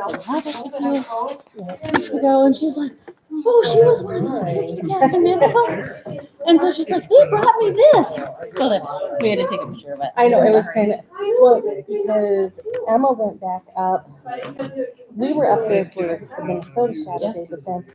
said, "Well, just a few weeks ago," and she was like, "Oh, she was one of those kids from Kasson-Mantorville." And so she's like, "They brought me this." So that we had to take a picture of it. I know, it was kind of, well, because Emma went back up. We were up there for the Minnesota Shadow Day, but then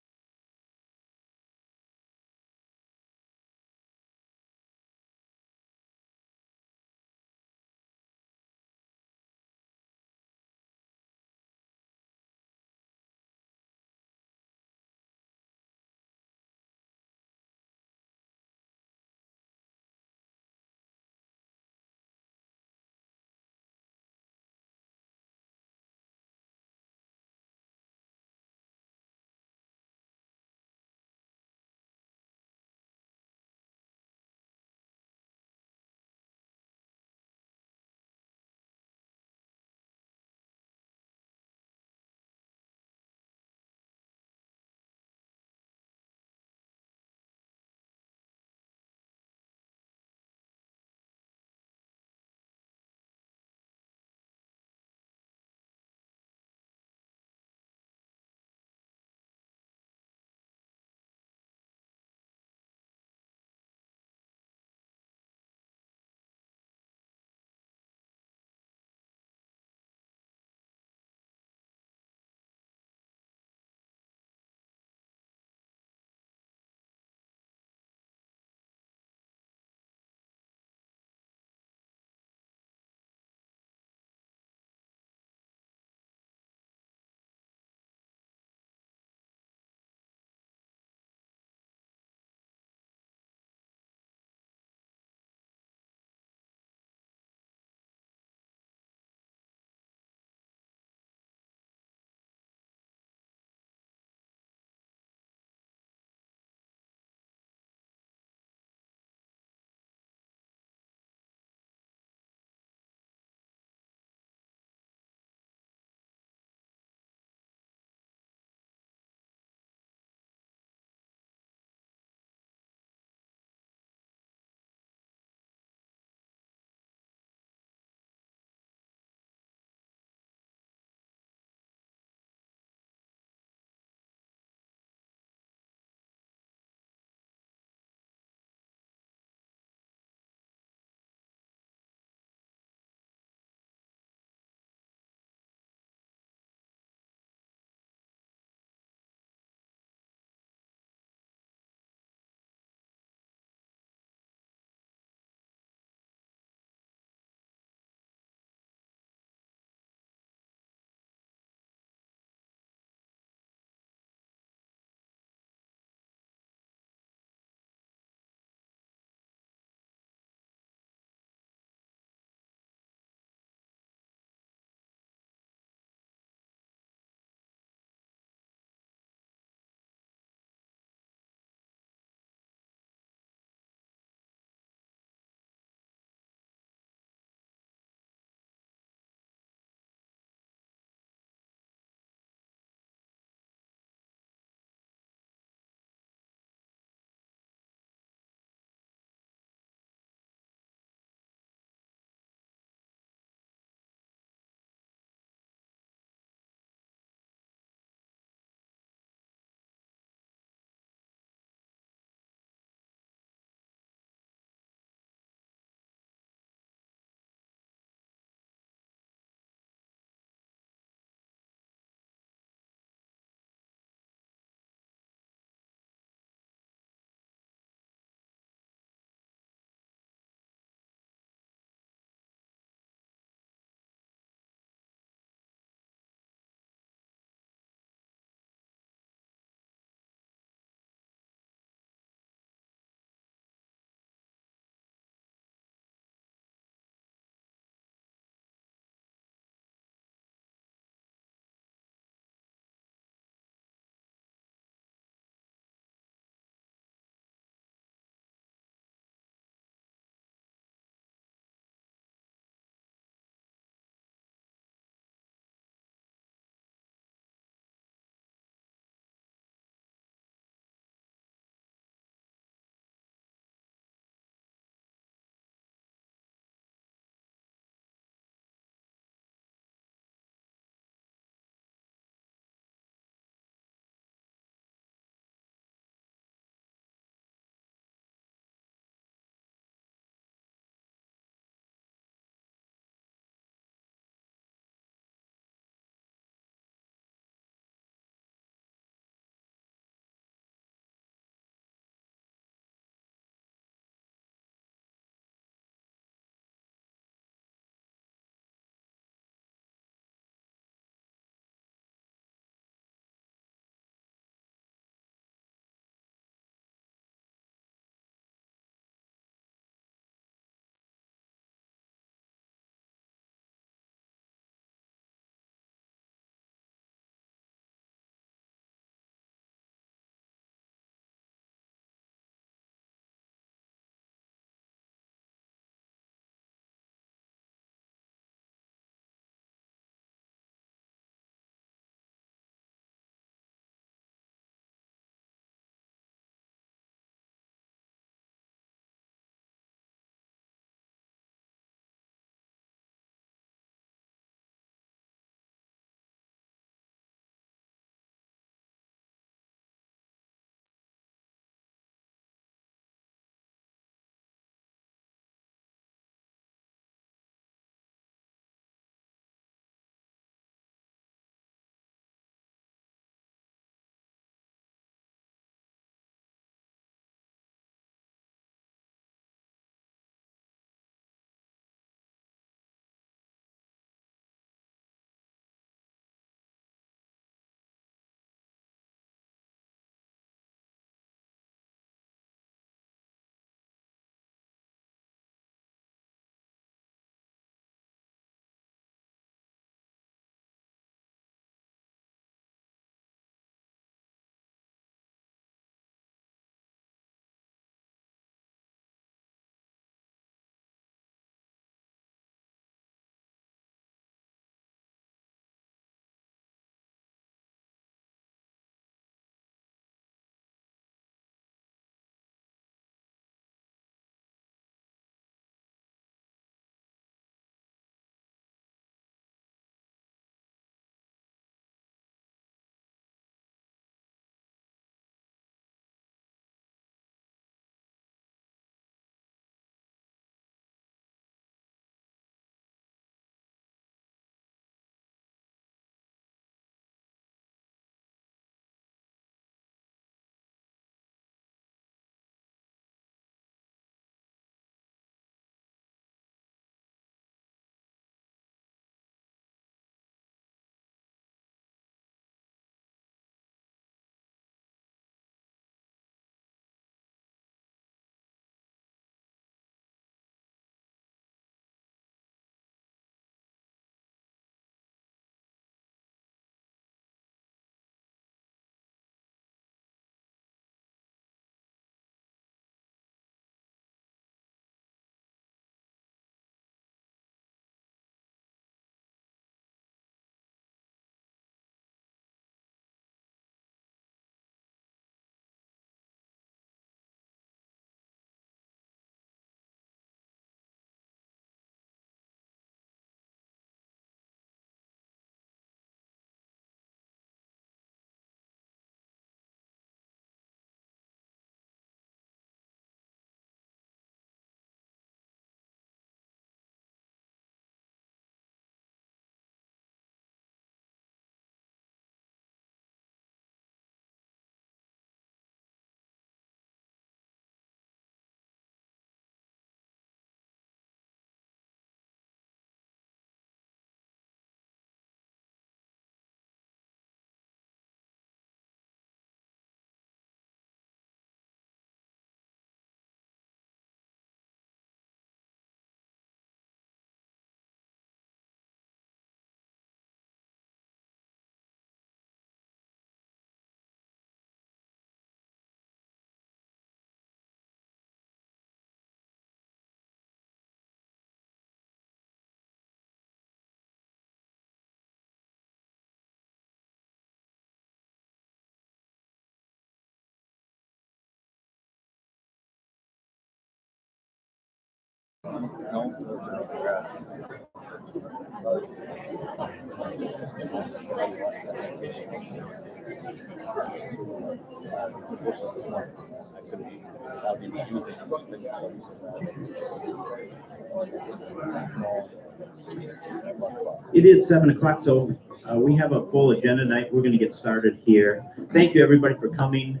It is 7 o'clock, so we have a full agenda tonight. We're going to get started here. Thank you, everybody, for coming.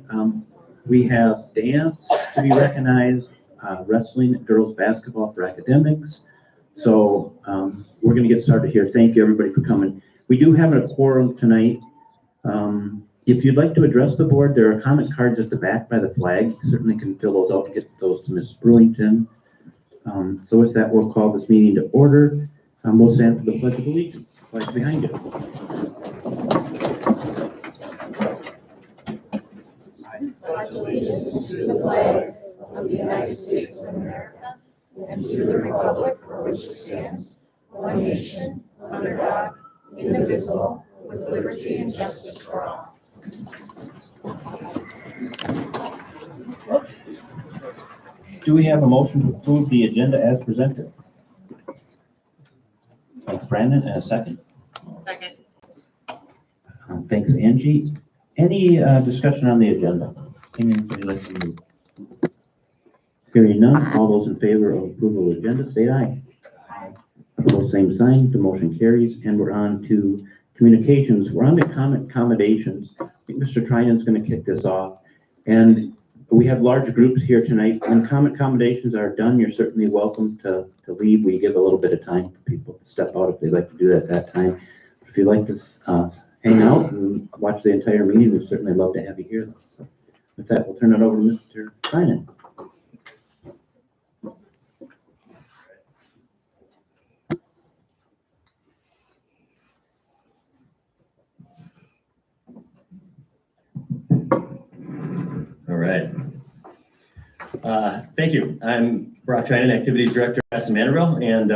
We have dance to be recognized, wrestling, girls basketball for academics. So we're going to get started here. Thank you, everybody, for coming. We do have a quorum tonight. If you'd like to address the board, there are comment cards at the back by the flag. You certainly can fill those out and get those to Ms. Brewington. So with that, we'll call this meeting to order. We'll stand for the Pledge of Allegiance. Flag behind you. I pledge allegiance to the flag of the United States of America and to the republic for which it stands, one nation, under God, indivisible, with liberty and justice for all. Do we have a motion to approve the agenda as presented? Thanks, Brandon, and a second. Second. Thanks, Angie. Any discussion on the agenda? Anything you'd like to move? Hearing none, all those in favor of approval of the agenda, say aye. Opposed, same sign. The motion carries, and we're on to communications. We're on to comment accommodations. I think Mr. Trinan's going to kick this off, and we have large groups here tonight. When comment accommodations are done, you're certainly welcome to leave. We give a little bit of time for people to step out if they'd like to do that at that time. If you'd like to hang out and watch the entire meeting, we'd certainly love to have you here. So with that, we'll turn it over to Mr. Trinan. All right. Thank you. I'm Brock Trinan, Activities Director at Kasson-Mantorville, and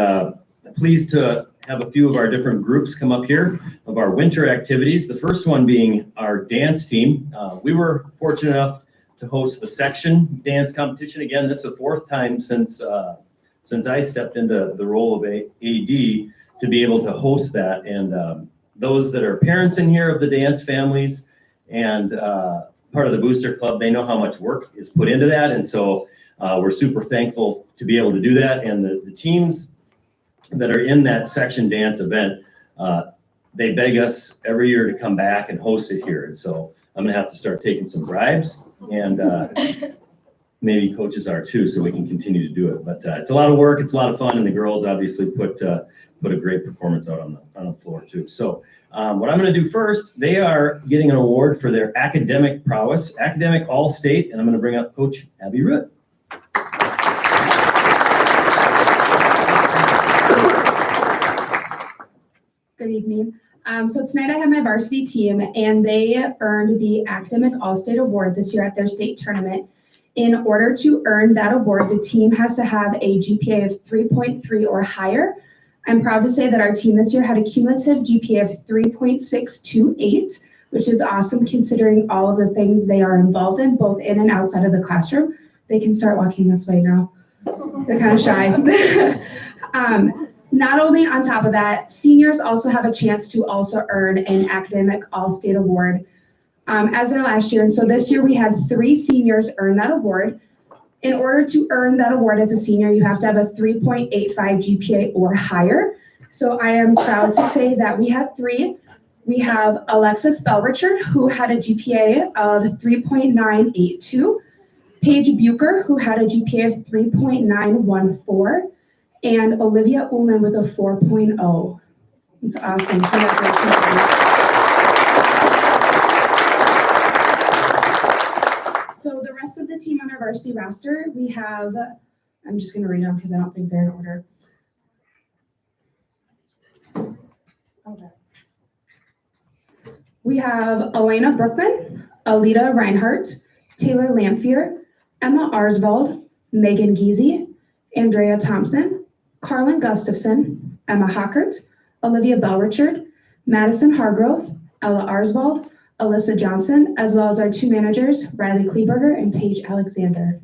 pleased to have a few of our different groups come up here of our winter activities. The first one being our dance team. We were fortunate enough to host the section dance competition. Again, that's the fourth time since I stepped into the role of AD to be able to host that. And those that are parents in here of the dance families and part of the Booster Club, they know how much work is put into that. And so we're super thankful to be able to do that. And the teams that are in that section dance event, they beg us every year to come back and host it here. And so I'm gonna have to start taking some bribes, and maybe coaches are too, so we can continue to do it. But it's a lot of work, it's a lot of fun, and the girls obviously put a great performance out on the floor too. So what I'm gonna do first, they are getting an award for their academic prowess, academic all-state, and I'm gonna bring up Coach Abby Root. Good evening. So tonight I have my varsity team, and they earned the Academic All-State Award this year at their state tournament. In order to earn that award, the team has to have a GPA of 3.3 or higher. I'm proud to say that our team this year had a cumulative GPA of 3.628, which is awesome considering all of the things they are involved in, both in and outside of the classroom. They can start walking this way now. They're kind of shy. Not only on top of that, seniors also have a chance to also earn an Academic All-State Award as their last year. And so this year we had 3 seniors earn that award. In order to earn that award as a senior, you have to have a 3.85 GPA or higher. So I am proud to say that we had 3. We have Alexis Bell-Richard, who had a GPA of 3.982, Paige Bucher, who had a GPA of 3.914, and Olivia Ullman with a 4.0. It's awesome. So the rest of the team on our varsity roster, we have, I'm just going to read them because I don't think they're in order. Okay. We have Elena Brookman, Alita Reinhardt, Taylor Lamphere, Emma Arsvald, Megan Giese, Andrea Thompson, Carlin Gustafson, Emma Hockert, Olivia Bell-Richard, Madison Hargrove, Ella Arsvald, Alyssa Johnson, as well as our 2 managers, Riley Kleberger and Paige Alexander.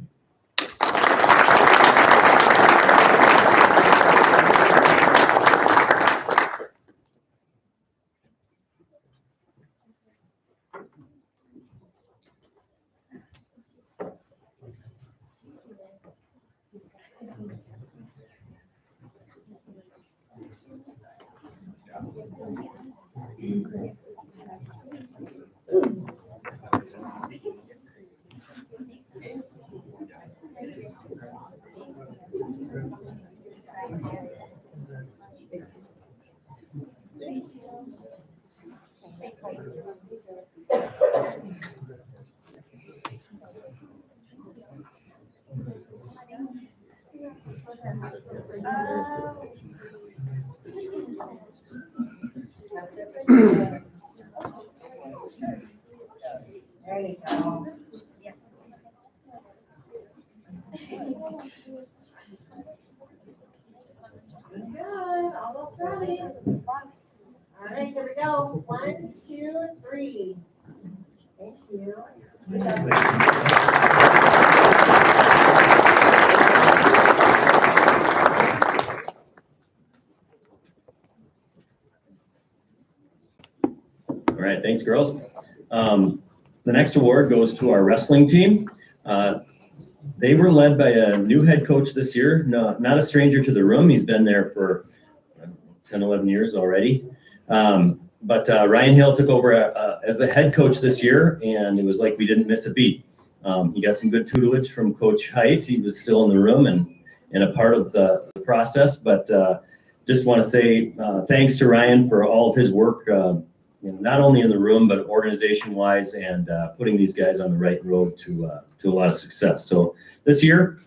take that off. Good, almost ready. All right, here we go. 1, 2, 3. Thank you. All right, thanks, girls. The next award goes to our wrestling team. They were led by a new head coach this year, not a stranger to the room. He's been there for 10, 11 years already. But Ryan Hill took over as the head coach this year, and it was like we didn't miss a beat. He got some good tutelage from Coach Height. He was still in the room and a part of the process, but just want to say thanks to Ryan for all of his work, not only in the room, but organization-wise, and putting these guys on the right road to a lot of success. So this year,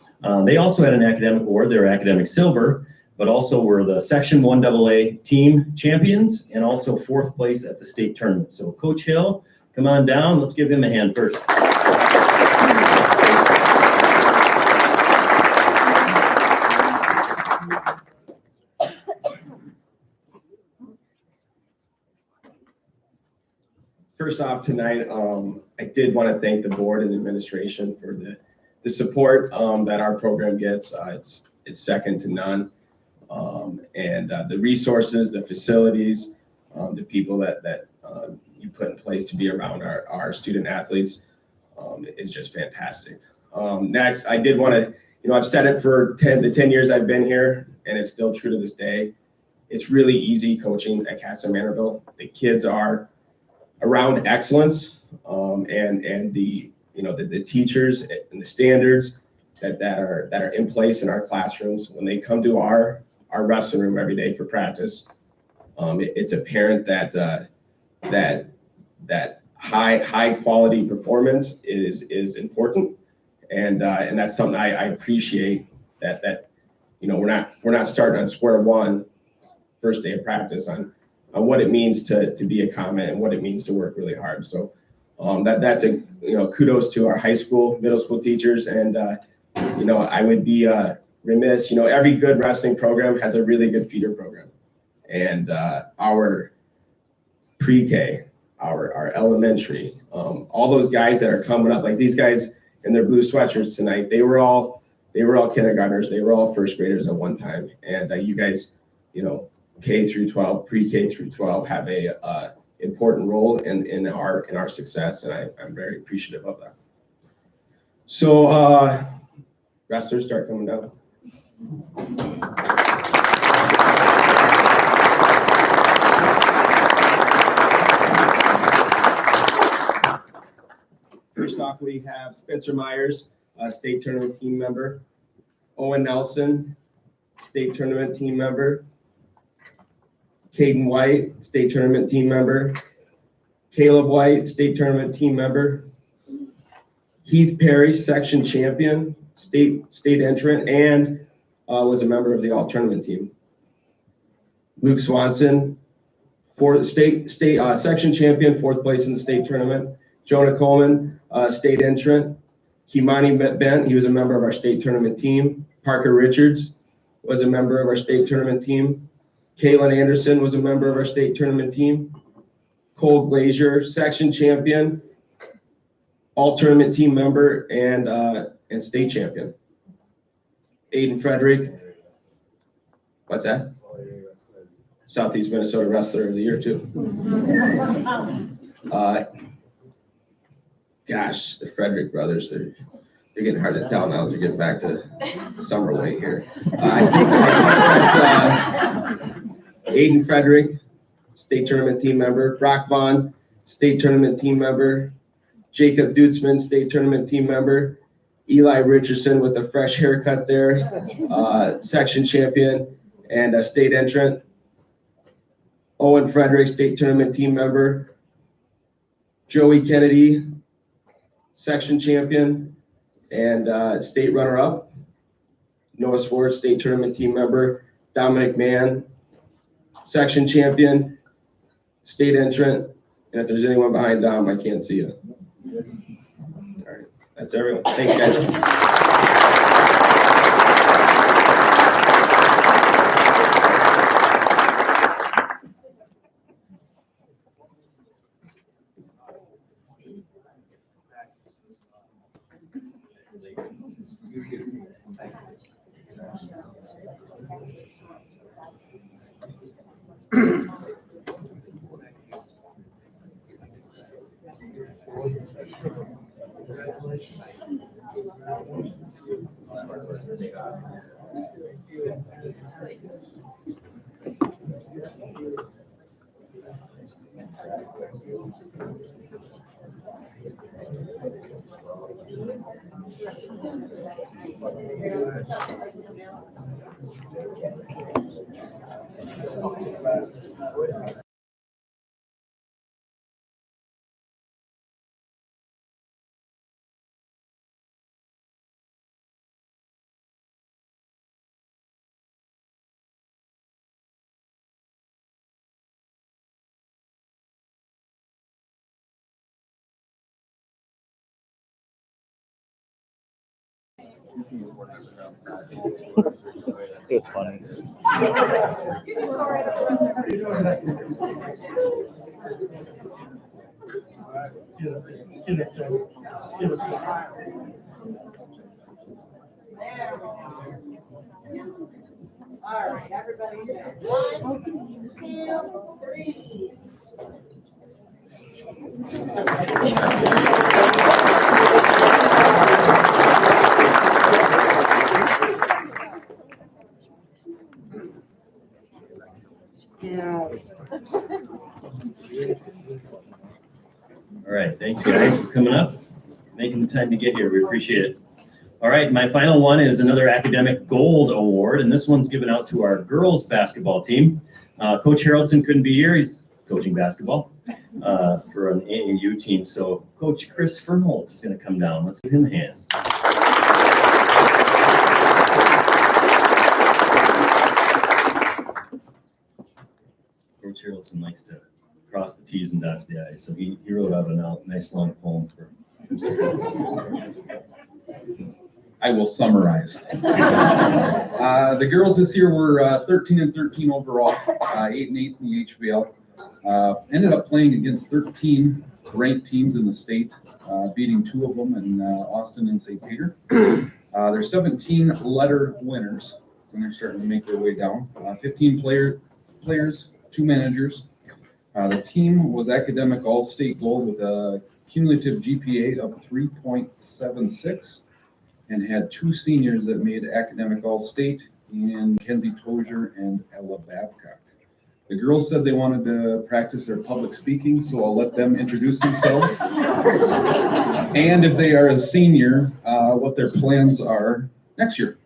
they also had an academic award. They were academic silver, but also were the Section 1AA team champions and also 4th place at the state tournament. So Coach Hill, come on down. Let's give him a hand first. First off tonight, I did want to thank the board and administration for the support that our program gets. It's second to none. And the resources, the facilities, the people that you put in place to be around our student athletes is just fantastic. Next, I did want to, I've said it for the 10 years I've been here, and it's still true to this day. It's really easy coaching at Kasson-Mantorville. The kids are around excellence, and the teachers and the standards that are in place in our classrooms. When they come to our wrestling room every day for practice, it's apparent that high quality performance is important, and that's something I appreciate, that we're not starting on square one first day of practice on what it means to be a comment and what it means to work really hard. So that's a kudos to our high school, middle school teachers, and I would be remiss. Every good wrestling program has a really good feeder program, and our pre-K, our elementary, all those guys that are coming up, like these guys in their blue sweatshirts tonight, they were all kindergartners, they were all first graders at one time, and you guys, K through 12, pre-K through 12 have a important role in our success, and I'm very appreciative of that. So wrestlers, start coming down. First off, we have Spencer Myers, state tournament team member. Owen Nelson, state tournament team member. Caden White, state tournament team member. Caleb White, state tournament team member. Heath Perry, section champion, state entrant, and was a member of the all-tournament team. Luke Swanson, section champion, 4th place in the state tournament. Jonah Coleman, state entrant. Kimani Bent, he was a member of our state tournament team. Parker Richards was a member of our state tournament team. Kaylin Anderson was a member of our state tournament team. Cole Glazier, section champion, all-tournament team member, and state champion. Aiden Frederick, what's that? Southeast Minnesota Wrestler of the Year, too. Gosh, the Frederick brothers, they're getting hard to tell now as they're getting back to summer weight here. I think that's Aiden Frederick, state tournament team member. Brock Vaughn, state tournament team member. Jacob Dutzman, state tournament team member. Eli Richardson with a fresh haircut there, section champion and a state entrant. Owen Frederick, state tournament team member. Joey Kennedy, section champion and state runner-up. Noah Sports, state tournament team member. Dominic Mann, section champion, state entrant. And if there's anyone behind Dom, I can't see you. That's everyone. Thanks, guys. It's funny. All right, everybody. 1, 2, 3. All right, thanks guys for coming up, making the time to get here. We appreciate it. All right, my final one is another Academic Gold Award, and this one's given out to our girls basketball team. Coach Haroldson couldn't be here. He's coaching basketball for an AAU team. So Coach Chris Fernholz is going to come down. Let's give him a hand. Coach Haroldson likes to cross the T's and dots the I's, so he wrote out a nice long poem for Mr. Haroldson. I will summarize. The girls this year were 13-13 overall, 8-8 in the HVL. Ended up playing against 13 ranked teams in the state, beating 2 of them in Austin and St. Peter. They're 17 letter winners, and they're starting to make their way down. 15 players, 2 managers. The team was academic all-state gold with a cumulative GPA of 3.76. and had 2 seniors that made academic all-state in Kenzie Tozier and Ella Babcock. The girls said they wanted to practice their public speaking, so I'll let them introduce themselves. And if they are a senior, what their plans are next year.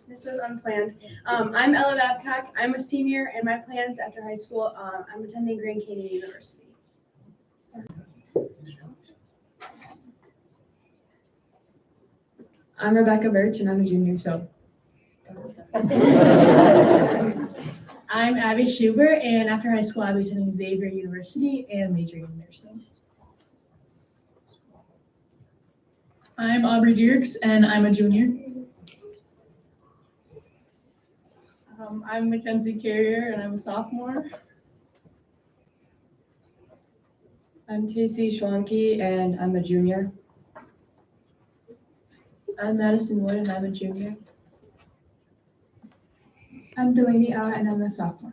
This was unplanned. I'm Ella Babcock. I'm a senior, and my plans after high school, I'm attending Grand Canyon University. I'm Rebecca Birch, and I'm a junior, so. I'm Abby Schubert, and after high school, I'll be attending Xavier University and majoring in nursing. I'm Aubrey Dierks, and I'm a junior. I'm Mackenzie Carrier, and I'm a sophomore. I'm Casey Schwanke, and I'm a junior. I'm Madison Wood, and I'm a junior. I'm Delaney Out, and I'm a sophomore.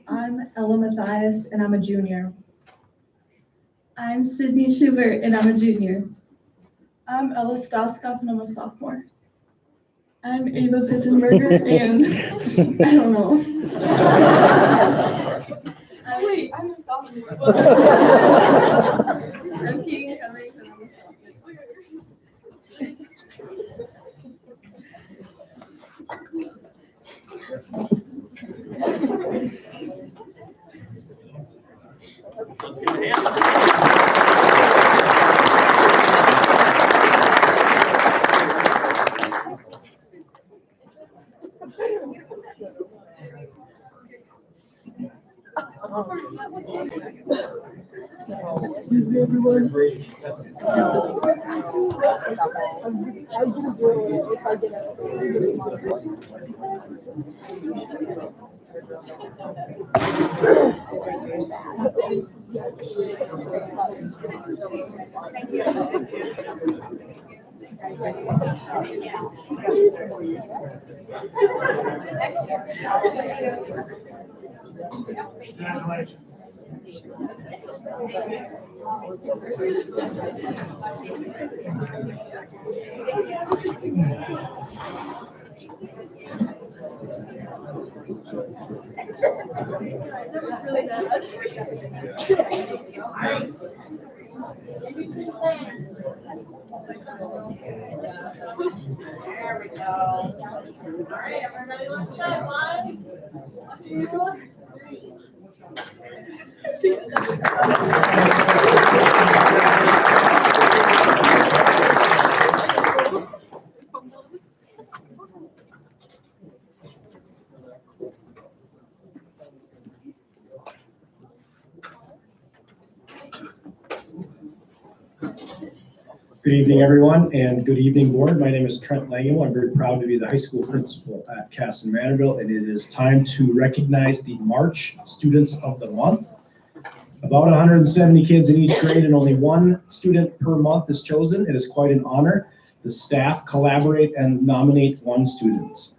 I'm Ella Mathias, and I'm a junior. I'm Sydney Schubert, and I'm a junior. I'm Ella Stoskopf, and I'm a sophomore. I'm Ava Pitzenberger, and I don't know. Wait, I'm a sophomore. I'm Keegan Cummings, and I'm a sophomore. Let's give it a hand. There we go. All right, everybody, let's go. 1, 2, 3. Good evening, everyone, and good evening, board. My name is Trent Langel. I'm very proud to be the high school principal at Kasson-Mantorville, and it is time to recognize the March Students of the Month. About 170 kids in each grade, and only one student per month is chosen. It is quite an honor. The staff collaborate and nominate one student.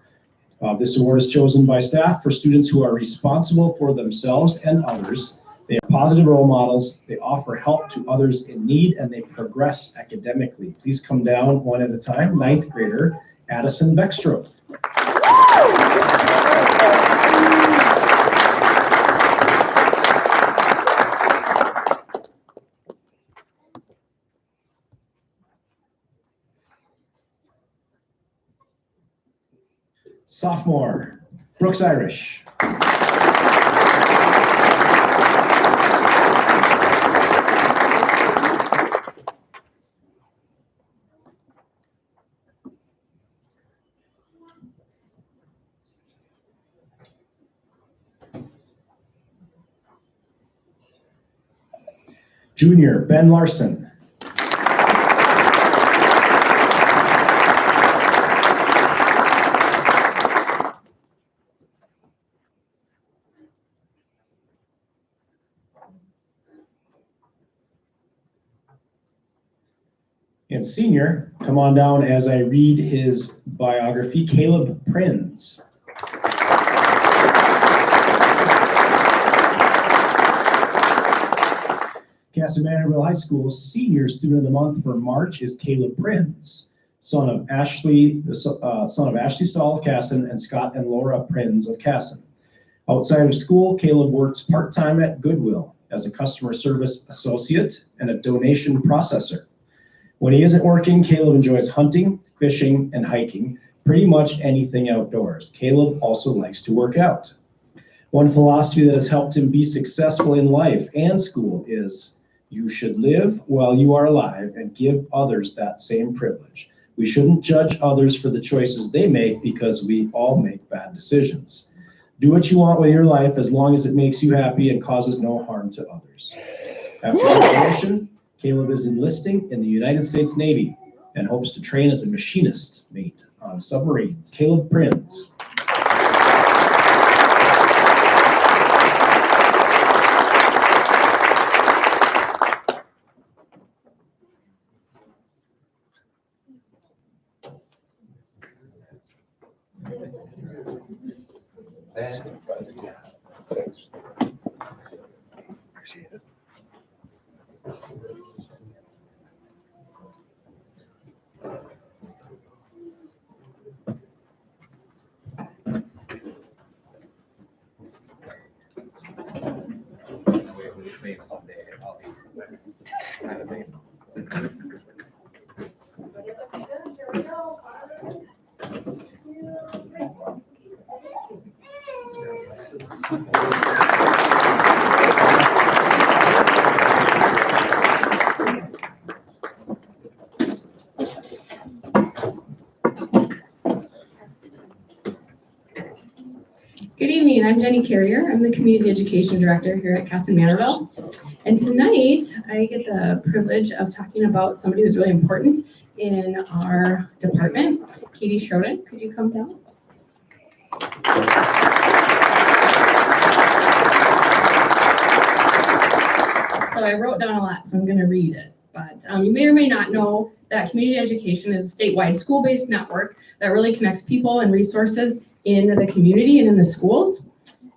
This award is chosen by staff for students who are responsible for themselves and others. They are positive role models, they offer help to others in need, and they progress academically. Please come down one at a time. 9th grader, Addison Beckstrom. Sophomore, Brooks Irish. Junior, Ben Larson. And senior, come on down as I read his biography, Caleb Prinz. Kasson-Mantorville High School's senior student of the month for March is Caleb Prinz, son of Ashley Stahl of Kasson and Scott and Laura Prinz of Kasson. Outside of school, Caleb works part-time at Goodwill as a customer service associate and a donation processor. When he isn't working, Caleb enjoys hunting, fishing, and hiking, pretty much anything outdoors. Caleb also likes to work out. One philosophy that has helped him be successful in life and school is, you should live while you are alive and give others that same privilege. We shouldn't judge others for the choices they make because we all make bad decisions. Do what you want with your life as long as it makes you happy and causes no harm to others. After graduation, Caleb is enlisting in the United States Navy and hopes to train as a machinist mate on submarines. Caleb Prinz. Good evening, I'm I'm Jenny Carrier. I'm the Community Education Director here at Kasson-Mantorville. And tonight I get the privilege of talking about somebody who's really important in our department. Katie Schroden, could you come down? So I wrote down a lot, so I'm going to read it. But you may or may not know that community education is a statewide school-based network that really connects people and resources in the community and in the schools.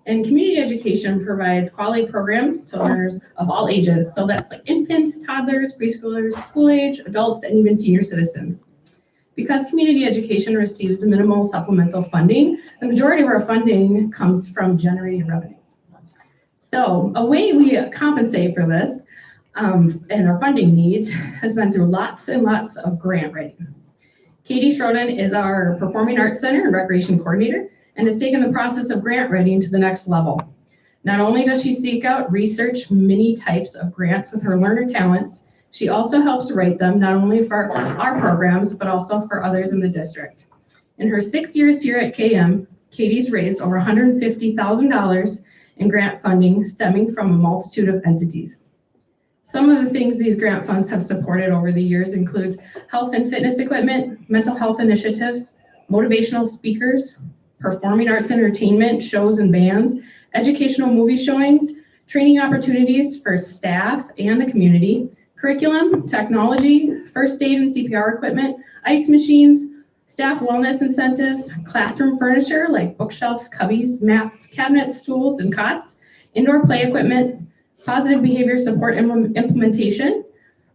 And community education provides quality programs to learners of all ages. So that's like infants, toddlers, preschoolers, school age, adults, and even senior citizens. Because community education receives minimal supplemental funding, the majority of our funding comes from generating revenue. So a way we compensate for this and our funding needs has been through lots and lots of grant writing. Katie Schroden is our Performing Arts Center and Recreation Coordinator and has taken the process of grant writing to the next level. Not only does she seek out, research many types of grants with her learner talents, she also helps write them not only for our programs, but also for others in the district. In her 6 years here at KM, Katie's raised over $150,000 in grant funding stemming from a multitude of entities. Some of the things these grant funds have supported over the years includes health and fitness equipment, mental health initiatives, motivational speakers, performing arts entertainment, shows and bands, educational movie showings, training opportunities for staff and the community, curriculum, technology, first aid and CPR equipment, ice machines, staff wellness incentives, classroom furniture like bookshelves, cubbies, mats, cabinets, stools, and cots, indoor play equipment, positive behavior support implementation,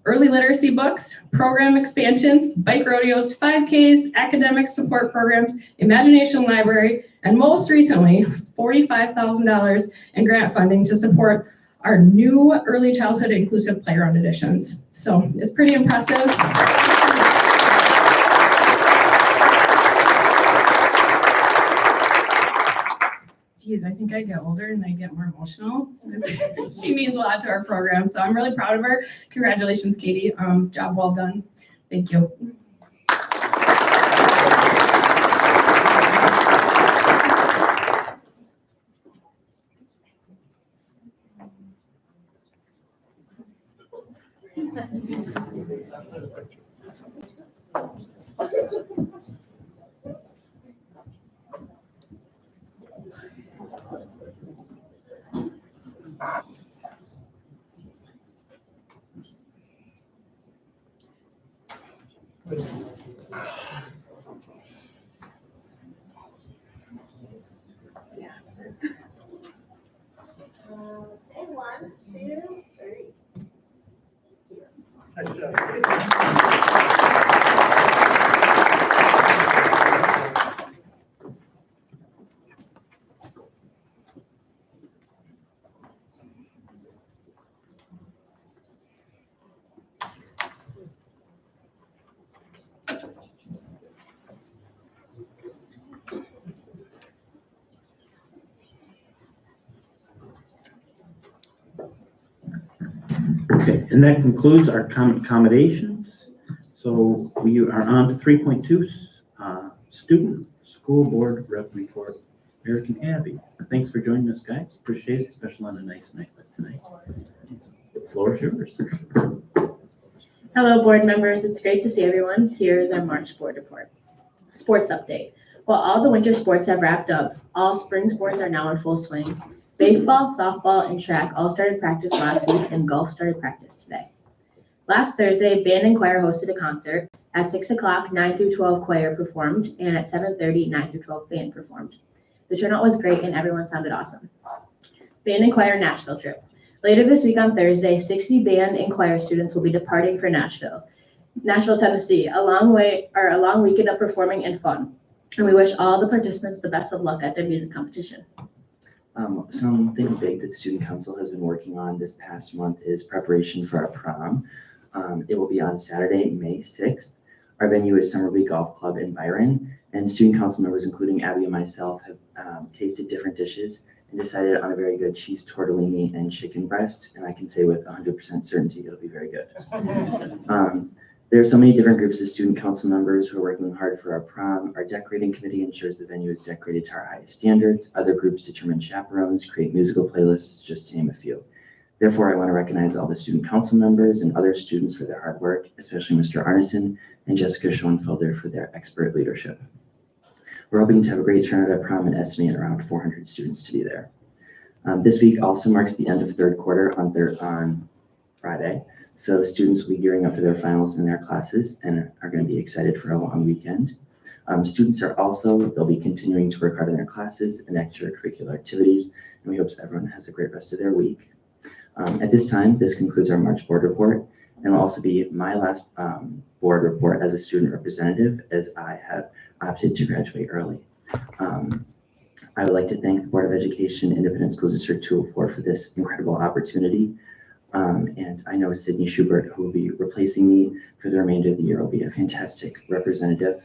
early literacy books, program expansions, bike rodeos, 5Ks, academic support programs, imagination library, and most recently, $45,000 in grant funding to support our new early childhood inclusive playground additions. So it's pretty impressive. Geez, I think I get older and I get more emotional. She means a lot to our program, so I'm really proud of her. Congratulations, Katie. Job well done. Thank you. And 1, 2, 3. Okay, and that concludes our accommodations. So we are on to 3.2, student school board rep report. Eric and Abby, thanks for joining us, guys. Appreciate it, especially on a nice night like tonight. The floor is yours. Hello, board members. It's great to see everyone. Here is our March board report. Sports update. While all the winter sports have wrapped up, all spring sports are now in full swing. Baseball, softball, and track all started practice last week, and golf started practice today. Last Thursday, band and choir hosted a concert. At 6 o'clock, 9 through 12 choir performed, and at 7:30, 9 through 12 band performed. The turnout was great, and everyone sounded awesome. Band and choir Nashville trip. Later this week on Thursday, 60 band and choir students will be departing for Nashville, Tennessee, a long weekend of performing and fun. And we wish all the participants the best of luck at their music competition. Something big that Student Council has been working on this past month is preparation for our prom. It will be on Saturday, May 6th. Our venue is Summerby Golf Club in Byron, and Student Council members, including Abby and myself, have tasted different dishes and decided on a very good cheese tortellini and chicken breast, and I can say with 100% certainty it'll be very good. There are so many different groups of student council members who are working hard for our prom. Our decorating committee ensures the venue is decorated to our highest standards. Other groups determine chaperones, create musical playlists, just to name a few. Therefore, I want to recognize all the student council members and other students for their hard work, especially Mr. Arneson and Jessica Schoenfelder for their expert leadership. We're hoping to have a great turnout at prom and estimate around 400 students to be there. This week also marks the end of third quarter on Friday. So students will be gearing up for their finals in their classes and are going to be excited for a long weekend. Students they'll be continuing to work hard in their classes and extracurricular activities, and we hope everyone has a great rest of their week. At this time, this concludes our March board report, and will also be my last board report as a student representative, as I have opted to graduate early. I would like to thank the Board of Education, Independent School District 204 for this incredible opportunity. And I know Sydney Schubert, who will be replacing me for the remainder of the year, will be a fantastic representative.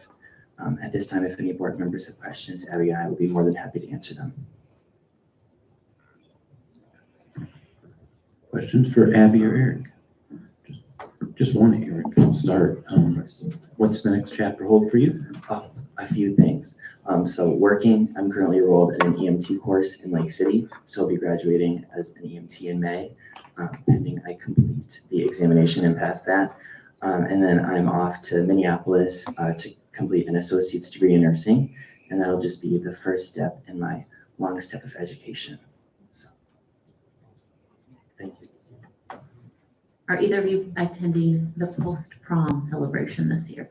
At this time, if any board members have questions, Abby and I will be more than happy to answer them. Questions for Abby or Eric? Just one, Eric. I'll start. What's the next chapter hold for you? A few things. So working, I'm currently enrolled in an EMT course in Lake City, so I'll be graduating as an EMT in May, pending I complete the examination and pass that. And then I'm off to Minneapolis to complete an associate's degree in nursing, and that'll just be the first step in my long step of education. So, thank you. Are either of you attending the post-prom celebration this year?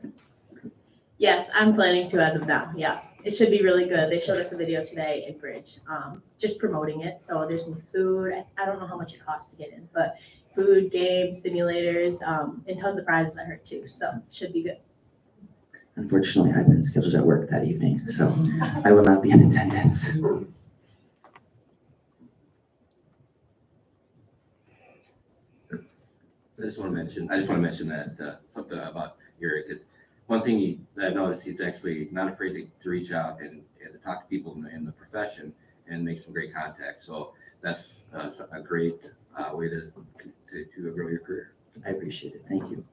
Yes, I'm planning to as of now. Yeah, it should be really good. They showed us a video today in Bridge, just promoting it. So there's new food. I don't know how much it costs to get in, but food, games, simulators, and tons of prizes I heard too. So it should be good. Unfortunately, I've been scheduled at work that evening, so I will not be in attendance. I just want to mention that something about Eric is one thing that I've noticed. He's actually not afraid to reach out and to talk to people in the profession and make some great contacts. So that's a great way to grow your career. I appreciate it. Thank you.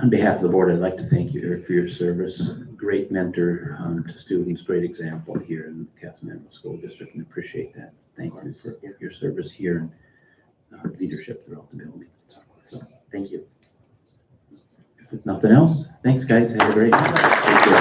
On behalf of the board, I'd like to thank you, Eric, for your service. Great mentor to students, great example here in the Kasson-Mantorville School District, and appreciate that. Thank you for your service here and leadership throughout the building. So, thank you. If it's nothing else, thanks, guys. Have a great night. Thank you.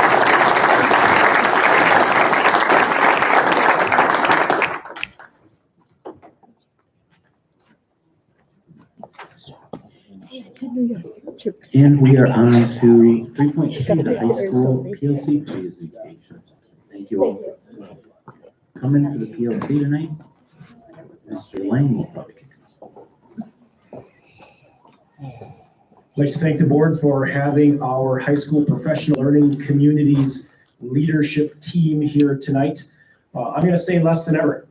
And we are on to 3.3, the high school PLC presentation. Thank you all for coming to the PLC tonight. Mr. Lang will probably kick us off. I'd like to thank the board for having our high school professional learning communities leadership team here tonight. I'm going to say less than ever.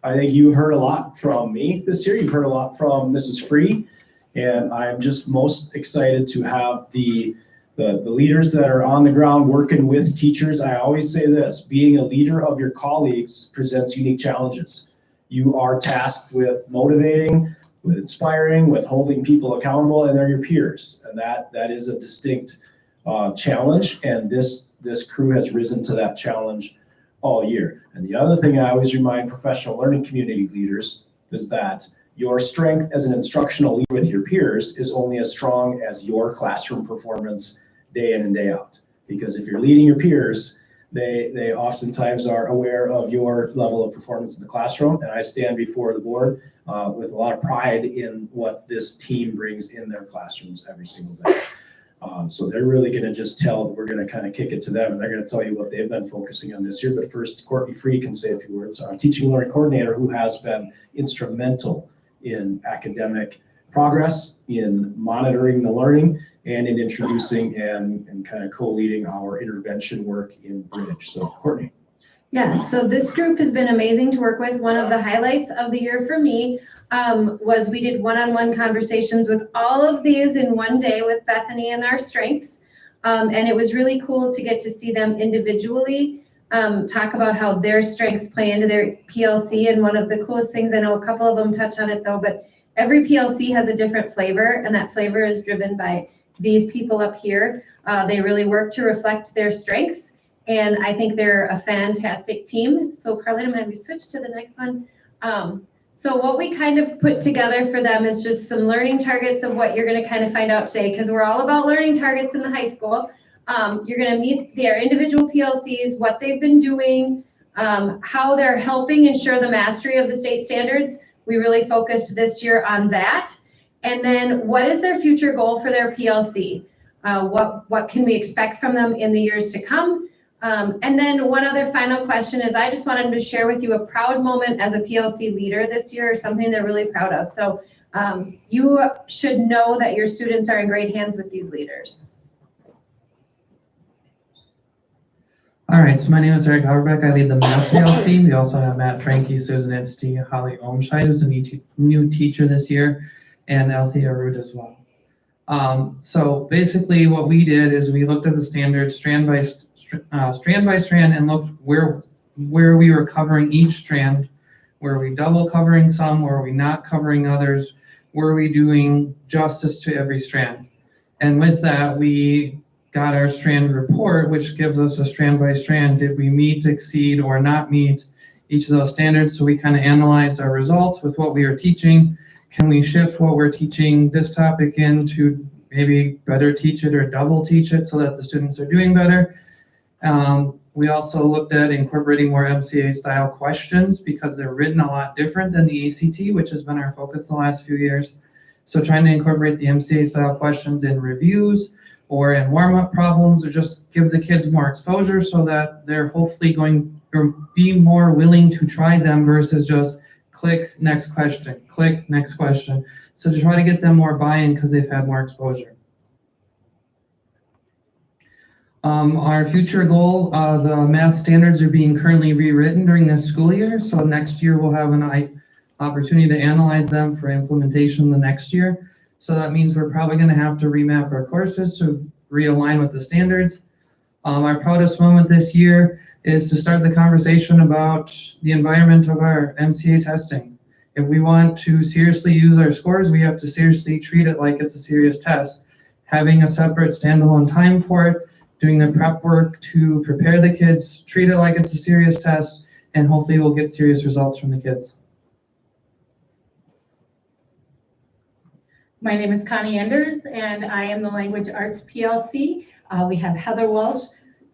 I think you've heard a lot from me this year. You've heard a lot from Mrs. Free. And I'm just most excited to have the leaders that are on the ground working with teachers. I always say this: being a leader of your colleagues presents unique challenges. You are tasked with motivating, with inspiring, with holding people accountable, and they're your peers. And that is a distinct challenge. And this crew has risen to that challenge all year. And the other thing I always remind professional learning community leaders is that your strength as an instructional leader with your peers is only as strong as your classroom performance day in and day out. Because if you're leading your peers, they oftentimes are aware of your level of performance in the classroom. And I stand before the board with a lot of pride in what this team brings in their classrooms every single day. So they're really going to just tell, we're going to kind of kick it to them, and they're going to tell you what they've been focusing on this year. But first, Courtney Free can say a few words. Our teaching and learning coordinator, who has been instrumental in academic progress, in monitoring the learning, and in introducing and kind of co-leading our intervention work in Bridge. So Courtney. Yeah, so this group has been amazing to work with. One of the highlights of the year for me was we did one-on-one conversations with all of these in one day with Bethany and our strengths. And it was really cool to get to see them individually talk about how their strengths play into their PLC. And one of the coolest things, I know a couple of them touch on it though, but every PLC has a different flavor, and that flavor is driven by these people up here. They really work to reflect their strengths, and I think they're a fantastic team. So Carlin, I'm gonna have you switch to the next one. So what we kind of put together for them is just some learning targets of what you're gonna kind of find out today, because we're all about learning targets in the high school. You're gonna meet their individual PLCs, what they've been doing, how they're helping ensure the mastery of the state standards. We really focused this year on that. And then what is their future goal for their PLC? What can we expect from them in the years to come? And then one other final question is, I just wanted to share with you a proud moment as a PLC leader this year, or something they're really proud of. So you should know that your students are in great hands with these leaders. All right, so my name is Eric Auerbach. I lead the math PLC. We also have Matt Frankie, Susan Itzty, Holly Omscheid, who's a new teacher this year, and Althea Root as well. So basically what we did is we looked at the standards strand by strand and looked where we were covering each strand. Were we double covering some? Were we not covering others? Were we doing justice to every strand? And with that, we got our strand report, which gives us a strand by strand. Did we meet, exceed, or not meet each of those standards? So we kind of analyzed our results with what we were teaching. Can we shift what we're teaching this topic in to maybe better teach it or double teach it so that the students are doing better? We also looked at incorporating more MCA style questions because they're written a lot different than the ACT, which has been our focus the last few years. So trying to incorporate the MCA style questions in reviews or in warm-up problems, or just give the kids more exposure so that they're hopefully going to be more willing to try them versus just click next question, click next question. So to try to get them more buy-in because they've had more exposure. Our future goal, the math standards are being currently rewritten during this school year. So next year we'll have an opportunity to analyze them for implementation the next year. So that means we're probably going to have to remap our courses to realign with the standards. Our proudest moment this year is to start the conversation about the environment of our MCA testing. If we want to seriously use our scores, we have to seriously treat it like it's a serious test. Having a separate standalone time for it, doing the prep work to prepare the kids, treat it like it's a serious test, and hopefully we'll get serious results from the kids. My name is Connie Enders, and I am the Language Arts PLC. We have Heather Welch,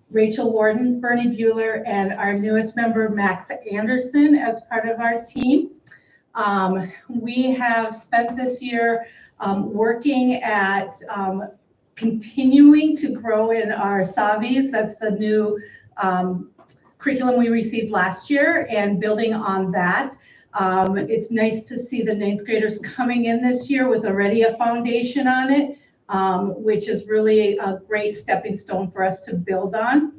Rachel Warden, Bernie Bueller, and our newest member, Max Anderson, as part of our team. We have spent this year working at continuing to grow in our SAVIs. That's the new curriculum we received last year, and building on that. It's nice to see the 9th graders coming in this year with already a foundation on it, which is really a great stepping stone for us to build on.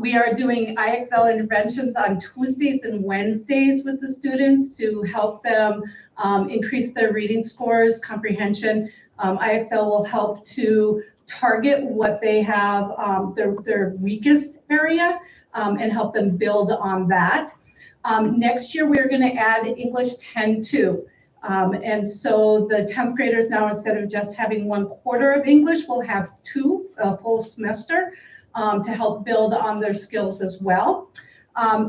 We are doing IXL interventions on Tuesdays and Wednesdays with the students to help them increase their reading scores, comprehension. IXL will help to target what they have, their weakest area, and help them build on that. Next year, we're going to add English 10 too. And so the 10th graders now, instead of just having 1/4 of English, will have 2 a full semester to help build on their skills as well.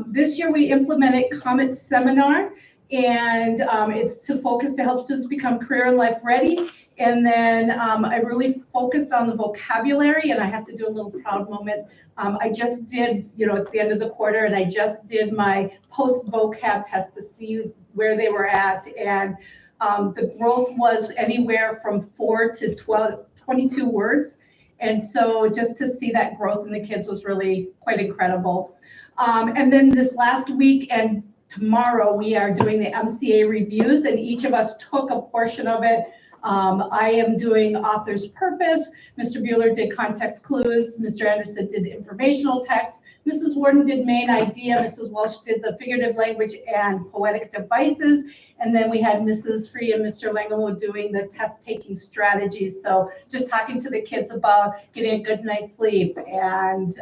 This year, we implemented Comet Seminar, and it's to focus to help students become career and life ready. And then I really focused on the vocabulary, and I have to do a little proud moment. I just did, it's the end of the quarter, and I just did my post-vocab test to see where they were at. And the growth was anywhere from 4 to 22 words. And so just to see that growth in the kids was really quite incredible. And then this last week and tomorrow, we are doing the MCA reviews, and each of us took a portion of it. I am doing author's purpose. Mr. Bueller did context clues. Mr. Anderson did informational text. Mrs. Warden did main idea. Mrs. Welsh did the figurative language and poetic devices. And then we had Mrs. Free and Mr. Langamo doing the test-taking strategies. So just talking to the kids about getting a good night's sleep and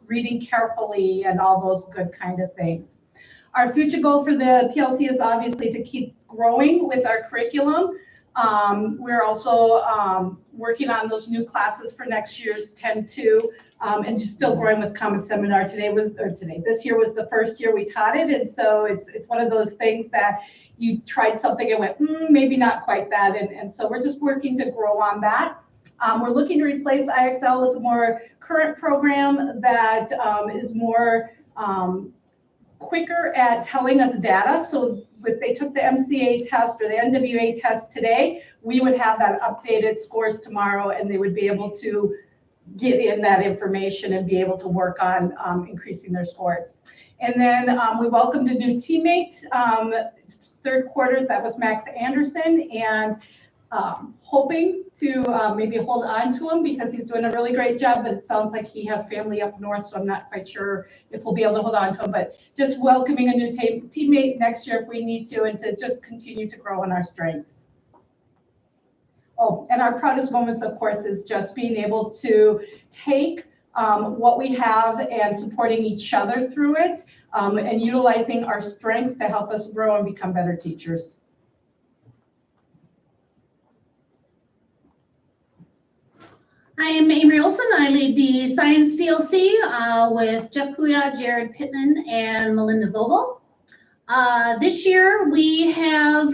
reading carefully and all those good kind of things. Our future goal for the PLC is obviously to keep growing with our curriculum. We're also working on those new classes for next year's 10-2, and just still growing with Common Seminar. This year was the first year we taught it, and so it's one of those things that you tried something and went, maybe not quite that, and so we're just working to grow on that. We're looking to replace IXL with a more current program that is more quicker at telling us data. So if they took the MCA test or the NWA test today, we would have that updated scores tomorrow, and they would be able to get in that information and be able to work on increasing their scores. And then we welcomed a new teammate, third quarters, that was Max Anderson, and hoping to maybe hold on to him because he's doing a really great job, but it sounds like he has family up north, so I'm not quite sure if we'll be able to hold on to him, but just welcoming a new teammate next year if we need to, and to just continue to grow in our strengths. Oh, and our proudest moments, of course, is just being able to take what we have and supporting each other through it, and utilizing our strengths to help us grow and become better teachers. I am Amory Olson. I lead the Science PLC with Jeff Kuya, Jared Pittman, and Melinda Vogel. This year we have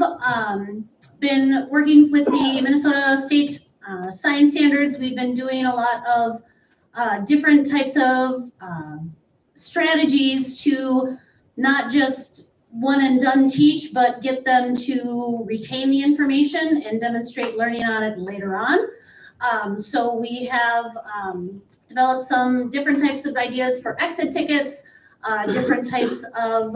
been working with the Minnesota State Science Standards. We've been doing a lot of different types of strategies to not just one and done teach, but get them to retain the information and demonstrate learning on it later on. So we have developed some different types of ideas for exit tickets, different types of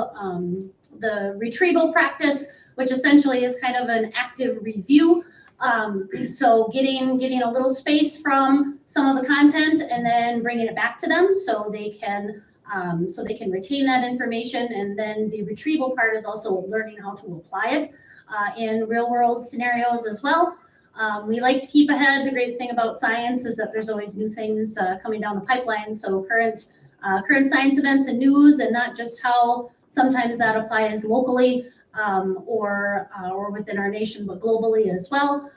the retrieval practice, which essentially is kind of an active review. So getting a little space from some of the content and then bringing it back to them so they can retain that information. And then the retrieval part is also learning how to apply it in real world scenarios as well. We like to keep ahead. The great thing about science is that there's always new things coming down the pipeline. So current science events and news, and not just how sometimes that applies locally or within our nation, but globally as well.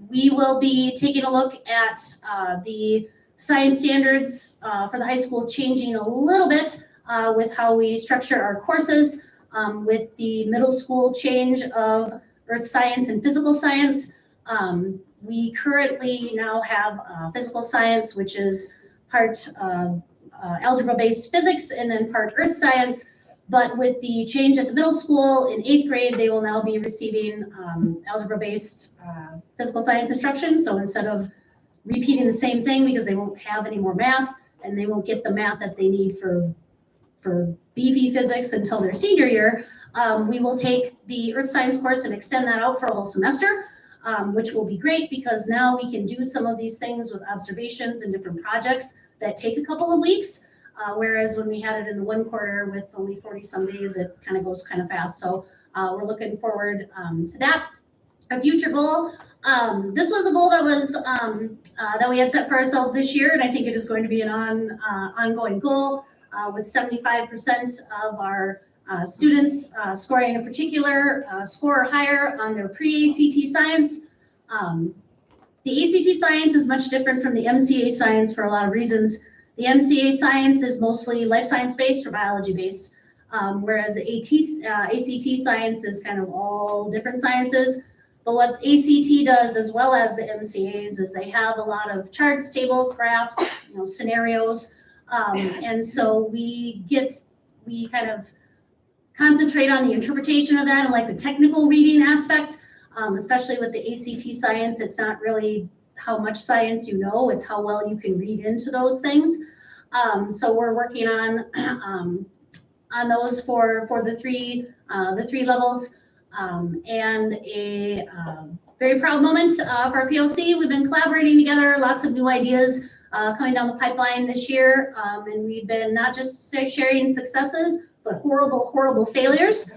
We will be taking a look at the science standards for the high school changing a little bit with how we structure our courses, with the middle school change of earth science and physical science. We currently now have physical science, which is part algebra-based physics and then part earth science. But with the change at the middle school in 8th grade, they will now be receiving algebra-based physical science instruction. So instead of repeating the same thing, because they won't have any more math and they won't get the math that they need for beefy physics until their senior year, we will take the earth science course and extend that out for a whole semester. Which will be great because now we can do some of these things with observations and different projects that take a couple of weeks. Whereas when we had it in the one quarter with only 40 some days, it kind of goes kind of fast. So we're looking forward to that. A future goal. This was a goal that was that we had set for ourselves this year, and I think it is going to be an ongoing goal with 75% of our students scoring a particular score or higher on their pre-ACT science. The ACT science is much different from the MCA science for a lot of reasons. The MCA science is mostly life science based or biology based, whereas the ACT science is kind of all different sciences. But what ACT does, as well as the MCAs, is they have a lot of charts, tables, graphs, scenarios, and so we kind of concentrate on the interpretation of that and like the technical reading aspect, especially with the ACT science. It's not really how much science you know, it's how well you can read into those things. So we're working on those for the three levels. And a very proud moment for our PLC. We've been collaborating together, lots of new ideas coming down the pipeline this year. And we've been not just sharing successes, but horrible failures.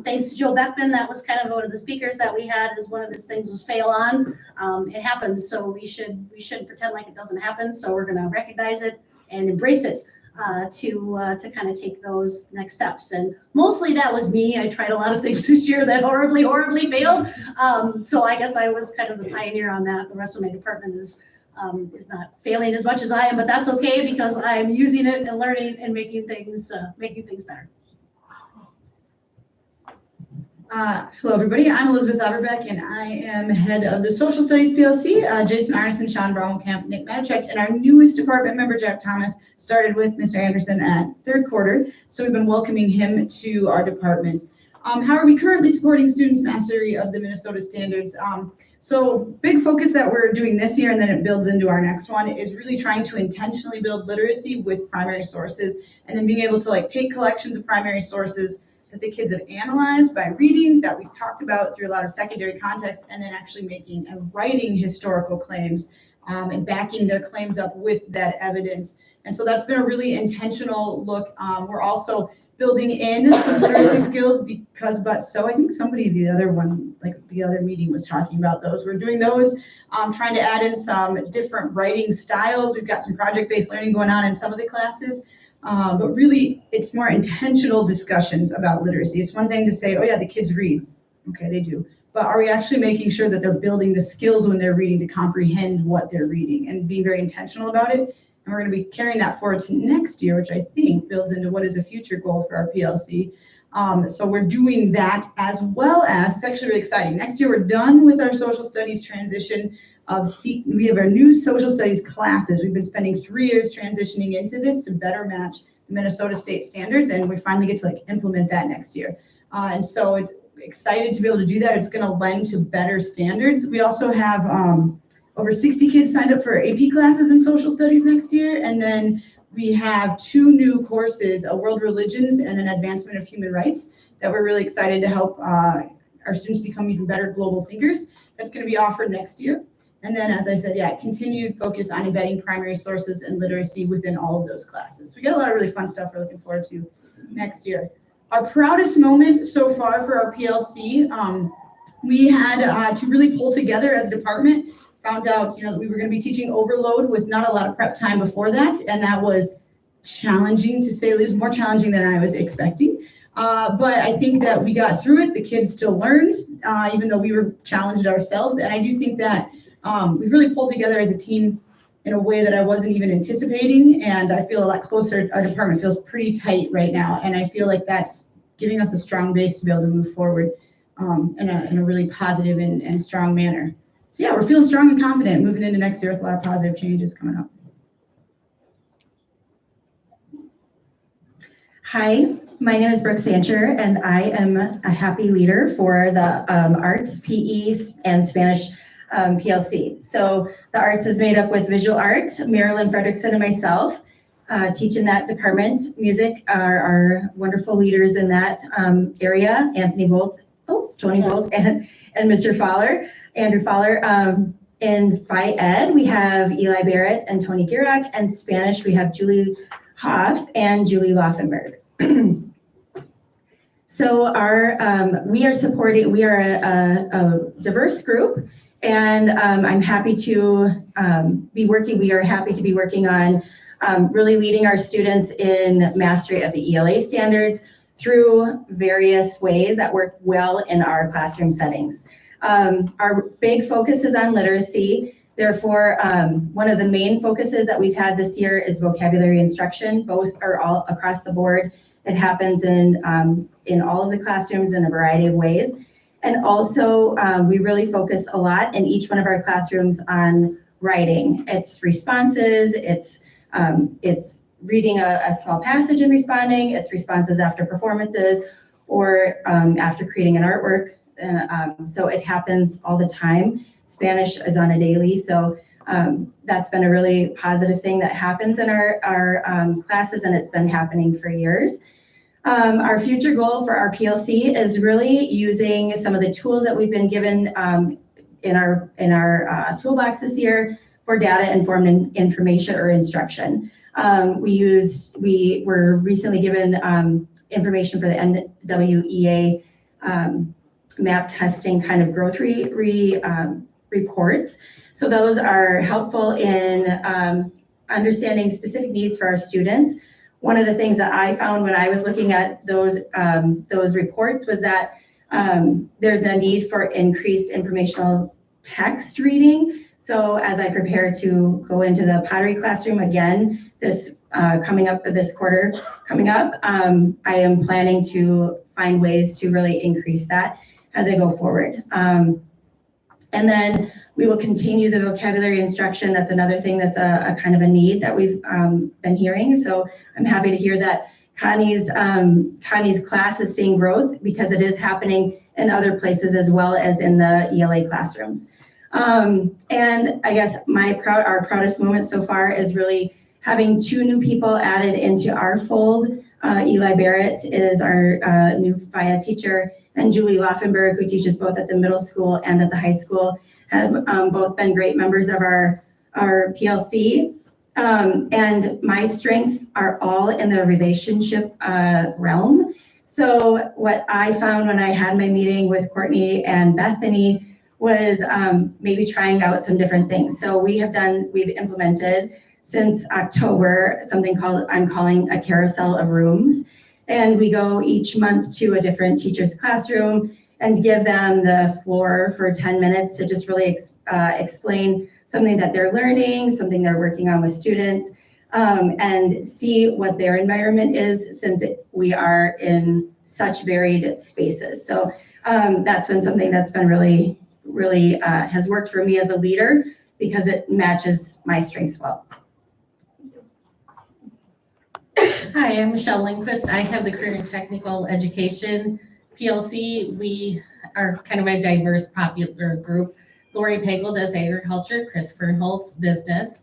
Thanks to Joe Beckman, that was kind of one of the speakers that we had, as one of his things was fail on. It happens, so we shouldn't pretend like it doesn't happen. So we're gonna recognize it and embrace it. to kind of take those next steps. And mostly that was me. I tried a lot of things this year that horribly failed. So I guess I was kind of the pioneer on that. The rest of my department is not failing as much as I am, but that's okay because I'm using it and learning and making things better. Hello, everybody. I'm Elizabeth Aberbeck, and I am head of the Social Studies PLC. Jason Arneson, Sean Brownkamp, Nick Matichek, and our newest department member, Jack Thomas, started with Mr. Anderson at third quarter. So we've been welcoming him to our department. How are we currently supporting students' mastery of the Minnesota standards? So big focus that we're doing this year, and then it builds into our next one, is really trying to intentionally build literacy with primary sources, and then being able to like take collections of primary sources that the kids have analyzed by reading, that we've talked about through a lot of secondary context, and then actually making and writing historical claims and backing their claims up with that evidence. And so that's been a really intentional look. We're also building in some literacy skills so I think somebody the other meeting was talking about those. We're doing those, trying to add in some different writing styles. We've got some project-based learning going on in some of the classes. But really, it's more intentional discussions about literacy. It's one thing to say, oh yeah, the kids read. Okay, they do. But are we actually making sure that they're building the skills when they're reading to comprehend what they're reading and being very intentional about it? And we're going to be carrying that forward to next year, which I think builds into what is a future goal for our PLC. So we're doing that as well as, it's actually really exciting. Next year, we're done with our social studies transition. We have our new social studies classes. We've been spending 3 years transitioning into this to better match the Minnesota state standards, and we finally get to like implement that next year. And so it's excited to be able to do that. It's going to lend to better standards. We also have over 60 kids signed up for AP classes in social studies next year, and then we have 2 new courses, a world religions and an advancement of human rights, that we're really excited to help our students become even better global thinkers. That's going to be offered next year. And then, as I said, continued focus on embedding primary sources and literacy within all of those classes. So we got a lot of really fun stuff we're looking forward to next year. Our proudest moment so far for our PLC, we had to really pull together as a department, found out that we were going to be teaching overload with not a lot of prep time before that, and that was challenging to say the least, more challenging than I was expecting. But I think that we got through it. The kids still learned, even though we were challenged ourselves. And I do think that we really pulled together as a team in a way that I wasn't even anticipating. And I feel a lot closer. Our department feels pretty tight right now. And I feel like that's giving us a strong base to be able to move forward in a really positive and strong manner. So yeah, we're feeling strong and confident moving into next year with a lot of positive changes coming up. Hi, my name is Brooke Sancher, and I am a happy leader for the Arts, PE, and Spanish PLC. So the Arts is made up with visual art, Marilyn Fredrickson and myself teach in that department. Music are our wonderful leaders in that area, Tony Bolt, and Mr. Fowler, Andrew Fowler. In Phi Ed, we have Eli Barrett and Tony Girak, and Spanish, we have Julie Hoff and Julie Laufenberg. So we are a diverse group, and I'm happy to be working on really leading our students in mastery of the ELA standards through various ways that work well in our classroom settings. Our big focus is on literacy. Therefore, one of the main focuses that we've had this year is vocabulary instruction. Both are all across the board. It happens in all of the classrooms in a variety of ways. And also, we really focus a lot in each one of our classrooms on writing. It's responses, it's reading a small passage and responding, it's responses after performances, or after creating an artwork. So it happens all the time. Spanish is on a daily, so that's been a really positive thing that happens in our classes, and it's been happening for years. Our future goal for our PLC is really using some of the tools that we've been given in our toolbox this year for data-informed information or instruction. We were recently given information for the NWEA map testing kind of growth reports. So those are helpful in understanding specific needs for our students. one of the things that I found when I was looking at those reports was that there's a need for increased informational text reading. So as I prepare to go into the pottery classroom again, this quarter coming up, I am planning to find ways to really increase that as I go forward. And then we will continue the vocabulary instruction. That's another thing that's a kind of a need that we've been hearing. So I'm happy to hear that Connie's class is seeing growth because it is happening in other places as well as in the ELA classrooms. And I guess our proudest moment so far is really having 2 new people added into our fold. Eli Barrett is our new FIA teacher, and Julie Laufenberg, who teaches both at the middle school and at the high school, have both been great members of our PLC. And my strengths are all in the relationship realm. So what I found when I had my meeting with Courtney and Bethany was maybe trying out some different things. So we've implemented since October something I'm calling a carousel of rooms. And we go each month to a different teacher's classroom and give them the floor for 10 minutes to just really explain something that they're learning, something they're working on with students, and see what their environment is since we are in such varied spaces. So that's been something that's been really has worked for me as a leader because it matches my strengths well. Hi, I'm Michelle Lindquist. I have the Career and Technical Education PLC. We are kind of a diverse popular group. Lori Pagel does agriculture, Chris Fernholtz business,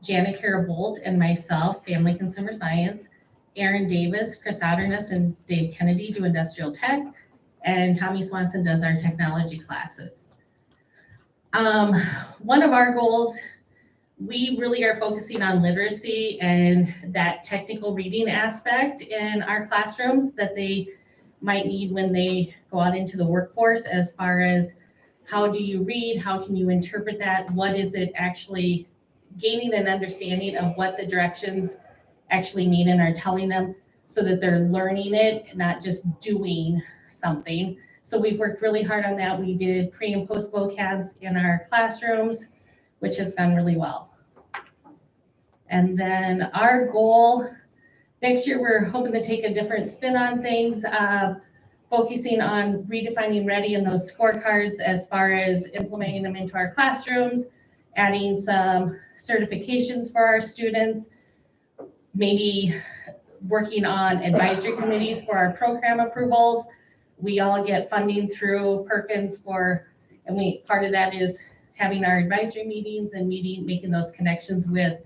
Janet Kara-Bolt and myself, family consumer science, Aaron Davis, Chris Otterness, and Dave Kennedy do industrial tech, and Tommy Swanson does our technology classes. One of our goals, we really are focusing on literacy and that technical reading aspect in our classrooms that they might need when they go out into the workforce, as far as how do you read, how can you interpret that, what is it actually, gaining an understanding of what the directions actually mean and are telling them so that they're learning it, not just doing something. So we've worked really hard on that. We did pre and post vocabs in our classrooms, which has gone really well. And then our goal next year, we're hoping to take a different spin on things, focusing on redefining ready and those scorecards as far as implementing them into our classrooms, adding some certifications for our students, maybe working on advisory committees for our program approvals. We all get funding through Perkins and part of that is having our advisory meetings and making those connections with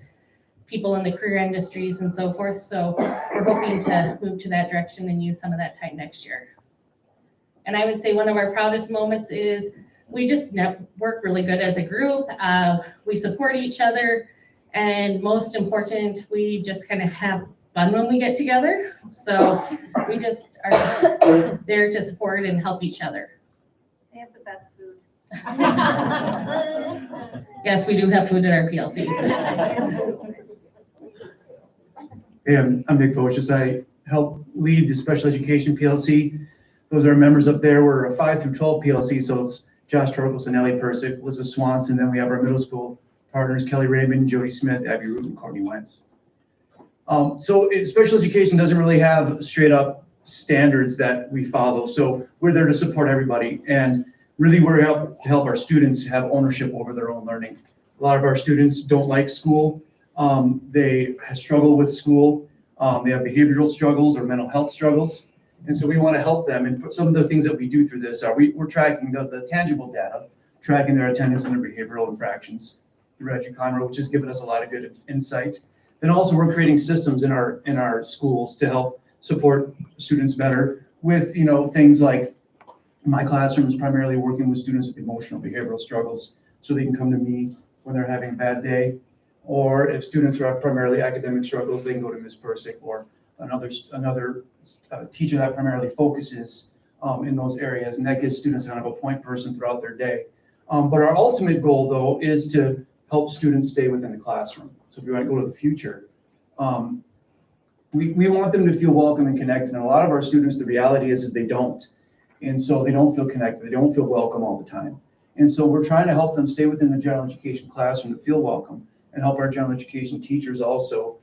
people in the career industries and so forth. So we're hoping to move to that direction and use some of that time next year. And I would say one of our proudest moments is we just work really good as a group. We support each other. And most important, we just kind of have fun when we get together. So we just are there to support and help each other. They have the best food. Yes, we do have food at our PLCs. Hey, I'm Nick Vocious. I help lead the Special Education PLC. Those are members up there. We're a 5 through 12 PLC, so it's Josh Torkelson, Ellie Persick, Lisa Swanson, then we have our middle school partners, Kelly Raymond, Jody Smith, Abby Root, and Courtney Wentz. So special education doesn't really have straight up standards that we follow. So we're there to support everybody. And really we're to help our students have ownership over their own learning. A lot of our students don't like school. They struggle with school. They have behavioral struggles or mental health struggles. And so we want to help them. And some of the things that we do through this are we're tracking the tangible data, tracking their attendance and their behavioral infractions through EduConro, which has given us a lot of good insight. Then also we're creating systems in our schools to help support students better with things like my classroom is primarily working with students with emotional behavioral struggles, so they can come to me when they're having a bad day. Or if students are primarily academic struggles, they can go to Ms. Persick or another teacher that primarily focuses in those areas, and that gives students kind of a point person throughout their day. But our ultimate goal, though, is to help students stay within the classroom. So if you want to go to the future, we want them to feel welcome and connected. And a lot of our students, the reality is they don't. And so they don't feel connected. They don't feel welcome all the time. And so we're trying to help them stay within the general education classroom to feel welcome, and help our general education teachers also,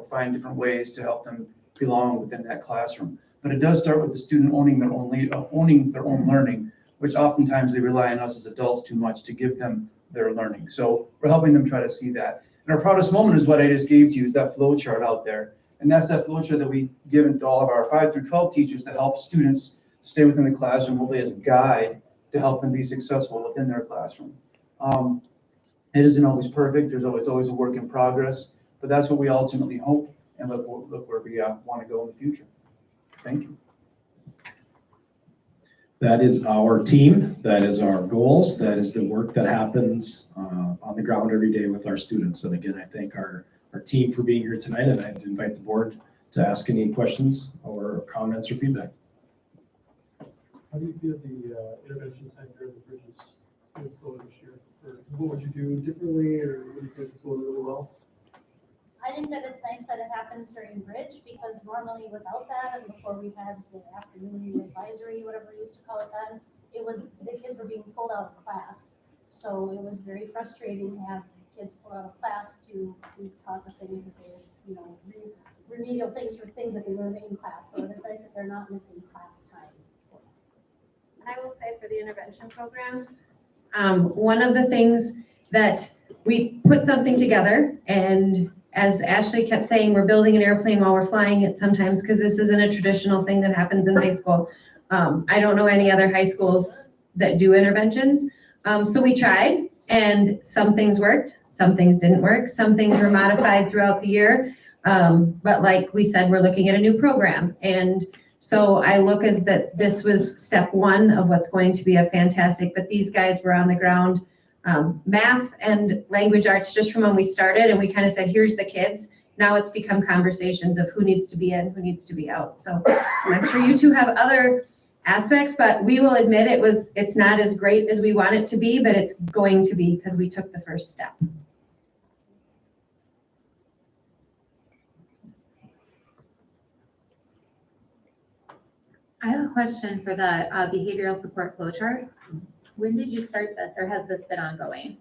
find different ways to help them belong within that classroom. But it does start with the student owning their own learning, which oftentimes they rely on us as adults too much to give them their learning. So we're helping them try to see that. And our proudest moment is what I just gave to you, is that flow chart out there. And that's that flow chart that we give to all of our 5 through 12 teachers to help students stay within the classroom, hopefully as a guide to help them be successful within their classroom. It isn't always perfect. There's always a work in progress, but that's what we ultimately hope, and look where we want to go in the future. Thank you. That is our team. That is our goals. That is the work that happens on the ground every day with our students. And again, I thank our team for being here tonight, and I'd invite the board to ask any questions or comments or feedback. How do you feel the intervention time here in the Bridges is going this year? Or what would you do differently, or what do you think is going really well? I think that it's nice that it happens during Bridge, because normally without that, and before we had the afternoon advisory, whatever we used to call it then, the kids were being pulled out of class. So it was very frustrating to have kids pulled out of class to be taught the things that there's, remedial things for things that they learned in class. So it is nice that they're not missing class time. I will say for the intervention program, one of the things that we put something together, and as Ashley kept saying, we're building an airplane while we're flying it sometimes, because this isn't a traditional thing that happens in high school. I don't know any other high schools that do interventions. So we tried, and some things worked, some things didn't work, some things were modified throughout the year. But like we said, we're looking at a new program. And so I look as that this was step one of what's going to be a fantastic, but these guys were on the ground, math and language arts just from when we started, and we kind of said, here's the kids. Now it's become conversations of who needs to be in, who needs to be out. So I'm sure you two have other aspects, but we will admit it's not as great as we want it to be, but it's going to be because we took the first step. I have a question for the behavioral support flow chart. When did you start this, or has this been ongoing?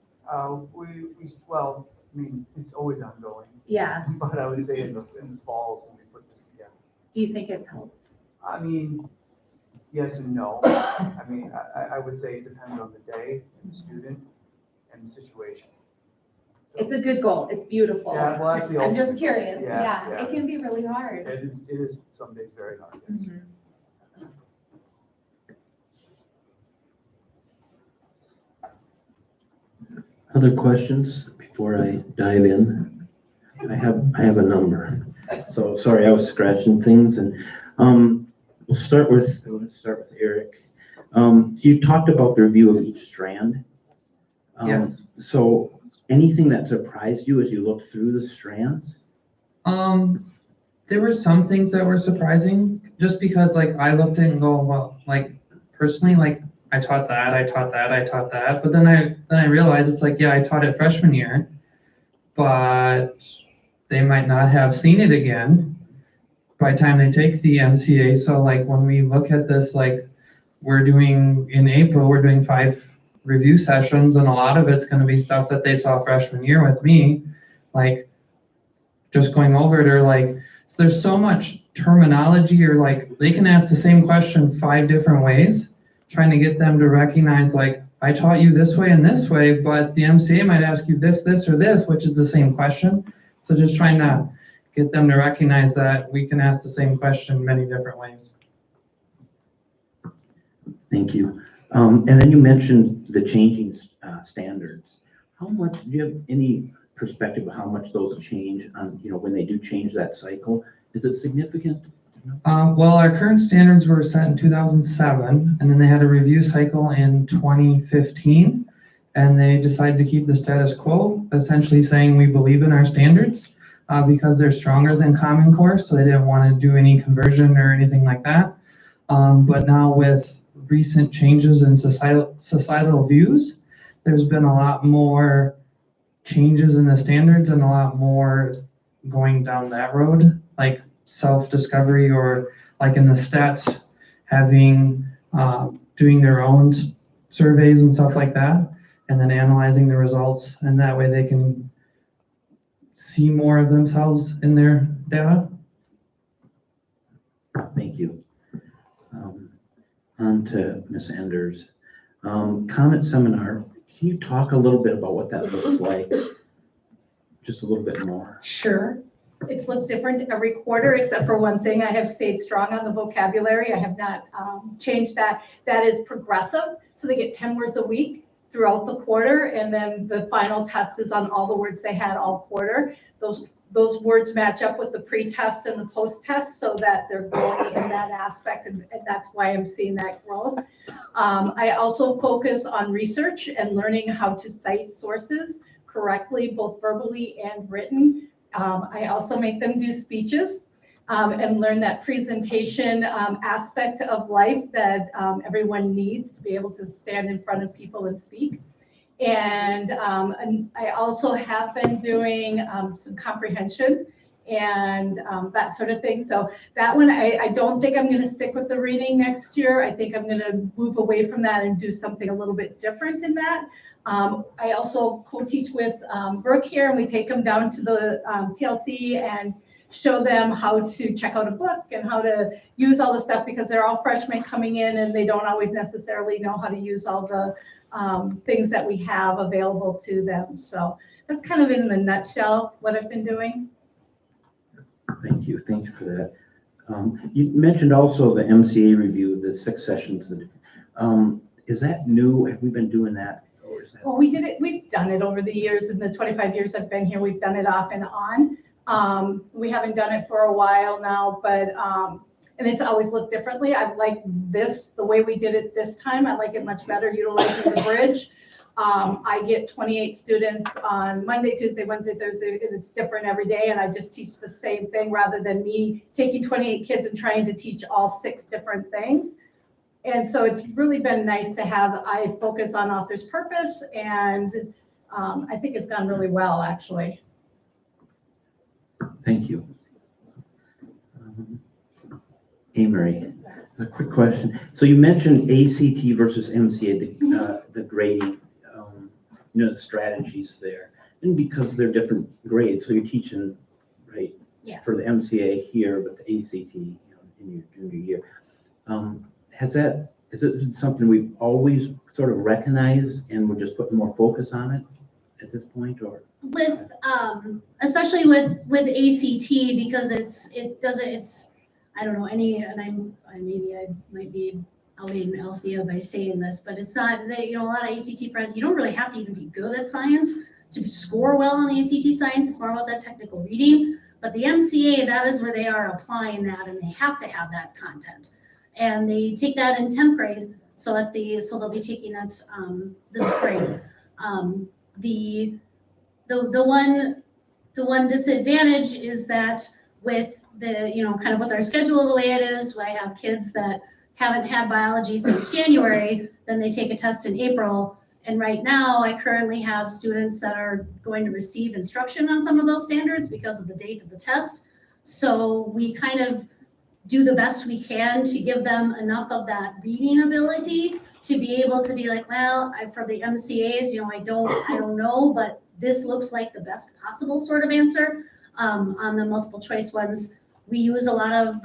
It's always ongoing. Yeah. But I would say in the falls when we put this together. Do you think it's helped? Yes and no. I would say it depends on the day, and the student, and the situation. It's a good goal. It's beautiful. Yeah, well, that's the I'm just ultimate curious. goal. Yeah, Yeah. it can be really hard. It is some days very hard, yes. Mhm. Other questions before I dive in? I have a number. So sorry, I was scratching things, and let's start with Eric. You talked about the review of each strand. Yes. So anything that surprised you as you looked through the strands? There were some things that were surprising, just because I looked at it and go, well, personally, I taught that, but then I realized it's I taught it freshman year, but they might not have seen it again by the time they take the MCA. So when we look at this, we're doing in April, we're doing 5 review sessions, and a lot of it's going to be stuff that they saw freshman year with me, just going over it, or so there's so much terminology, or they can ask the same question 5 different ways, trying to get them to recognize I taught you this way and this way, but the MCA might ask you this, or this, which is the same question. So just trying to get them to recognize that we can ask the same question many different ways. Thank you. And then you mentioned the changing standards. How much, do you have any perspective of how much those change on, when they do change that cycle? Is it significant? Well, our current standards were set in 2007, and then they had a review cycle in 2015, and they decided to keep the status quo, essentially saying we believe in our standards because they're stronger than Common Core, so they didn't want to do any conversion or anything like that. But now with recent changes in societal views, there's been a lot more changes in the standards and a lot more going down that road. like self-discovery, or like in the stats, having, doing their own surveys and stuff like that, and then analyzing the results, and that way they can see more of themselves in their data. Thank you. On to Ms. Enders. Comment seminar, can you talk a little bit about what that looks like? Just a little bit more. Sure. It's looked different every quarter, except for one thing. I have stayed strong on the vocabulary. I have not changed that. That is progressive. So they get 10 words a week throughout the quarter. And then the final test is on all the words they had all quarter. Those words match up with the pre-test and the post-test so that they're growing in that aspect. And that's why I'm seeing that growth. I also focus on research and learning how to cite sources correctly, both verbally and written. I also make them do speeches and learn that presentation aspect of life that everyone needs to be able to stand in front of people and speak. And I also have been doing some comprehension and that sort of thing. So that one, I don't think I'm going to stick with the reading next year. I think I'm going to move away from that and do something a little bit different in that. I also co-teach with Brooke here, and we take them down to the TLC and show them how to check out a book and how to use all the stuff, because they're all freshmen coming in and they don't always necessarily know how to use all the things that we have available to them. So that's kind of in a nutshell what I've been doing. Thank you. Thank you for that. You mentioned also the MCA review, the 6 sessions. Is that new? Have we been doing that? Or is that... Well, we did it. We've done it over the years. In the 25 years I've been here, we've done it off and on. We haven't done it for a while now, but and it's always looked differently. I like this, the way we did it this time. I like it much better, utilizing the bridge. I get 28 students on Monday, Tuesday, Wednesday, Thursday, and it's different every day. And I just teach the same thing rather than me taking 28 kids and trying to teach all 6 different things. And so it's really been nice to have, I focus on author's purpose, and I think it's gone really well, actually. Thank you. Amory, a quick question. So you mentioned ACT versus MCA, the grading, the strategies there, and because they're different grades, so you're teaching, right? Yeah. For the MCA here, but the ACT, in your junior year. Is it something we've always sort of recognized, and we're just putting more focus on it at this point, or? With especially with ACT, because it's I don't know and I might be outing Althea by saying this, but it's not that, a lot of ACT friends, you don't really have to even be good at science to score well on the ACT science. It's more about that technical reading. But the MCA, that is where they are applying that, and they have to have that content. And they take that in 10th grade, so they'll be taking it this grade. The one disadvantage is that with kind of with our schedule the way it is, I have kids that haven't had biology since January, then they take a test in April. And right now, I currently have students that are going to receive instruction on some of those standards because of the date of the test. So we kind of do the best we can to give them enough of that reading ability to be able to be like, well, for the MCAs, I don't know, but this looks like the best possible sort of answer. On the multiple choice ones, we use a lot of,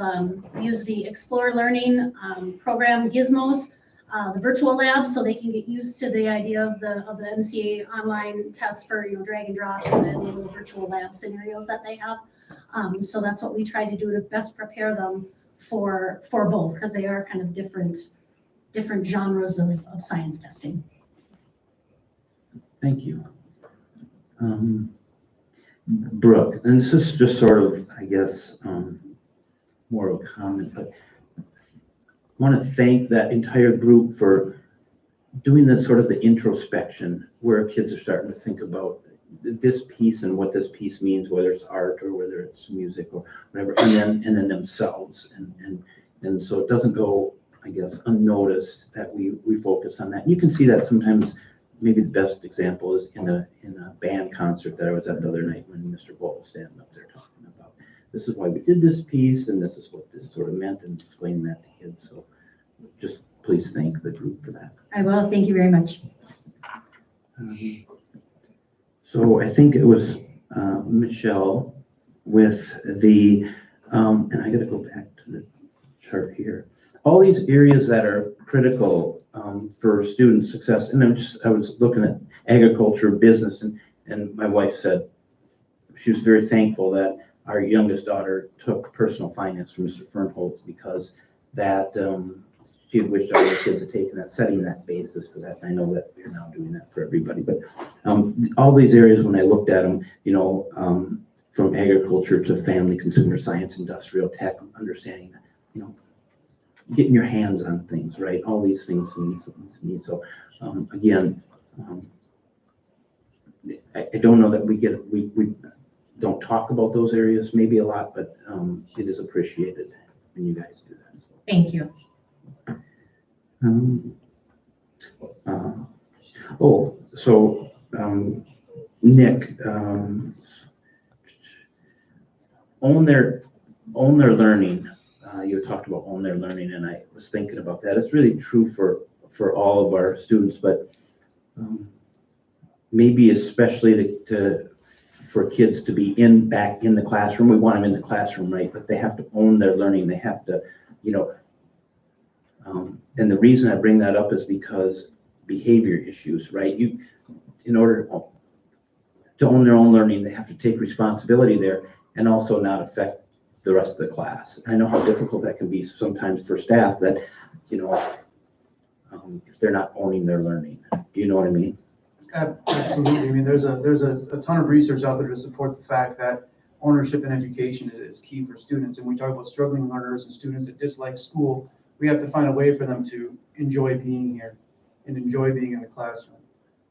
we use the Explore Learning program gizmos, the virtual lab, so they can get used to the idea of the MCA online test for, drag and drop and then little virtual lab scenarios that they have. So that's what we try to do to best prepare them for both, because they are kind of different genres of science testing. Thank you. Brooke, and this is just sort of, I guess, more of a comment, but I want to thank that entire group for doing this sort of the introspection, where kids are starting to think about this piece and what this piece means, whether it's art or whether it's music or whatever, and then themselves, and so it doesn't go, I guess, unnoticed that we focus on that. You can see that sometimes. Maybe the best example is in a band concert that I was at the other night when Mr. Bolt was standing up there talking about this is why we did this piece, and this is what this sort of meant, and explaining that to kids. So just please thank the group for that. I will. Thank you very much. So I think it was Michelle with the, and I gotta go back to the chart here. All these areas that are critical for student success, and I was looking at agriculture, business, and my wife said she was very thankful that our youngest daughter took personal finance from Mr. Fernholz, because that she had wished all the kids had taken that, setting that basis for that. And I know that we're now doing that for everybody, but all these areas, when I looked at them, you know, from agriculture to family, consumer science, industrial tech, understanding, you know, getting your hands on things, right? All these things need. So again, I don't know that we don't talk about those areas maybe a lot, but it is appreciated when you guys do that. So. Thank you. Nick, own their learning. You talked about own their learning, and I was thinking about that. It's really true for all of our students, but maybe especially for kids to be back in the classroom. We want them in the classroom, right? But they have to own their learning. They have to, you know, and the reason I bring that up is because behavior issues, right? In order to own their own learning, they have to take responsibility there and also not affect the rest of the class. I know how difficult that can be sometimes for staff that, you know, if they're not owning their learning. Do you know what I mean? Absolutely. I mean, there's a ton of research out there to support the fact that ownership in education is key for students. And we talk about struggling learners and students that dislike school. We have to find a way for them to enjoy being here and enjoy being in the classroom.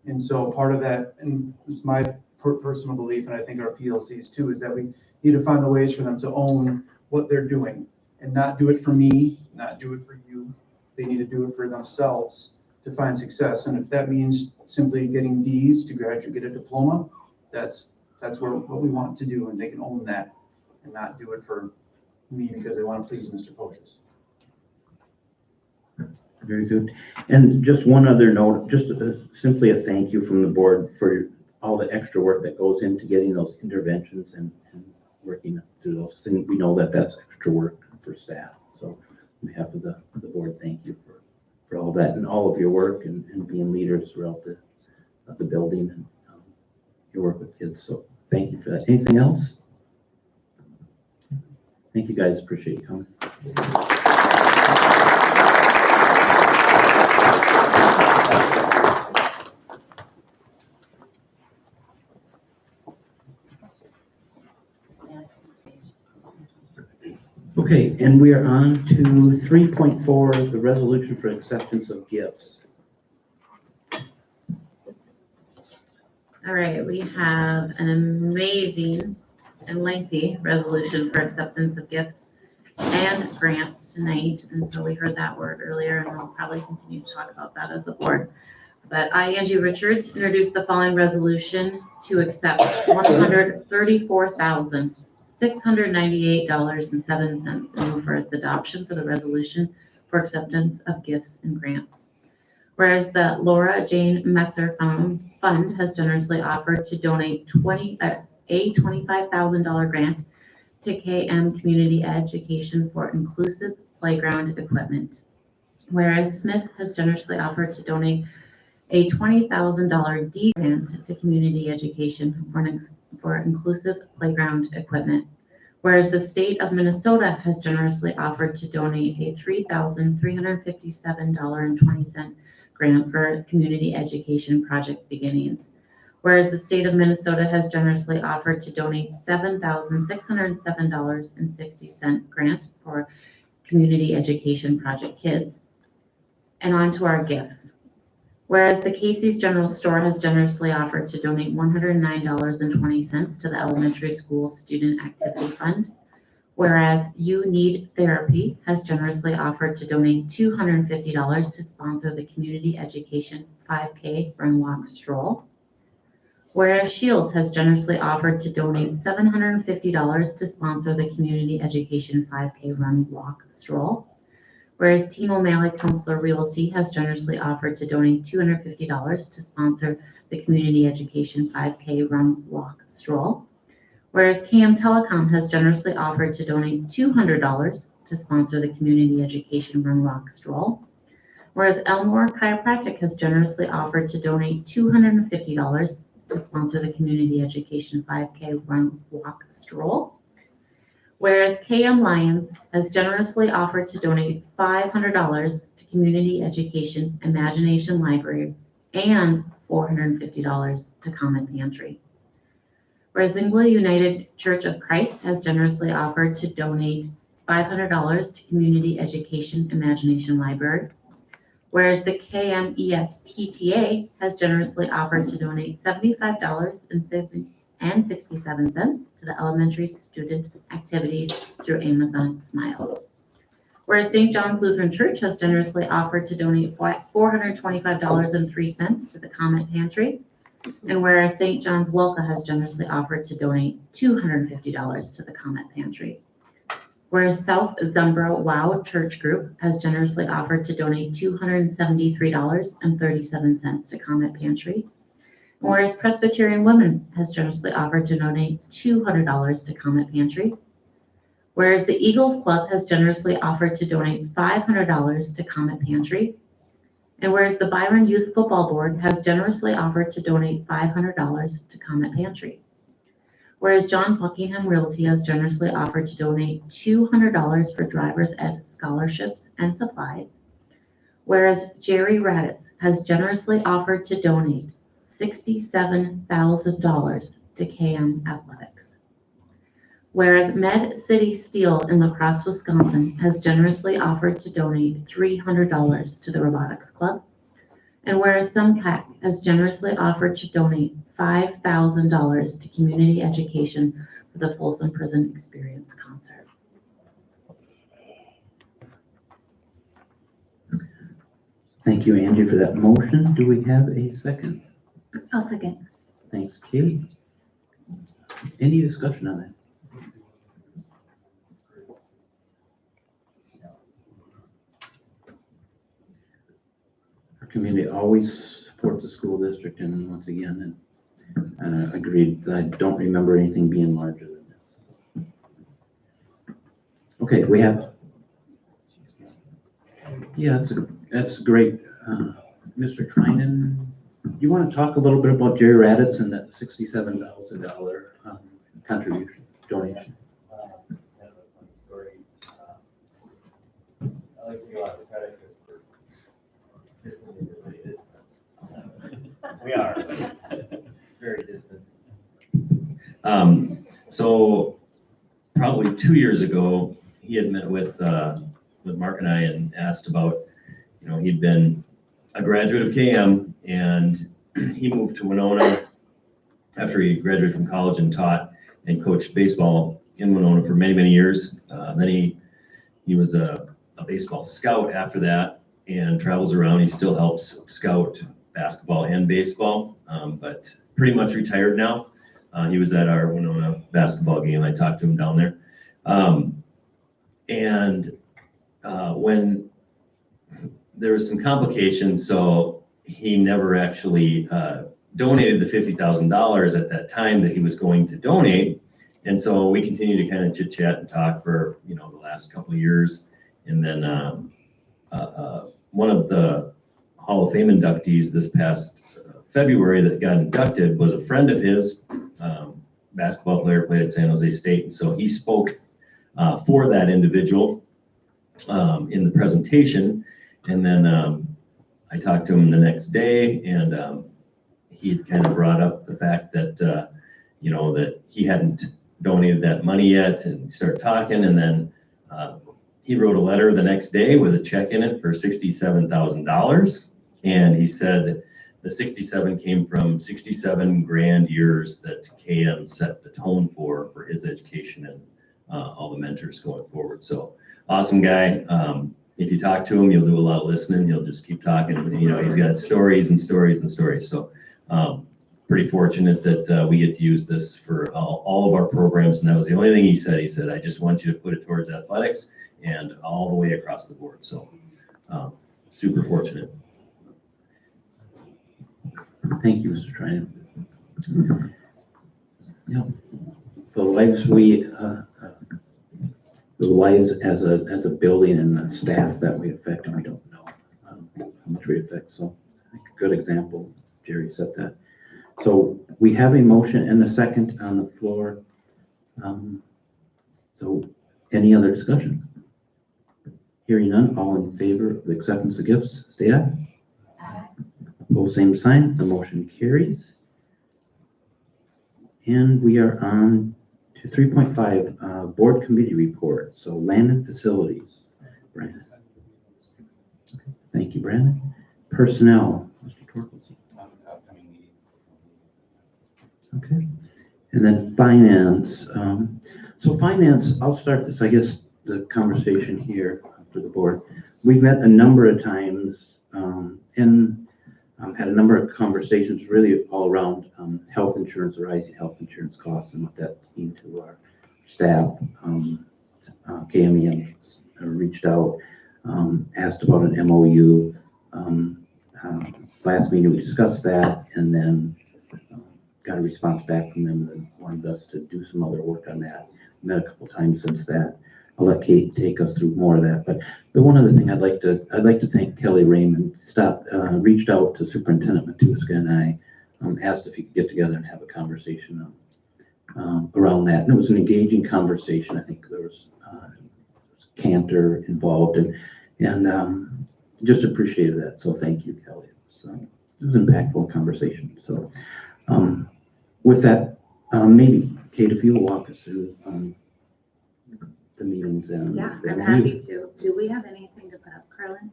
And so part of that, and it's my personal belief, and I think our PLCs too, is that we need to find the ways for them to own what they're doing and not do it for me, not do it for you. They need to do it for themselves to find success. And if that means simply getting D's to graduate, get a diploma, that's what we want to do, and they can own that and not do it for me because they want to please Mr. Poches. Very good. And just one other note, just simply a thank you from the board for all the extra work that goes into getting those interventions and working through those. And we know that that's extra work for staff. So on behalf of the board, thank you for all that and all of your work and being leaders throughout the building and your work with kids. So thank you for that. Anything else? Thank you guys. Appreciate you coming. Okay, and we are on to 3.4, the resolution for acceptance of gifts. All right, we have an amazing and lengthy resolution for acceptance of gifts and grants tonight. And so we heard that word earlier, and we'll probably continue to talk about that as a board. But I, Angie Richards, introduced the following resolution to accept $134,698.07 and move for its adoption for the resolution for acceptance of gifts and grants. Whereas the Laura Jane Messer Fund has generously offered to donate a $25,000 grant to KM Community Education for inclusive playground equipment. Whereas Smith has generously offered to donate a $20,000 D grant to community education for inclusive playground equipment. Whereas the state of Minnesota has generously offered to donate a $3,357.20 grant for community education project beginnings. Whereas the state of Minnesota has generously offered to donate $7,607.60 grant for community education project kids. And on to our gifts. Whereas the Casey's General Store has generously offered to donate $109.20 to the elementary school student activity fund. Whereas You Need Therapy has generously offered to donate $250 to sponsor the community education 5K run walk stroll. Whereas Shields has generously offered to donate $750 to sponsor the Community Education 5K Run Walk Stroll. Whereas Team O'Malley Counselor Realty has generously offered to donate $250 to sponsor the Community Education 5K Run Walk Stroll. Whereas KM Telecom has generously offered to donate $200 to sponsor the Community Education Run Walk Stroll. Whereas Elmore Chiropractic has generously offered to donate $250 to sponsor the Community Education 5K Run Walk Stroll. Whereas KM Lions has generously offered to donate $500 to Community Education Imagination Library and $450 to Common Pantry. Whereas Zingla United Church of Christ has generously offered to donate $500 to Community Education Imagination Library. Whereas the KMES PTA has generously offered to donate $75.67 to the elementary student activities through Amazon Smiles. Whereas St. John's Lutheran Church has generously offered to donate $425.03 to the Comet Pantry. And whereas St. John's Welka has generously offered to donate $250 to the Comet Pantry. Whereas South Zumbro Wow Church Group has generously offered to donate $273.37 to Comet Pantry. Whereas Presbyterian Women has generously offered to donate $200 to Comet Pantry. Whereas the Eagles Club has generously offered to donate $500 to Comet Pantry. And whereas the Byron Youth Football Board has generously offered to donate $500 to Comet Pantry. Whereas John Buckingham Realty has generously offered to donate $200 for driver's ed scholarships and supplies. Whereas Jerry Raditz has generously offered to donate $67,000 to KM Athletics. Whereas Med City Steel in La Crosse, Wisconsin has generously offered to donate $300 to the Robotics Club. And whereas SUMCAC has generously offered to donate $5,000 to community education for the Folsom Prison Experience concert. Thank you, Angie, for that motion. Do we have a second? I'll second. Thanks, Kate. Any discussion on that? Our community always supports the school district, and once again, and agreed, I don't remember anything being larger than this. Okay, we have, yeah, that's great. Mr. Trinan, you want to talk a little bit about Jerry Raditz and that $67,000 contribution, donation? I have a funny story. I like to give a lot of credit because we're distantly related. We are, but it's very distant. So probably 2 years ago, he had met with Mark and I and asked about, he'd been a graduate of KM and he moved to Winona after he graduated from college and taught and coached baseball in Winona for many, many years. Then he was a baseball scout after that and travels around. He still helps scout basketball and baseball, but pretty much retired now. He was at our Winona basketball game. I talked to him down there. When there was some complications, so he never actually donated the $50,000 at that time that he was going to donate. And so we continued to kind of chit chat and talk for, the last couple of years. And then one of the Hall of Fame inductees this past February that got inducted was a friend of his, basketball player, played at San Jose State. And so he spoke for that individual in the presentation. And then I talked to him the next day, and he had kind of brought up the fact that, that he hadn't donated that money yet, and we started talking, and then he wrote a letter the next day with a check in it for $67,000. And he said the 67 came from 67 grand years that KM set the tone for his education and all the mentors going forward. So awesome guy. If you talk to him, you'll do a lot of listening. He'll just keep talking. He's got stories and stories and stories. So pretty fortunate that we get to use this for all of our programs. And that was the only thing he said. He said, I just want you to put it towards athletics and all the way across the board. So super fortunate. Thank you, Mr. Trinan. Yeah, the lives as a building and the staff that we affect, and we don't know how much we affect. So I think a good example, Jerry said that. So we have a motion and a second on the floor. So any other discussion? Hearing none, all in favor of the acceptance of gifts, state aye. Aye. Opposed, same sign. The motion carries. And we are on to 3.5, board committee report. So land and facilities. Brandon. Okay. Thank you, Brandon. Personnel, Mr. Torkelson. Okay. And then finance. So finance, I'll start this, I guess, the conversation here for the board. We've met a number of times and had a number of conversations really all around health insurance, rising health insurance costs and what that means to our staff. KMEM reached out, asked about an MOU. Last meeting we discussed that, and then got a response back from them that wanted us to do some other work on that. Met a couple times since that. I'll let Kate take us through more of that. But the one other thing I'd like to thank Kelly Raymond. Reached out to Superintendent Matuska and I, asked if he could get together and have a conversation around that. And it was an engaging conversation. I think there was Cantor involved and just appreciated that. So thank you, Kelly. So it was an impactful conversation. So with that, maybe Kate, if you will walk us through the meetings and Yeah, I'm happy to. Do we have anything to put up, Carlin?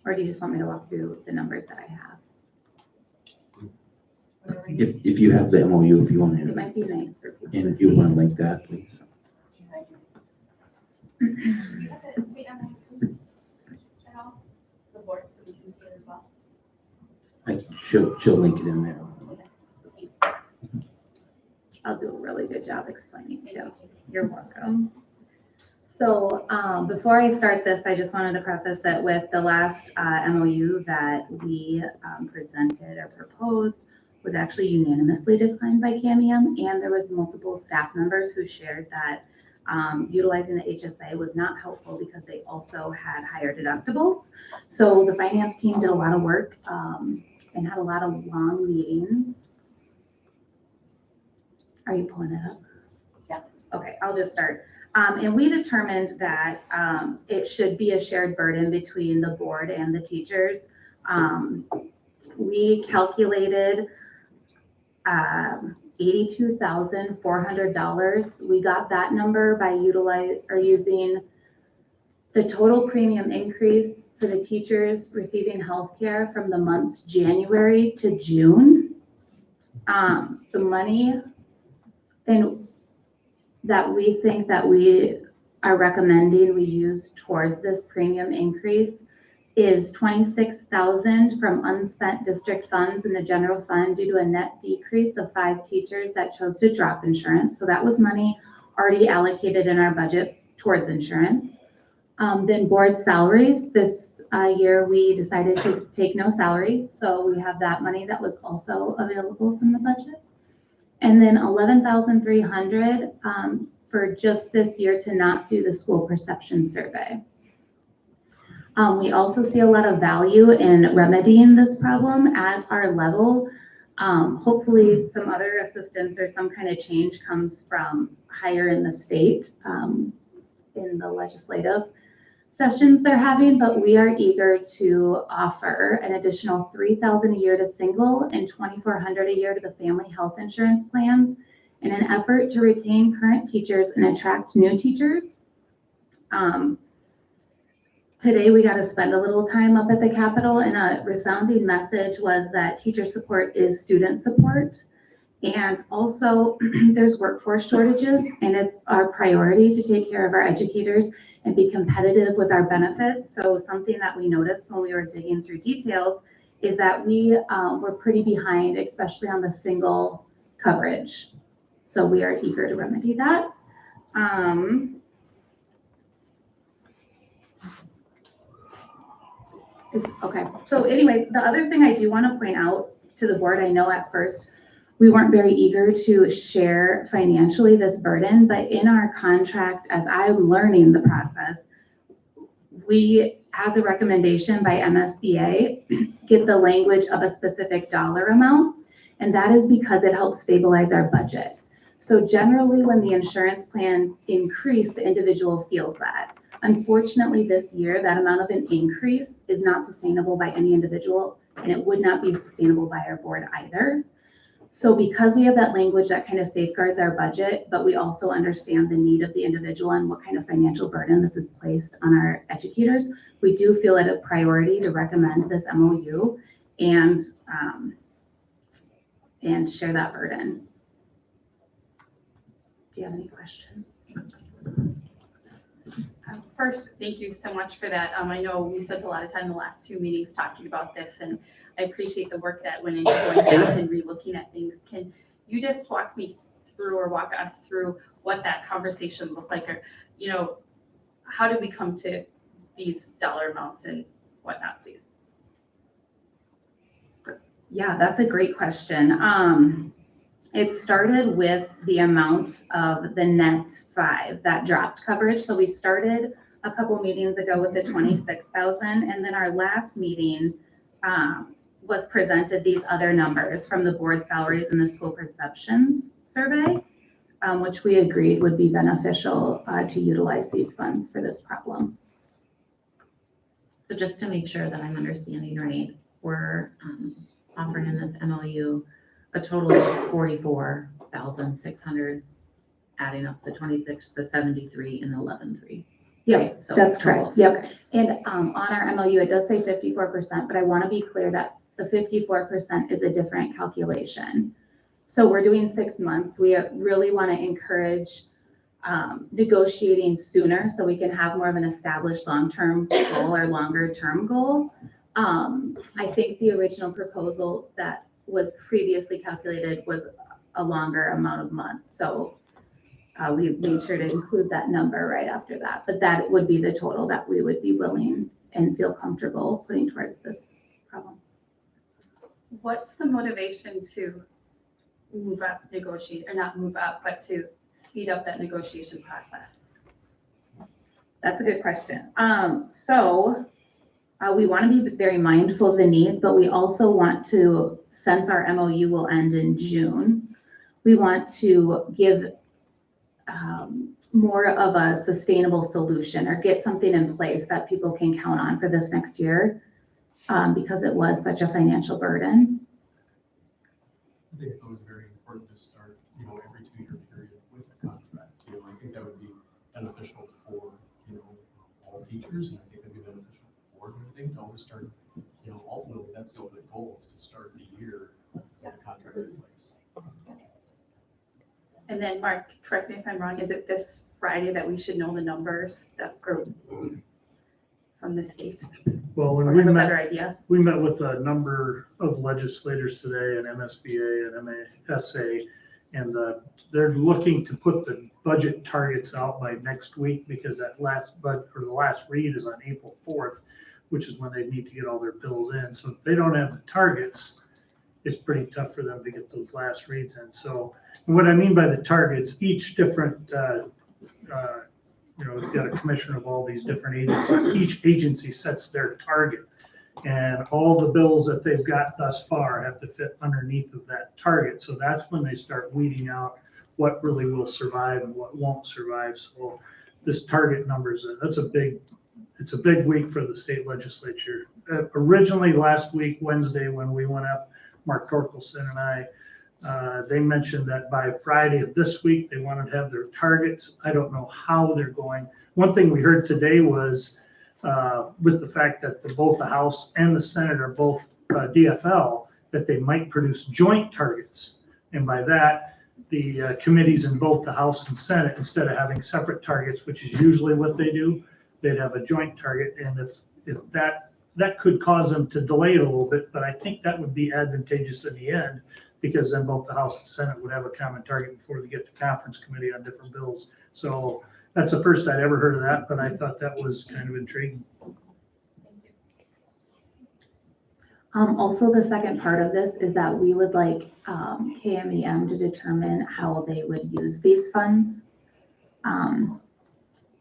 Or do you just want me to walk through the numbers that I have? If you have the MOU, if you want to. It might be nice for people And to if you see. want to link that, please. The board, so we can see it as well. She'll link it in there. I'll do a really good job explaining too. You're welcome. So before I start this, I just wanted to preface it with the last MOU that we presented or proposed was actually unanimously declined by KMEM, and there was multiple staff members who shared that utilizing the HSA was not helpful because they also had higher deductibles. So the finance team did a lot of work and had a lot of long meetings. Are you pulling it up? Yeah. Okay, I'll just start. And we determined that it should be a shared burden between the board and the teachers. We calculated $82,400. We got that number by using the total premium increase for the teachers receiving healthcare from the months January to June. The money and that we think that we are recommending we use towards this premium increase is $26,000 from unspent district funds in the general fund due to a net decrease of 5 teachers that chose to drop insurance. So that was money already allocated in our budget towards insurance. Then board salaries. This year we decided to take no salary. So we have that money that was also available from the budget. And then $11,300 for just this year to not do the school perception survey. We also see a lot of value in remedying this problem at our level. Hopefully some other assistance or some kind of change comes from higher in the state in the legislative sessions they're having, but we are eager to offer an additional $3,000 a year to single and $2,400 a year to the family health insurance plans in an effort to retain current teachers and attract new teachers. Today we got to spend a little time up at the Capitol, and a resounding message was that teacher support is student support. And also there's workforce shortages, and it's our priority to take care of our educators and be competitive with our benefits. So something that we noticed when we were digging through details is that we were pretty behind, especially on the single coverage. So we are eager to remedy that. Okay, so anyways, the other thing I do want to point out to the board, I know at first we weren't very eager to share financially this burden, but in our contract, as I'm learning the process, we, as a recommendation by MSBA, get the language of a specific dollar amount, and that is because it helps stabilize our budget. So generally, when the insurance plans increase, the individual feels that. Unfortunately, this year, that amount of an increase is not sustainable by any individual, and it would not be sustainable by our board either. So because we have that language that kind of safeguards our budget, but we also understand the need of the individual and what kind of financial burden this is placed on our educators, we do feel it a priority to recommend this MOU and share that burden. Do you have any questions? First, thank you so much for that. I know we spent a lot of time in the last 2 meetings talking about this, and I appreciate the work that went into going back and re-looking at things. Can you just walk me through or walk us through what that conversation looked like? Or, you know, how did we come to these dollar amounts and whatnot, please? Yeah, that's a great question. It started with the amount of the net 5 that dropped coverage. So we started a couple meetings ago with the 26,000, and then our last meeting was presented these other numbers from the board salaries and the school perceptions survey, which we agreed would be beneficial to utilize these funds for this problem. So just to make sure that I'm understanding right, we're offering in this MOU a total of 44,600, adding up the 26, the 73, and the 11.3. Yep, right? So that's total. correct. Yep. And on our MOU, it does say 54%, but I want to be clear that the 54% is a different calculation. So we're doing 6 months. We really want to encourage negotiating sooner so we can have more of an established long-term goal or longer-term goal. I think the original proposal that was previously calculated was a longer amount of months. So we made sure to include that number right after that, but that would be the total that we would be willing and feel comfortable putting towards this problem. What's the motivation to move up, negotiate, or not move up, but to speed up that negotiation process? That's a good question. We want to be very mindful of the needs, but we also want to, since our MOU will end in June, we want to give more of a sustainable solution or get something in place that people can count on for this next year because it was such a financial burden. I think it's always very important to start, every 2-year period with a contract. I think that would be beneficial for, all teachers, and I think that'd be beneficial for board. I think to always start, ultimately that's the ultimate goal is to start the year with a contract in place. And then Mark, correct me if I'm wrong, is it this Friday that we should know the numbers that are from the state? Well, when or we have a met, better idea? we met with a number of legislators today and MSBA and MASA, and they're looking to put the budget targets out by next week because that the last read is on April 4th, which is when they need to get all their bills in. So if they don't have the targets, it's pretty tough for them to get those last reads in. So what I mean by the targets, each different, we've got a commissioner of all these different agencies. Each agency sets their target, and all the bills that they've got thus far have to fit underneath of that target. So that's when they start weeding out what really will survive and what won't survive. So this target numbers, it's a big week for the state legislature. Originally last week, Wednesday, when we went up, Mark Torkelson and I, they mentioned that by Friday of this week, they wanted to have their targets. I don't know how they're going. One thing we heard today was with the fact that both the House and the Senate are both DFL, that they might produce joint targets. And by that, the committees in both the House and Senate, instead of having separate targets, which is usually what they do, they'd have a joint target. And if that that could cause them to delay it a little bit, but I think that would be advantageous in the end, because then both the House and Senate would have a common target before they get to conference committee on different bills. So that's the first I'd ever heard of that, but I thought that was kind of intriguing. Also, the second part of this is that we would like KMEM to determine how they would use these funds.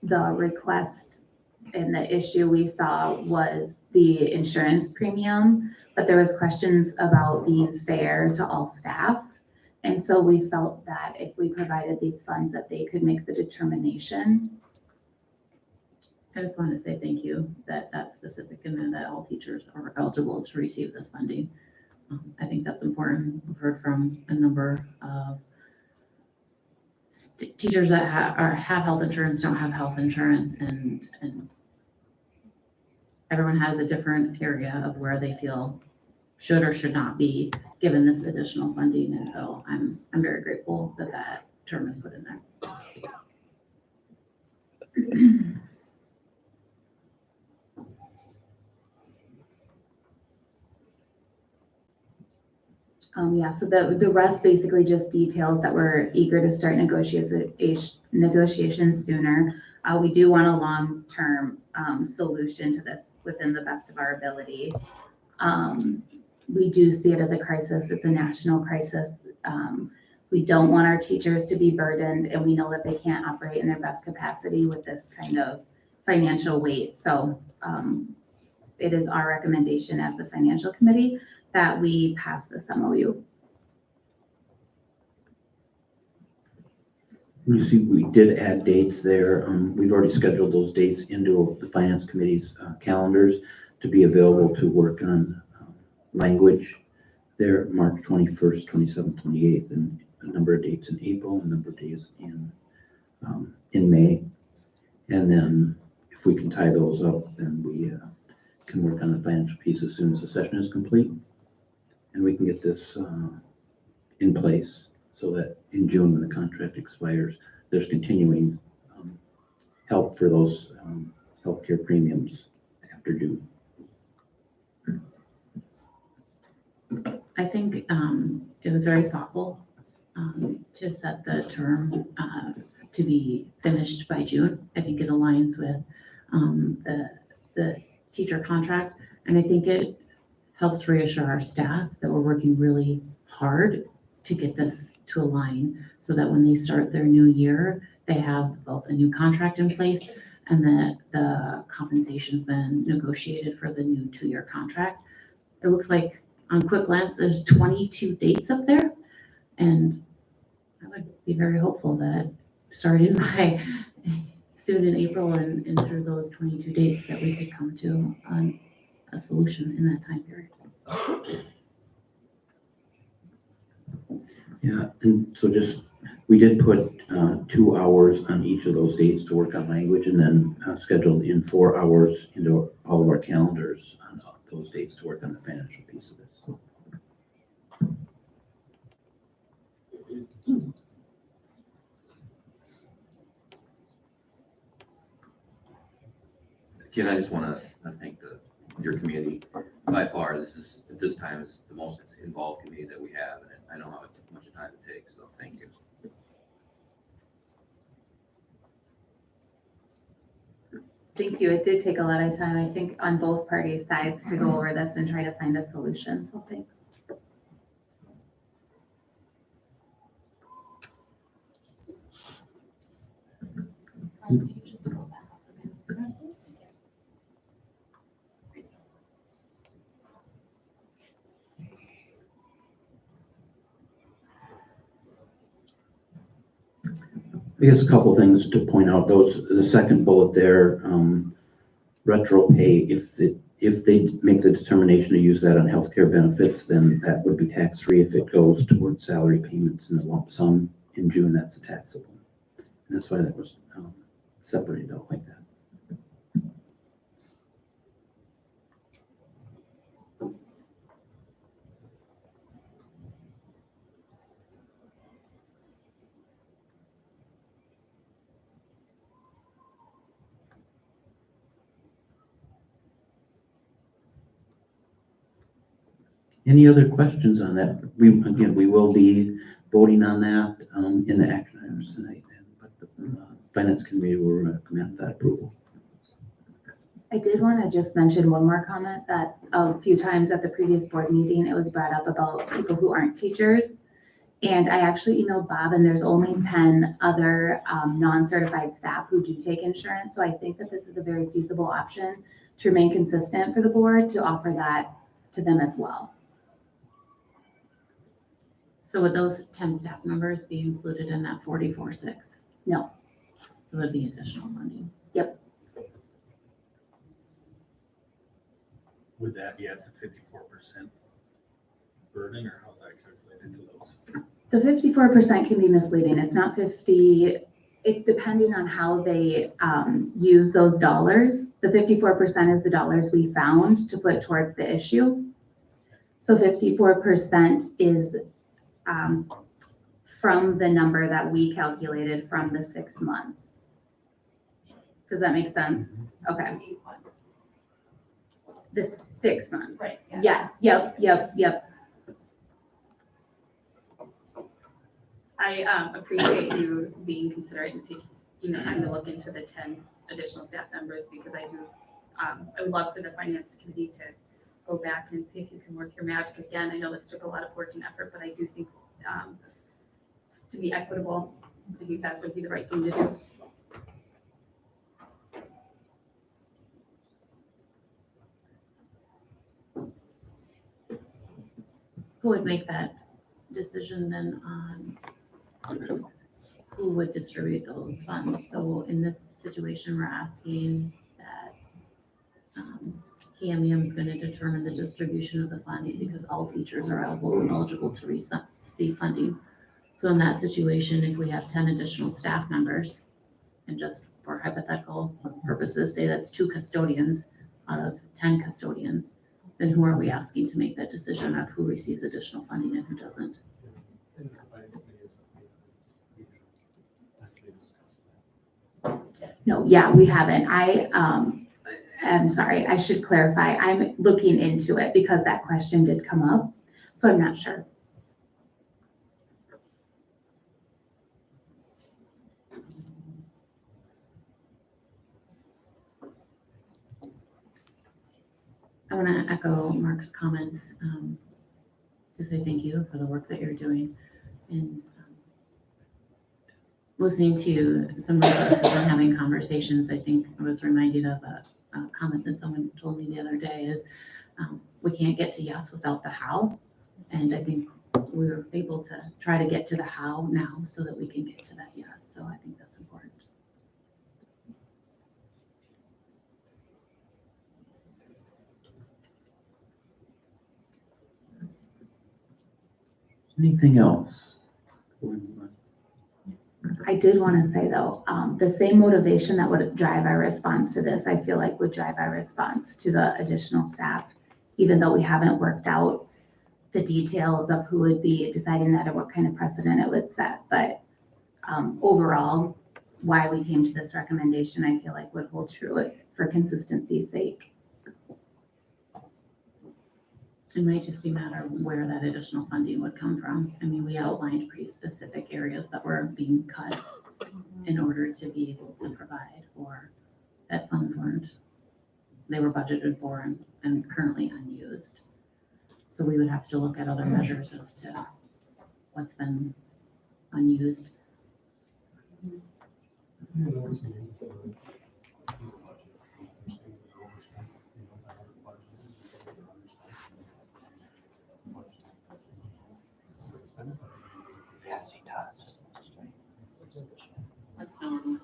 The request and the issue we saw was the insurance premium, but there was questions about being fair to all staff. And so we felt that if we provided these funds, that they could make the determination. I just wanted to say thank you that that's specific in there, that all teachers are eligible to receive this funding. I think that's important. We've heard from a number of teachers that have health insurance, don't have health insurance, and everyone has a different area of where they feel should or should not be given this additional funding. And so I'm very grateful that that term is put in there. Yeah, so the rest basically just details that we're eager to start negotiations sooner. We do want a long-term solution to this within the best of our ability. We do see it as a crisis. It's a national crisis. We don't want our teachers to be burdened, and we know that they can't operate in their best capacity with this kind of financial weight. So it is our recommendation as the financial committee that we pass this MOU. You see, we did add dates there. We've already scheduled those dates into the Finance Committee's calendars to be available to work on language there, March 21st, 27th, 28th, and a number of dates in April, a number of days in May. And then if we can tie those up, then we can work on the financial piece as soon as the session is complete. And we can get this in place so that in June, when the contract expires, there's continuing help for those healthcare premiums after June. I think it was very thoughtful to set the term to be finished by June. I think it aligns with the teacher contract, and I think it helps reassure our staff that we're working really hard to get this to align so that when they start their new year, they have both a new contract in place and that the compensation's been negotiated for the new 2-year contract. It looks like on quick glance, there's 22 dates up there. And I would be very hopeful that starting by soon in April and through those 22 dates that we could come to a solution in that time period. Yeah, and so we did put 2 hours on each of those dates to work on language, and then scheduled in 4 hours into all of our calendars on those dates to work on the financial piece of it. So. Ken, I just want to thank your community. By far, at this time is the most involved committee that we have, and I know how much time it takes, so thank you. Thank you. It did take a lot of time, I think, on both parties' sides to go over this and try to find a solution, so thanks. I guess a couple things to point out. The second bullet there, retro pay, if they make the determination to use that on healthcare benefits, then that would be tax-free. If it goes towards salary payments in a lump sum in June, that's taxable. And that's why that was separated out like that. Any other questions on that? We will be voting on that in the action items tonight, but the Finance Committee will recommend that approval. I did want to just mention one more comment that a few times at the previous board meeting, it was brought up about people who aren't teachers. And I actually emailed Bob, and there's only 10 other non-certified staff who do take insurance. So I think that this is a very feasible option to remain consistent for the board to offer that to them as well. So would those 10 staff members be included in that 44.6? No. So that'd be additional funding. Yep. Would that be at the 54% burden, or how's that calculated to those? The 54% can be misleading. It's not 50, it's depending on how they use those dollars. The 54% is the dollars we found to put towards the issue. So 54% is from the number that we calculated from the 6 months. Does that make sense? Okay. The 6 months. Right, yeah. Yes, yep. I appreciate you being considerate and taking the time to look into the 10 additional staff members, because I do, I would love for the finance committee to go back and see if you can work your magic again. I know this took a lot of work and effort, but I do think to be equitable, I think that would be the right thing to do. Who would make that decision then on who would distribute those funds? So in this situation, we're asking that KMEM is going to determine the distribution of the funds because all teachers are eligible to receive funding. So in that situation, if we have 10 additional staff members, and just for hypothetical purposes, say that's 2 custodians out of 10 custodians, then who are we asking to make that decision of who receives additional funding and who doesn't? No, yeah, we haven't. I'm sorry, I should clarify. I'm looking into it because that question did come up, so I'm not sure. I want to echo Mark's comments to say thank you for the work that you're doing, and listening to some resources and having conversations. I think I was reminded of a comment that someone told me the other day is we can't get to yes without the how, and I think we were able to try to get to the how now so that we can get to that yes. So I think that's important. Anything else? I did want to say though, the same motivation that would drive our response to this, I feel like would drive our response to the additional staff, even though we haven't worked out the details of who would be deciding that or what kind of precedent it would set. But overall, why we came to this recommendation, I feel like would hold true for consistency's sake. It might just be a matter of where that additional funding would come from. I mean, we outlined pretty specific areas that were being cut in order to be able to provide, or that funds they were budgeted for and currently unused. So we would have to look at other measures as to what's been unused. Yes, he does. That's normal.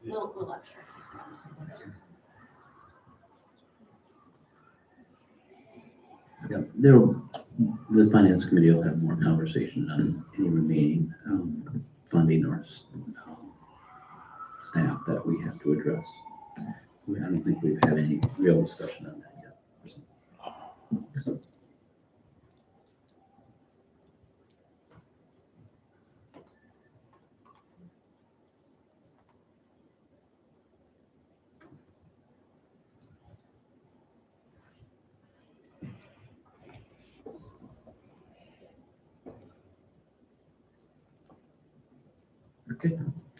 We'll lecture. Yeah, the Finance Committee will have more conversation on any remaining funding or staff that we have to address. I don't think we've had any real discussion on that yet.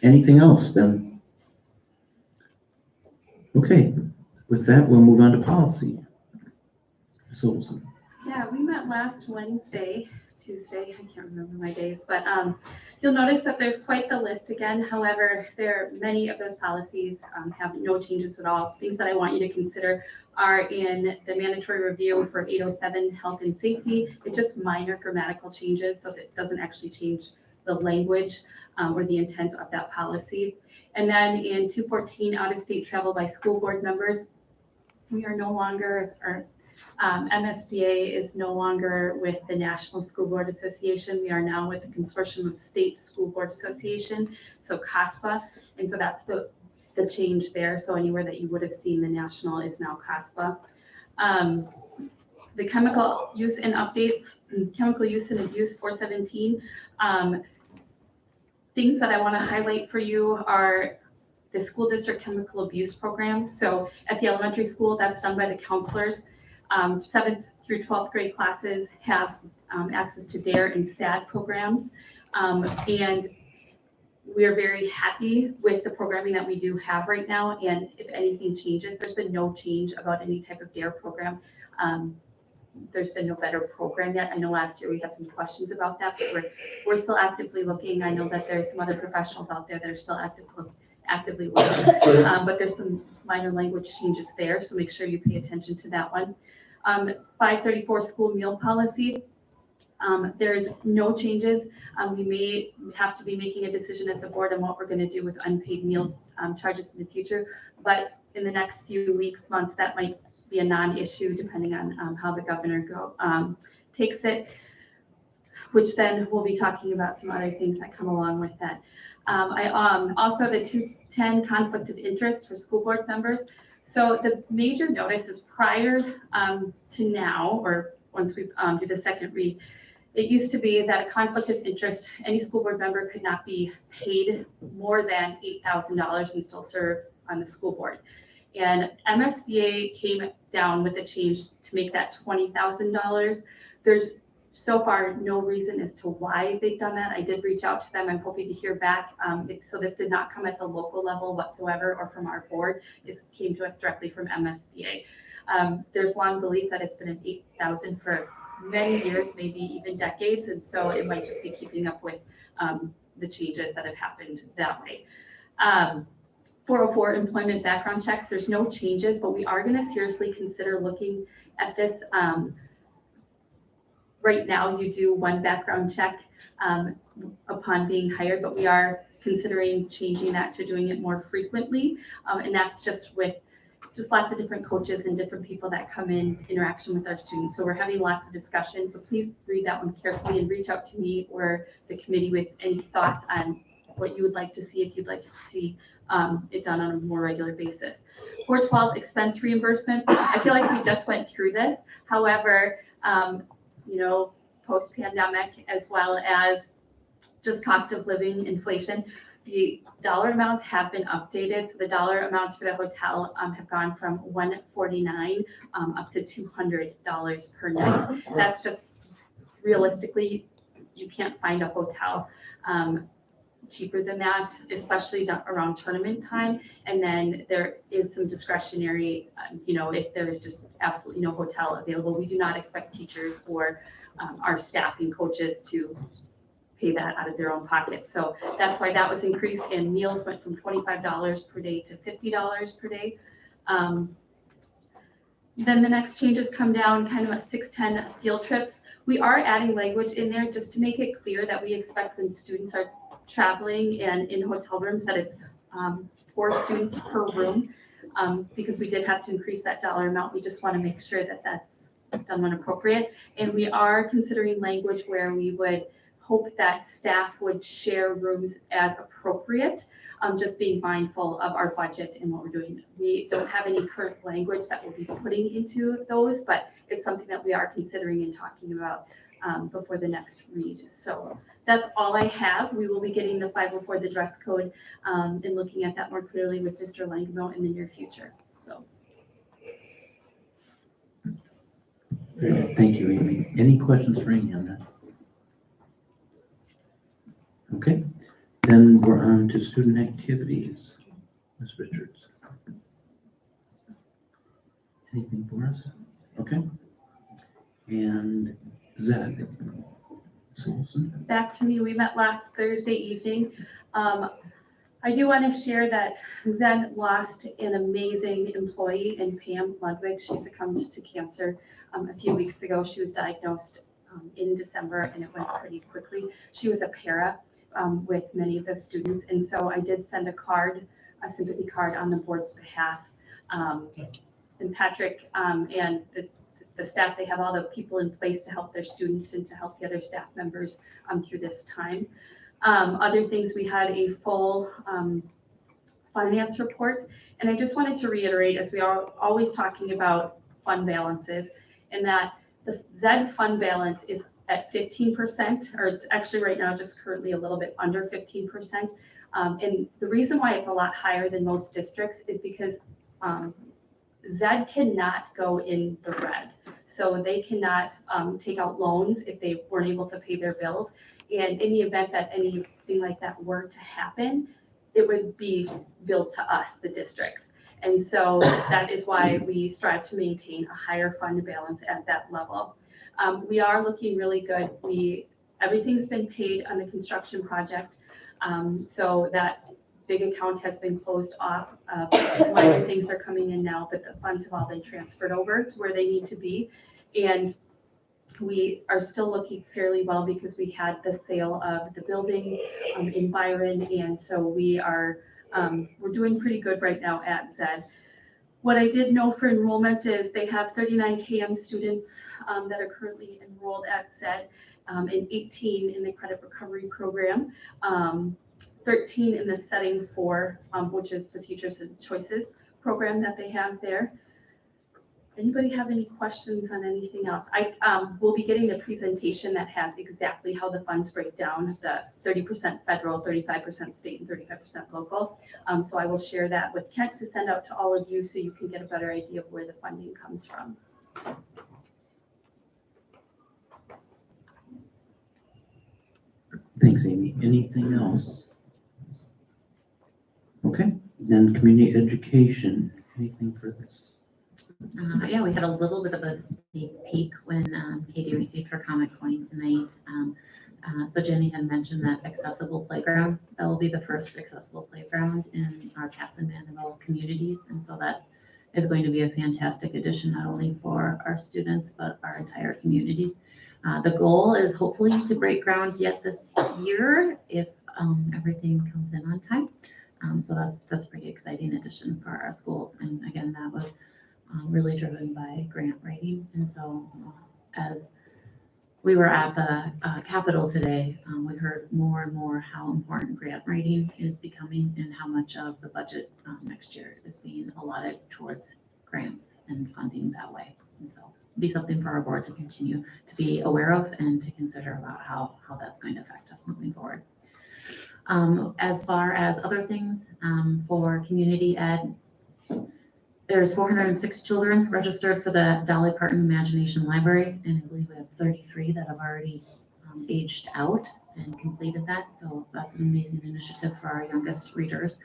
Anything else then? Okay, with that, we'll move on to policy. Ms. Olson. Yeah, we met last Tuesday, I can't remember my days, but you'll notice that there's quite the list again. However, many of those policies have no changes at all. Things that I want you to consider are in the mandatory review for 807 health and safety. It's just minor grammatical changes, so that it doesn't actually change the language or the intent of that policy. And then in 214, out-of-state travel by school board members, we are no longer, or MSBA is no longer with the National School Board Association. We are now with the Consortium of State School Board Association, so CASPA. And so that's the change there. So anywhere that you would have seen the national is now CASPA. The chemical use and updates, chemical use and abuse 417. Things that I want to highlight for you are the school district chemical abuse program. So at the elementary school, that's done by the counselors. 7th through 12th grade classes have access to DARE and SAD programs. And we are very happy with the programming that we do have right now. And if anything changes, there's been no change about any type of DARE program. There's been no better program yet. I know last year we had some questions about that, but we're still actively looking. I know that there's some other professionals out there that are still actively looking, but there's some minor language changes there, so make sure you pay attention to that one. 534 school meal policy. There's no changes. We may have to be making a decision as a board on what we're going to do with unpaid meal charges in the future, but in the next few weeks, months, that might be a non-issue depending on how the governor takes it, which then we'll be talking about some other things that come along with that. Also the 210 conflict of interest for school board members. So the major notice is prior to now, or once we do the second read, it used to be that a conflict of interest, any school board member could not be paid more than $8,000 and still serve on the school board. And MSBA came down with a change to make that $20,000. There's so far no reason as to why they've done that. I did reach out to them. I'm hoping to hear back. So this did not come at the local level whatsoever or from our board. This came to us directly from MSBA. There's long belief that it's been at $8,000 for many years, maybe even decades. And so it might just be keeping up with the changes that have happened that way. 404 employment background checks, there's no changes, but we are going to seriously consider looking at this. Right now, you do one background check upon being hired, but we are considering changing that to doing it more frequently. And that's just with lots of different coaches and different people that come in interaction with our students. So we're having lots of discussions. So please read that one carefully and reach out to me or the committee with any thoughts on what you would like to see, if you'd like to see it done on a more regular basis. 412 expense reimbursement. I feel like we just went through this. However, post-pandemic, as well as just cost of living inflation, the dollar amounts have been updated. So the dollar amounts for the hotel have gone from $149 up to $200 per night. That's just realistically, you can't find a hotel cheaper than that, especially around tournament time. And then there is some discretionary, if there is just absolutely no hotel available. We do not expect teachers or our staff and coaches to pay that out of their own pocket. So that's why that was increased, and meals went from $25 per day to $50 per day. Then the next changes come down kind of at 610 field trips. We are adding language in there just to make it clear that we expect when students are traveling and in hotel rooms that it's 4 students per room, because we did have to increase that dollar amount. We just want to make sure that that's done when appropriate. And we are considering language where we would hope that staff would share rooms as appropriate, just being mindful of our budget and what we're doing. We don't have any current language that we'll be putting into those, but it's something that we are considering and talking about before the next read. So that's all I have. We will be getting the 504, the dress code, and looking at that more clearly with Mr. Langamo in the near future. So. Thank you, Amy. Any questions for Amy on that? Okay. Then we're on to student activities. Ms. Richards. Anything for us? Okay. And Zed. Ms. Olson. Back to me, we met last Thursday evening. I do want to share that Zen lost an amazing employee in Pam Ludwig. She succumbed to cancer a few weeks ago. She was diagnosed in December and it went pretty quickly. She was a para with many of the students. And so I did send a card, a sympathy card on the board's behalf. And Patrick and the staff, they have all the people in place to help their students and to help the other staff members through this time. Other things, we had a full finance report. And I just wanted to reiterate, as we are always talking about fund balances, and that the ZED fund balance is at 15%, or it's actually right now just currently a little bit under 15%. And the reason why it's a lot higher than most districts is because ZED cannot go in the red. So they cannot take out loans if they weren't able to pay their bills. And in the event that anything like that were to happen, it would be billed to us, the districts. And so that is why we strive to maintain a higher fund balance at that level. We are looking really good. Everything's been paid on the construction project. So that big account has been closed off. Minor things are coming in now, but the funds have all been transferred over to where they need to be. And we are still looking fairly well because we had the sale of the building in Byron. And so we're doing pretty good right now at ZED. What I did know for enrollment is they have 39 KM students that are currently enrolled at ZED and 18 in the credit recovery program. 13 in the setting 4, which is the Futures and Choices program that they have there. Anybody have any questions on anything else? I will be getting the presentation that has exactly how the funds break down, the 30% federal, 35% state, and 35% local. So I will share that with Kent to send out to all of you so you can get a better idea of where the funding comes from. Thanks, Amy. Anything else? Okay, then community education. Anything for this? Yeah, we had a little bit of a sneak peek when Katie received her comment coin tonight. So Jenny had mentioned that accessible playground. That will be the first accessible playground in our Kasson-Mantorville communities. And so that is going to be a fantastic addition, not only for our students, but our entire communities. The goal is hopefully to break ground yet this year if everything comes in on time. So that's a pretty exciting addition for our schools. And again, that was really driven by grant writing. And so as we were at the Capitol today, we heard more and more how important grant writing is becoming and how much of the budget next year is being allotted towards grants and funding that way. And so it'll be something for our board to continue to be aware of and to consider about how that's going to affect us moving forward. As far as other things for community ed, there's 406 children registered for the Dolly Parton Imagination Library, and I believe we have 33 that have already aged out and completed that. So that's an amazing initiative for our youngest readers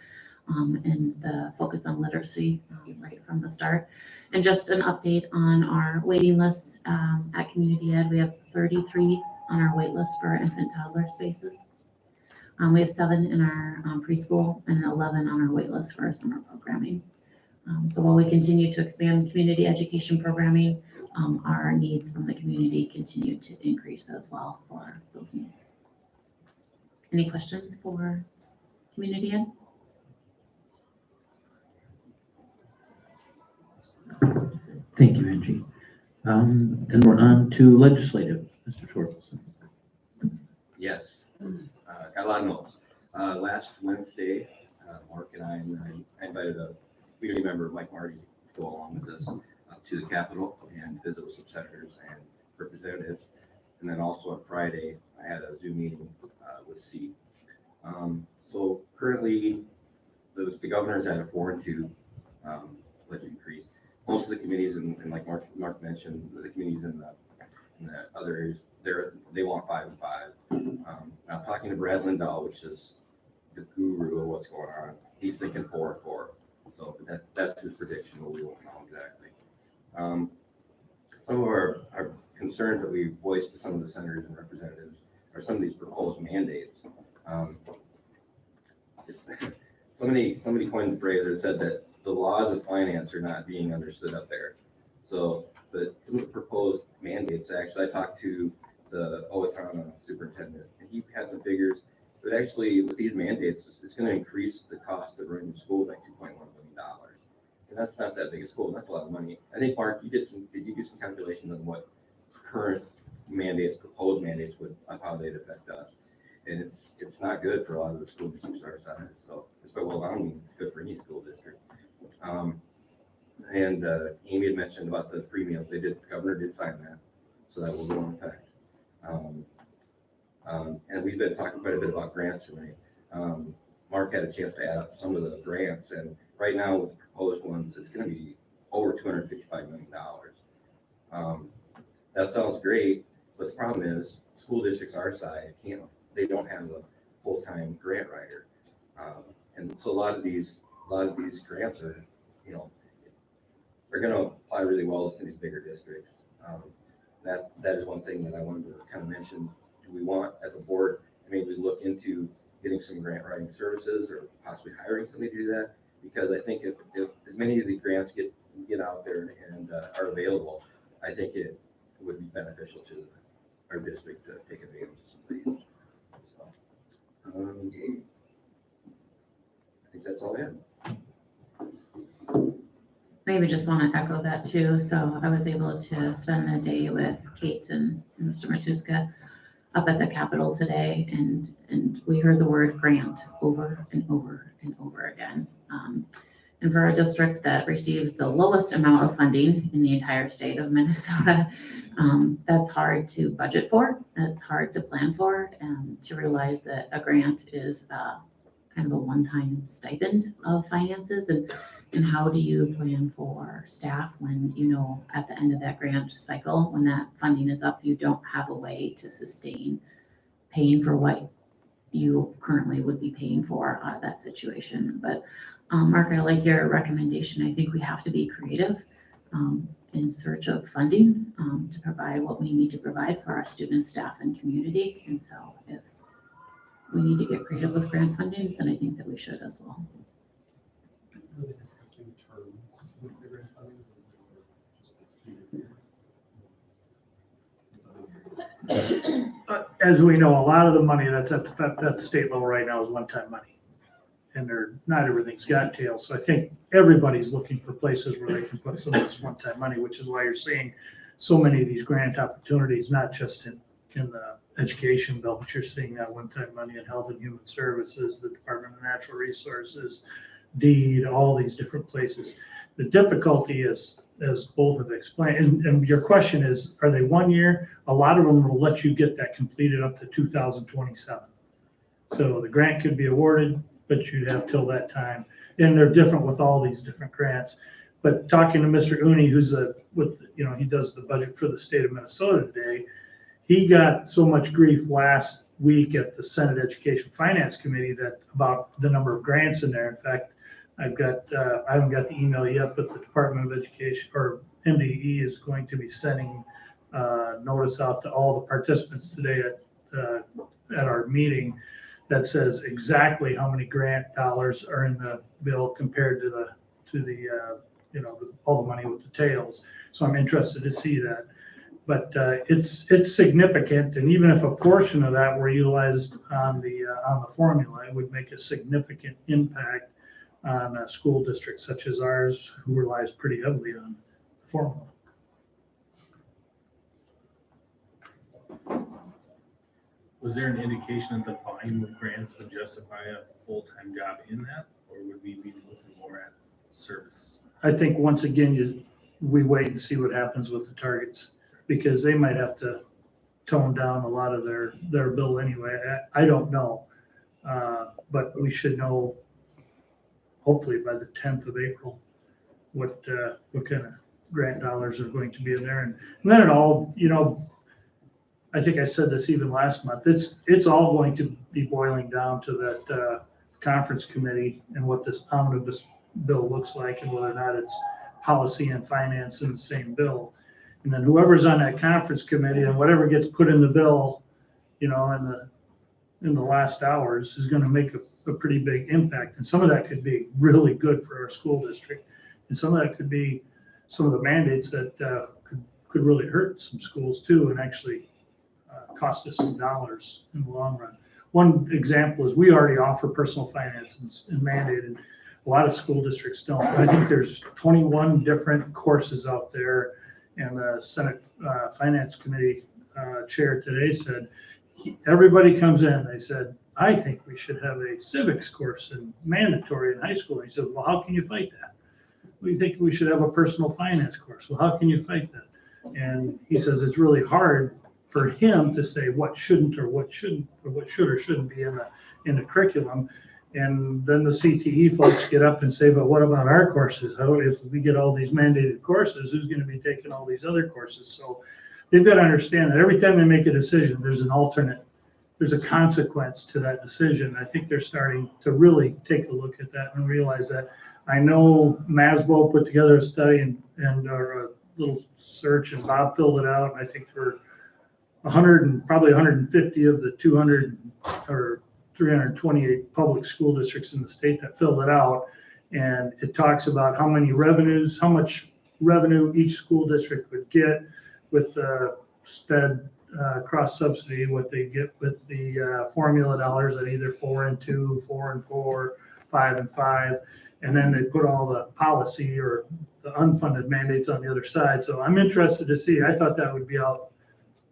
and the focus on literacy right from the start. And just an update on our waiting lists at Community Ed. We have 33 on our wait list for infant toddler spaces. We have 7 in our preschool and 11 on our wait list for our summer programming. So while we continue to expand community education programming, our needs from the community continue to increase as well for those needs. Any questions for community ed? Thank you, Angie. Then we're on to legislative, Mr. Torkelson. Yes, got a lot of notes. Last Wednesday, Mark and I invited a community member, Mike Marty, to go along with us up to the Capitol and visit with some senators and representatives. And then also on Friday, I had a Zoom meeting with C. So currently, the governor's at a 4-2 budget increase. Most of the committees, and like Mark mentioned, the committees in the other areas, they want 5 and 5. I'm talking to Brad Lindahl, which is the guru of what's going on. He's thinking 4 and 4. So that's his prediction, but we won't know exactly. Some of our concerns that we voiced to some of the senators and representatives are some of these proposed mandates. Somebody coined the phrase that said that the laws of finance are not being understood up there. So, but some of the proposed mandates, actually, I talked to the Owatonna superintendent, and he had some figures. But actually, with these mandates, it's going to increase the cost of running the school by $2.1 million. And that's not that big a school, and that's a lot of money. I think, Mark, did you do some calculations on what current mandates, proposed mandates of how they'd affect us? And it's not good for a lot of the school districts our size. So it's, well, I don't mean it's good for any school district. And Amy had mentioned about the free meals. The governor did sign that, so that will go in effect. And we've been talking quite a bit about grants tonight. Mark had a chance to add up some of the grants, and right now with the proposed ones, it's going to be over $255 million. That sounds great, but the problem is school districts our size they don't have a full-time grant writer, and so a lot of these grants are, they're going to apply really well to these bigger districts. That is one thing that I wanted to kind of mention. Do we want, as a board, to maybe look into getting some grant writing services or possibly hiring somebody to do that? Because I think if as many of these grants get out there and are available, I think it would be beneficial to our district to take advantage of some of these. So, I think that's all I have. Maybe just want to echo that too. So I was able to spend the day with Kate and Mr. Matuska up at the Capitol today, and we heard the word grant over and over and over again. And for a district that receives the lowest amount of funding in the entire state of Minnesota, that's hard to budget for. That's hard to plan for, and to realize that a grant is kind of a one-time stipend of finances. And how do you plan for staff when, at the end of that grant cycle, when that funding is up, you don't have a way to sustain paying for what you currently would be paying for out of that situation. But Mark, I like your recommendation. I think we have to be creative in search of funding to provide what we need to provide for our students, staff, and community. And so if we need to get creative with grant funding, then I think that we should as well. Are they discussing terms with the grant funding? As we know, a lot of the money that's at the state level right now is one-time money. And not everything's got tails. So I think everybody's looking for places where they can put some of this one-time money, which is why you're seeing so many of these grant opportunities, not just in the education bill, but you're seeing that one-time money in Health and Human Services, the Department of Natural Resources, DEED, all these different places. The difficulty is, as both have explained, and your question is, are they 1 year? A lot of them will let you get that completed up to 2027. So the grant could be awarded, but you'd have till that time. And they're different with all these different grants. But talking to Mr. Uni, who's he does the budget for the state of Minnesota today, he got so much grief last week at the Senate Education Finance Committee that about the number of grants in there. In fact, I haven't got the email yet, but the Department of Education, or MDE, is going to be sending notice out to all the participants today at our meeting that says exactly how many grant dollars are in the bill compared to all the money with the tails. So I'm interested to see that. But it's significant, and even if a portion of that were utilized on the formula, it would make a significant impact on a school district such as ours, who relies pretty heavily on the formula. Was there an indication that the volume of grants would justify a full-time job in that, or would we be looking more at service? I think once again, we wait and see what happens with the targets, because they might have to tone down a lot of their bill anyway. I don't know, but we should know hopefully by the 10th of April what kind of grant dollars are going to be in there, and then it all, I think I said this even last month, it's all going to be boiling down to conference committee and what this omnibus bill looks like and whether or not it's policy and finance in the same bill. And then whoever's on that conference committee and whatever gets put in the bill, you know, in the last hours is gonna make a pretty big impact. And some of that could be really good for our school district. And some of that could be some of the mandates that could really hurt some schools too and actually cost us some dollars in the long run. One example is we already offer personal finance and mandated. A lot of school districts don't. I think there's 21 different courses out there, and the Senate Finance Committee chair today said, everybody comes in, they said, I think we should have a civics course and mandatory in high school. He said, well, how can you fight that? We think we should have a personal finance course. Well, how can you fight that? And he says it's really hard for him to say what shouldn't or what shouldn't or what should or shouldn't be in the curriculum. And then the CTE folks get up and say, but what about our courses? How, if we get all these mandated courses, who's going to be taking all these other courses? So they've got to understand that every time they make a decision, there's an alternate, there's a consequence to that decision. I think they're starting to really take a look at that and realize that. I know Masbo put together a study and a little search, and Bob filled it out. And I think for 100 and probably 150 of the 200 or 328 public school districts in the state that filled it out. And it talks about how much revenue each school district would get with SPED cross subsidy, what they get with the formula dollars at either 4 and 2, 4 and 4, 5 and 5. And then they put all the policy or the unfunded mandates on the other side. So I'm interested to see. I thought that would be out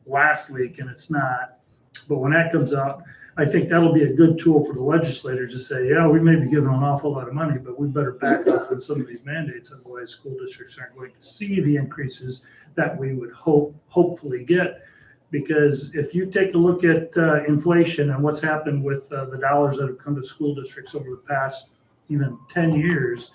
last week, and it's not. But when that comes out, I think that'll be a good tool for the legislators to say, yeah, we may be giving an awful lot of money, but we better back off on some of these mandates. Otherwise, school districts aren't going to see the increases that we would hopefully get. Because if you take a look at inflation and what's happened with the dollars that have come to school districts over the past even 10 years,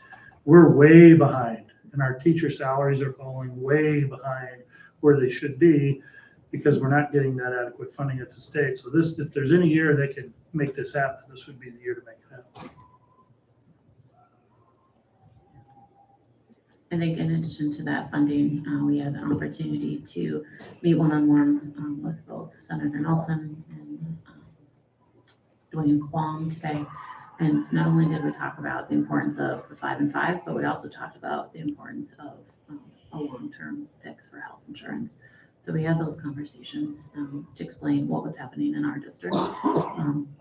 we're way behind. And our teacher salaries are falling way behind where they should be because we're not getting that adequate funding at the state. So this, if there's any year they could make this happen, this would be the year to make it happen. I think in addition to that funding, we had an opportunity to meet one-on-one with both Senator Nelson and Dwayne Quam today. And not only did we talk about the importance of the 5 and 5, but we also talked about the importance of a long-term fix for health insurance. So we had those conversations to explain what was happening in our district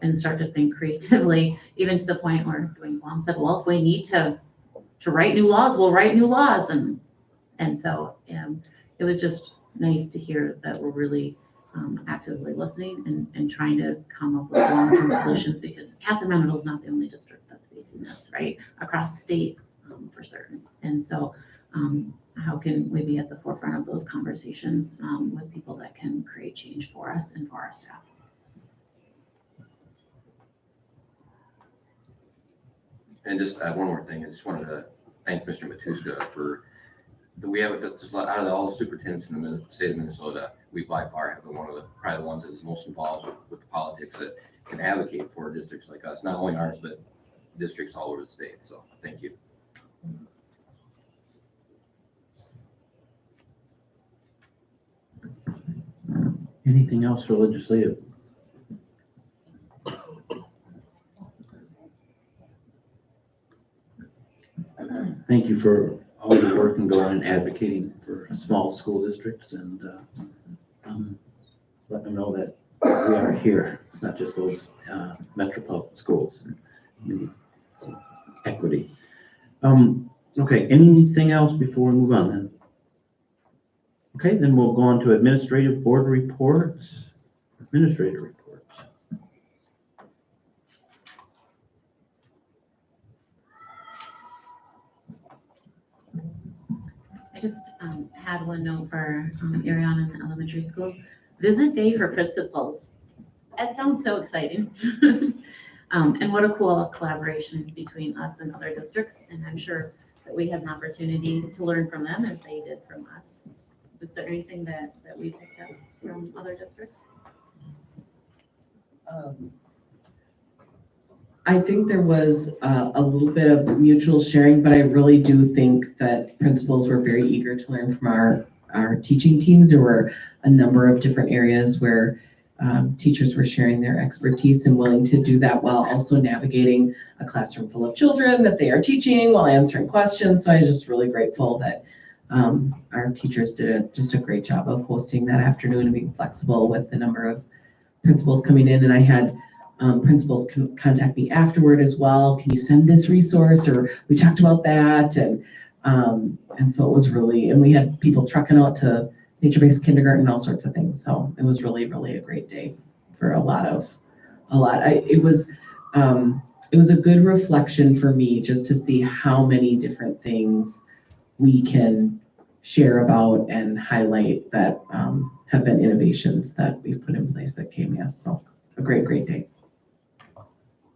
and start to think creatively, even to the point where Dwayne Quam said, well, if we need to write new laws, we'll write new laws. And so it was just nice to hear that we're really actively listening and trying to come up with long-term solutions, because Kasson-Mantorville is not the only district that's facing this, right? Across the state for certain. And so how can we be at the forefront of those conversations with people that can create change for us and for our staff? And just one more thing, I just wanted to thank Mr. Matuska for, we have just out of all the superintendents in the state of Minnesota, we by far have one of the probably the ones that is most involved with the politics that can advocate for districts like us, not only ours, but districts all over the state. So thank you. Anything else for legislative? Thank you for all your work and going and advocating for small school districts and let them know that we are here. It's not just those metropolitan schools. We need some equity. Okay, anything else before we move on then? Okay, then we'll go on to administrative board reports. Administrator reports. I just had one note for Ariana in the elementary school. Visit day for principals. That sounds so exciting. And what a cool collaboration between us and other districts. And I'm sure that we have an opportunity to learn from them as they did from us. Was there anything that we picked up from other districts? I think there was a little bit of mutual sharing, but I really do think that principals were very eager to learn from our teaching teams. There were a number of different areas where teachers were sharing their expertise and willing to do that while also navigating a classroom full of children that they are teaching while answering questions. So I was just really grateful that our teachers did just a great job of hosting that afternoon and being flexible with the number of principals coming in. And I had principals contact me afterward as well. Can you send this resource? Or we talked about that. And so it was really, and we had people trucking out to nature-based kindergarten, all sorts of things. So it was really, really a great day for it was a good reflection for me just to see how many different things we can share about and highlight that have been innovations that we've put in place at KMS. So a great, great day. How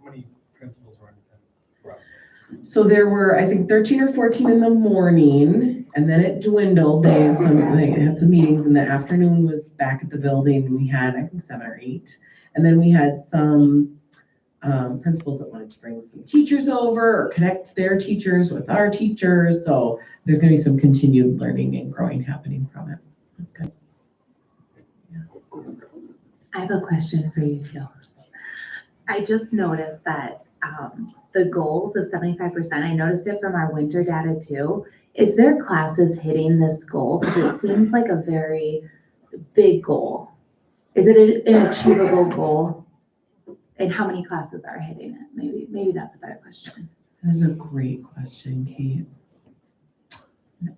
many principals were in attendance? So there were, I think, 13 or 14 in the morning, and then it dwindled. They had some meetings in the afternoon, was back at the building, and we had, I think, 7 or 8. And then we had some principals that wanted to bring some teachers over or connect their teachers with our teachers. So there's going to be some continued learning and growing happening from it. That's good. I have a question for you too. I just noticed that the goals of 75%, I noticed it from our winter data too. Is there classes hitting this goal? Because it seems like a very big goal. Is it an achievable goal? And how many classes are hitting it? Maybe that's a better question. That's a great question, Kate.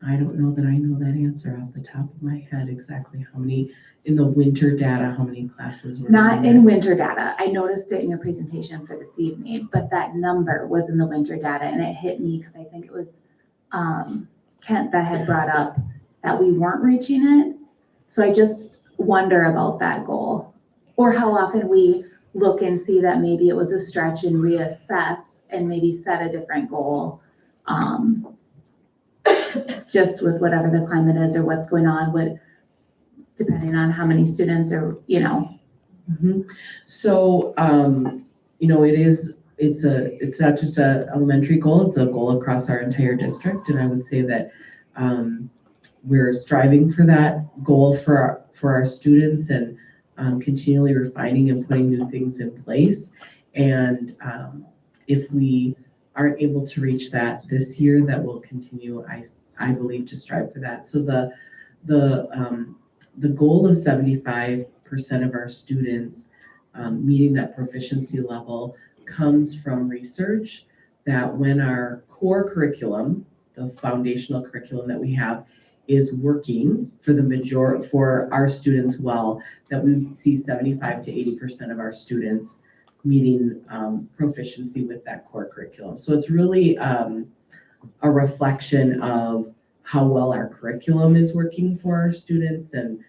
I don't know that I know that answer off the top of my head exactly how many in the winter data, how many classes were Not in winter data. I noticed it in your presentation for this evening, but that number was in the winter data and it hit me because I think it was Kent that had brought up that we weren't reaching it. So I just wonder about that goal or how often we look and see that maybe it was a stretch and reassess and maybe set a different goal. Just with whatever the climate is or what's going on, depending on how many students are, Mm-hmm. So, it's not just a elementary goal, it's a goal across our entire district. And I would say that we're striving for that goal for our students and continually refining and putting new things in place. And if we aren't able to reach that this year, that will continue, I believe, to strive for that. So the goal of 75% of our students meeting that proficiency level comes from research that when our core curriculum, the foundational curriculum that we have, is working for our students well, that we see 75 to 80% of our students meeting proficiency with that core curriculum. So it's really a reflection of how well our curriculum is working for our students. And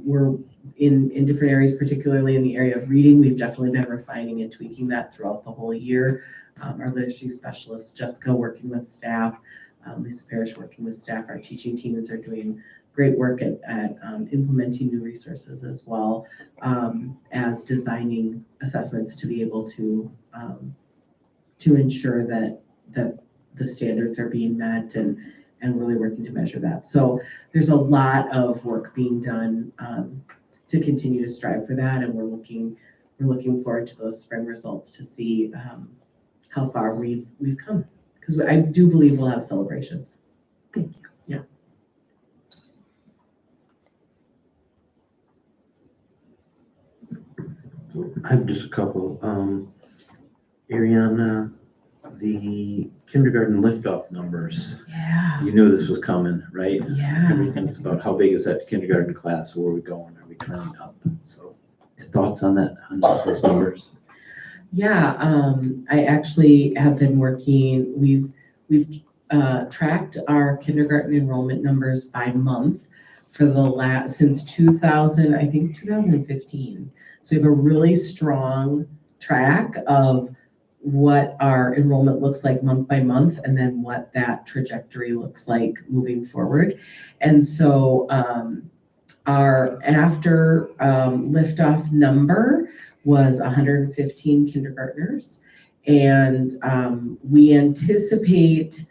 we're in different areas, particularly in the area of reading. We've definitely been refining and tweaking that throughout the whole year. Our literacy specialist, Jessica, working with staff, Lisa Parrish working with staff. Our teaching teams are doing great work at implementing new resources as well as designing assessments to be able to ensure that the standards are being met and really working to measure that. So there's a lot of work being done to continue to strive for that, and we're looking forward to those spring results to see how far we've come, because I do believe we'll have celebrations. Thank you. Yeah. I have just a couple. Ariana, the kindergarten liftoff numbers. Yeah. You knew this was coming, right? Yeah. Everything's about how big is that kindergarten class? Where are we going? Are we trending up? So, thoughts on that, on those numbers? Yeah, I actually have been working. We've tracked our kindergarten enrollment numbers by month for since 2015. So we have a really strong track of what our enrollment looks like month by month, and then what that trajectory looks like moving forward. And so our liftoff number was 115 kindergartners, And we anticipate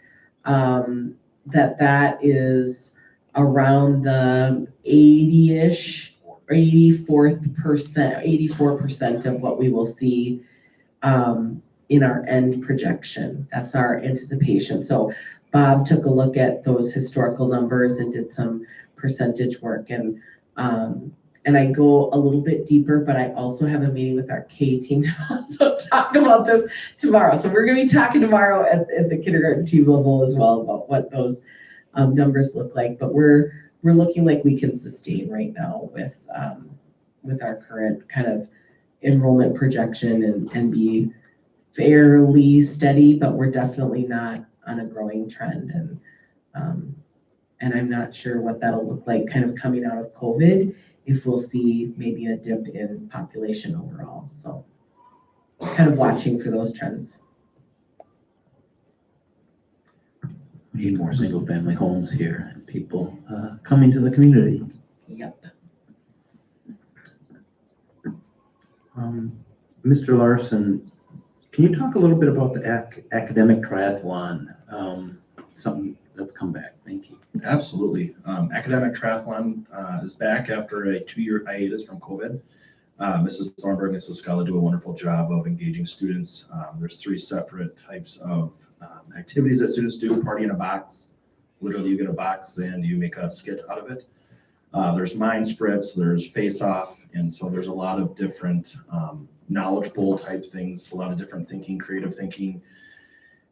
that is around the 80-ish or 84% of what we will see in our end projection. That's our anticipation. So Bob took a look at those historical numbers and did some percentage work, and I go a little bit deeper, but I also have a meeting with our K team to also talk about this tomorrow. So we're going to be talking tomorrow at the kindergarten team level as well about what those numbers look like. But we're looking like we can sustain right now with our current kind of enrollment projection and be fairly steady, but we're definitely not on a growing trend. And I'm not sure what that'll look like kind of coming out of COVID, if we'll see maybe a dip in population overall. So kind of watching for those trends. We need more single family homes here and people coming to the community. Yep. Mr. Larson, can you talk a little bit about the academic triathlon? Something that's come back. Thank you. Absolutely. Academic triathlon is back after a 2-year hiatus from COVID. Mrs. Thornburg and Mrs. Scala do a wonderful job of engaging students. There's 3 separate types of activities that students do. Party in a box. Literally, you get a box and you make a skit out of it. There's mind spritz, there's face off, and so there's a lot of different knowledge bowl type things, a lot of different thinking, creative thinking,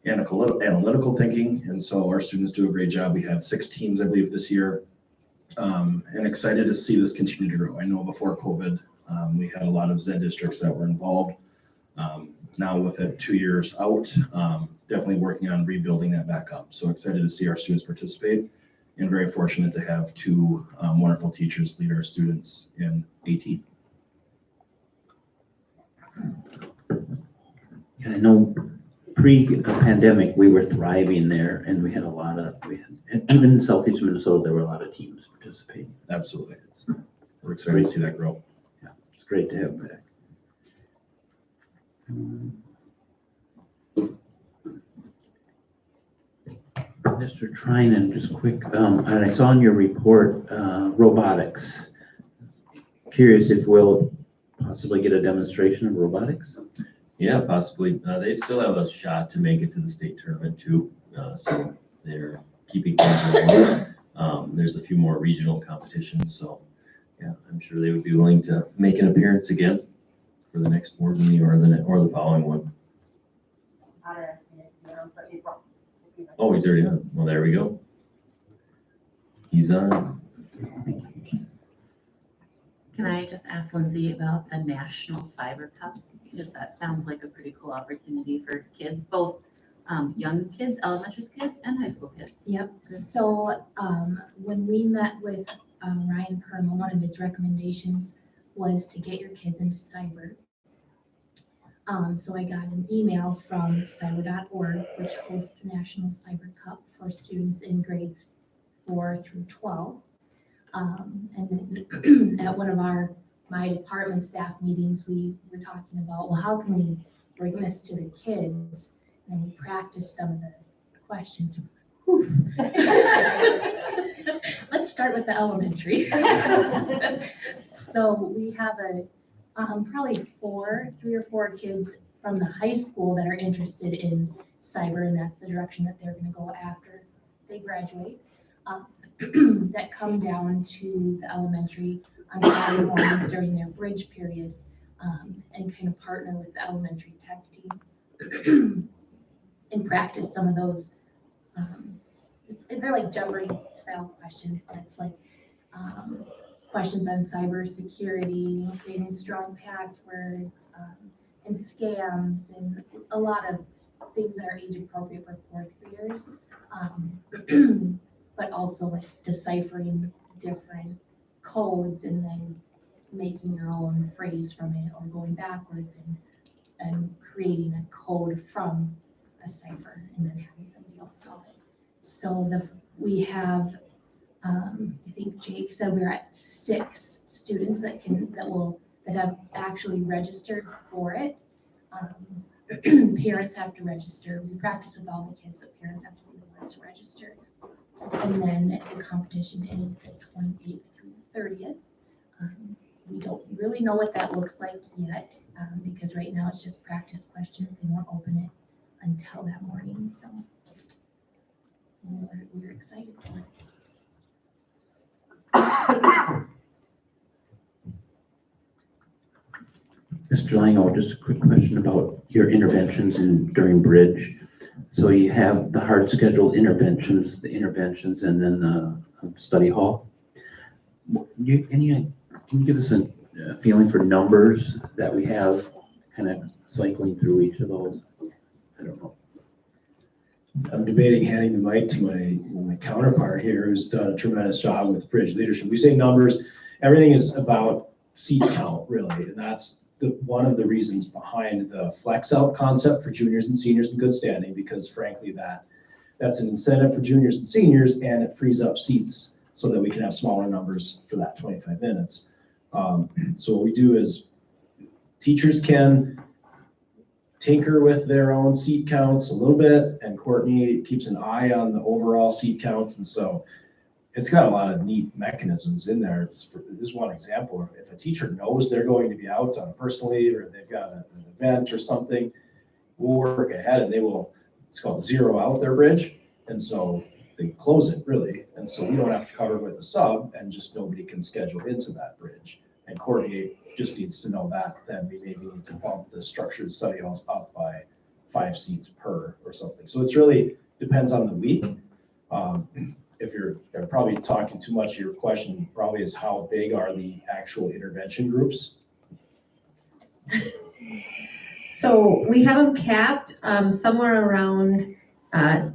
analytical thinking, and so our students do a great job. We had 6 teams, I believe, this year, and excited to see this continue to grow. I know before COVID, we had a lot of Zen districts that were involved. Now with it 2 years out, definitely working on rebuilding that back up. So excited to see our students participate, and very fortunate to have 2 wonderful teachers lead our students in AT. And I know pre-pandemic, we were thriving there, and we had even in Southeast Minnesota, there were a lot of teams participating. Absolutely. We're excited to see that grow. Yeah, it's great to have back. Mr. Trinan, just quick, and I saw in your report, robotics. Curious if we'll possibly get a demonstration of robotics? Yeah, possibly. They still have a shot to make it to the state tournament too. So they're keeping things rolling. There's a few more regional competitions. So yeah, I'm sure they would be willing to make an appearance again for the next board meeting or the following one. Oh, he's already on. Well, there we go. He's on. Can I just ask Lindsay about the National Cyber Cup? Because that sounds like a pretty cool opportunity for kids, both young kids, elementary kids, and high school kids. Yep. So when we met with Ryan Kerma, one of his recommendations was to get your kids into cyber. So I got an email from cyber.org, which hosts the National Cyber Cup for students in grades 4 through 12. And then at one of my department staff meetings, we were talking about, well, how can we bring this to the kids? And we practiced some of the questions. Let's start with the elementary. So we have probably 3 or 4 kids from the high school that are interested in cyber, and that's the direction that they're going to go after they graduate. That come down to the elementary on Friday mornings during their bridge period, and kind of partner with the elementary tech team and practice some of those. They're like Jeopardy style questions, but it's like questions on cyber security, creating strong passwords, and scams, and a lot of things that are age appropriate for 4th graders. But also like deciphering different codes and then making your own phrase from it, or going backwards and creating a code from a cipher and then having somebody else solve it. So we have, I think Jake said we're at 6 students that have actually registered for it. parents have to register. We practice with all the kids, but parents have to be the ones to register. And then the competition is the 28th through the 30th. We don't really know what that looks like yet, because right now it's just practice questions. They won't open it until that morning, so we're excited for it. Mr. Lango, just a quick question about your interventions during Bridge. So you have the hard scheduled interventions, and then the study hall. Can you give us a feeling for numbers that we have kind of cycling through each of those? I don't know. I'm debating handing the mic to my counterpart here, who's done a tremendous job with Bridge leadership. We say numbers, everything is about seat count, really, and that's one of the reasons behind the flex out concept for juniors and seniors in good standing, because frankly, that's an incentive for juniors and seniors, and it frees up seats so that we can have smaller numbers for that 25 minutes. So what we do is teachers can tinker with their own seat counts a little bit, and Courtney keeps an eye on the overall seat counts, and so it's got a lot of neat mechanisms in there. This is one example. If a teacher knows they're going to be out on personal leave, or they've got an event or something, we'll work ahead and it's called zero out their bridge. And so they close it really. And so we don't have to cover with a sub, and just nobody can schedule into that bridge. And Courtney just needs to know that, then we maybe need to bump the structured study halls up by 5 seats per or something. So it's really depends on the week. If you're probably talking too much, your question probably is how big are the actual intervention groups? So we have them capped somewhere around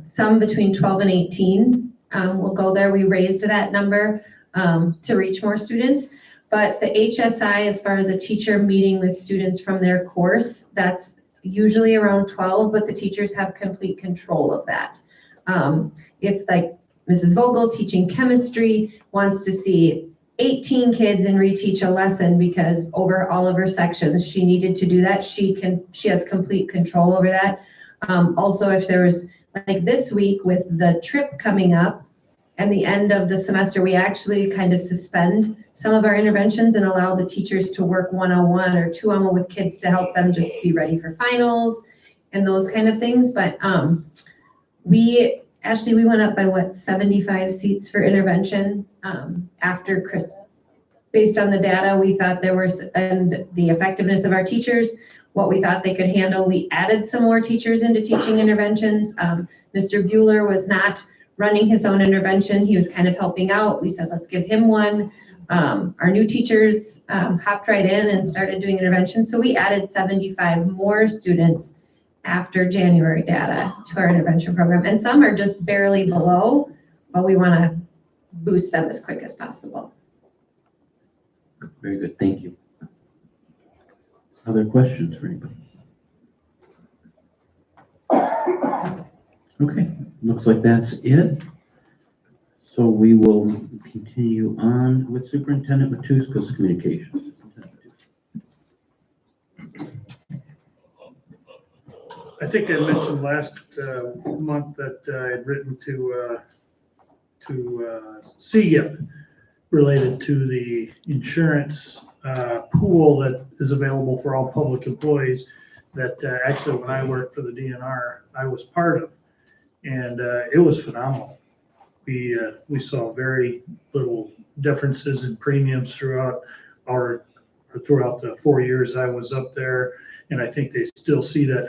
some between 12 and 18. We'll go there. We raised that number to reach more students. But the HSI, as far as a teacher meeting with students from their course, that's usually around 12, but the teachers have complete control of that. If like Mrs. Vogel teaching chemistry wants to see 18 kids and reteach a lesson because over all of her sections she needed to do that, she has complete control over that. Also, if there was, like this week with the trip coming up and the end of the semester, we actually kind of suspend some of our interventions and allow the teachers to work one-on-one or two-on-one with kids to help them just be ready for finals and those kind of things. But we went up by 75 seats for intervention after Christmas. Based on the data, we thought and the effectiveness of our teachers, what we thought they could handle. We added some more teachers into teaching interventions. Mr. Bueller was not running his own intervention. He was kind of helping out. We said, let's give him one. Our new teachers hopped right in and started doing intervention. So we added 75 more students after January data to our intervention program. And some are just barely below, but we want to boost them as quick as possible. Very good, thank you. Other questions for anybody? Okay, looks like that's it. So we will continue on with Superintendent Matuska's communications. I think I mentioned last month that I had written to CGIP related to the insurance pool that is available for all public employees that actually when I worked for the DNR, I was part of. And it was phenomenal. We saw very little differences in premiums throughout the 4 years I was up there. And I think they still see that.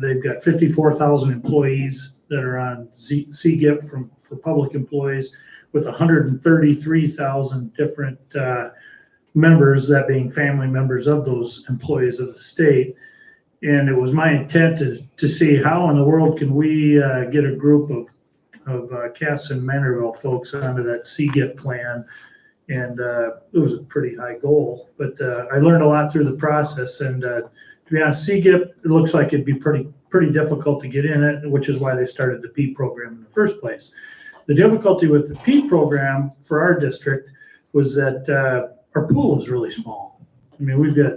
They've got 54,000 employees that are on CGIP for public employees, with 133,000 different members, that being family members of those employees of the state. And it was my intent to see how in the world can we get a group of Kasson-Mantorville folks onto that CGIP plan. And it was a pretty high goal, but I learned a lot through the process. And to be honest, CGIP, it looks like it'd be pretty difficult to get in it, which is why they started the P program in the first place. The difficulty with the P program for our district was that our pool is really small. I mean, we've got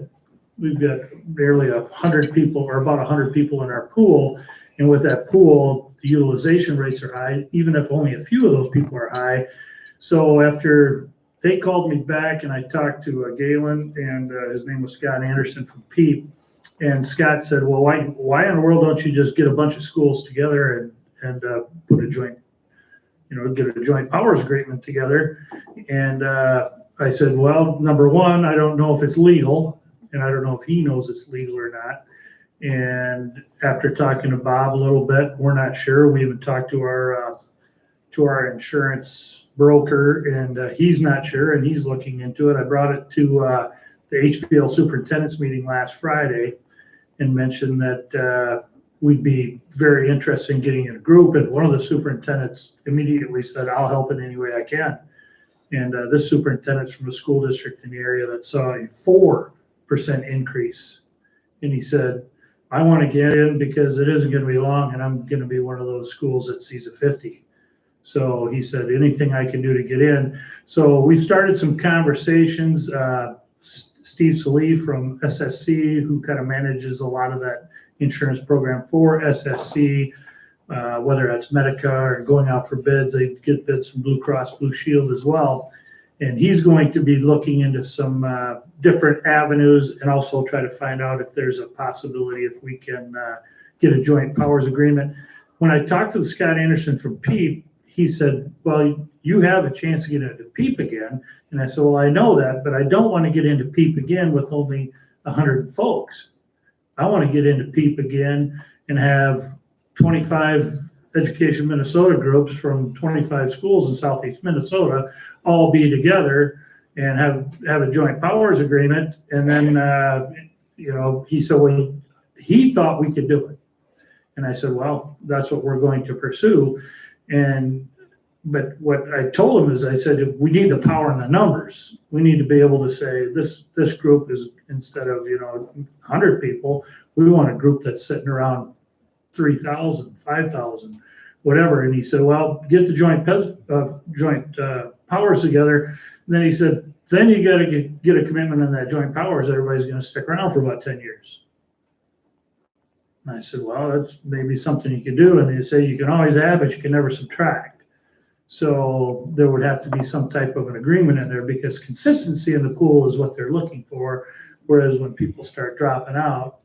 we've got barely 100 people or about 100 people in our pool. And with that pool, the utilization rates are high, even if only a few of those people are high. So after they called me back and I talked to Galen, and his name was Scott Anderson from PEEP. And Scott said, well, why in the world don't you just get a bunch of schools together and put a joint, get a joint powers agreement together? And I said, well, number one, I don't know if it's legal, and I don't know if he knows it's legal or not. And after talking to Bob a little bit, we're not sure. We even talked to our insurance broker, and he's not sure, and he's looking into it. I brought it to the HPL superintendent's meeting last Friday and mentioned that we'd be very interested in getting in a group. And one of the superintendents immediately said, I'll help in any way I can. And this superintendent's from a school district in the area that saw a 4% increase. And he said, I want to get in because it isn't going to be long, and I'm going to be one of those schools that sees a 50. So he said, anything I can do to get in. So we started some conversations. Steve Salee from SSC, who kind of manages a lot of that insurance program for SSC, whether that's Medica or going out for bids. They get bids from Blue Cross Blue Shield as well. And he's going to be looking into some different avenues and also try to find out if there's a possibility if we can get a joint powers agreement. When I talked to Scott Anderson from PEEP, he said, well, you have a chance to get into PEEP again. And I said, well, I know that, but I don't want to get into PEEP again with only 100 folks. I want to get into PEEP again and have 25 Education Minnesota groups from 25 schools in Southeast Minnesota all be together and have a joint powers agreement. And then, he said, well, he thought we could do it. And I said, well, that's what we're going to pursue. But what I told him is, I said, we need the power and the numbers. We need to be able to say this group is, instead of 100 people, we want a group that's sitting around 3,000, 5,000, whatever. And he said, well, get the joint powers together. And then he said, then you got to get a commitment on that joint powers. Everybody's going to stick around for about 10 years. And I said, well, that's maybe something you can do. And they say you can always add, but you can never subtract. So there would have to be some type of an agreement in there, because consistency in the pool is what they're looking for. Whereas when people start dropping out,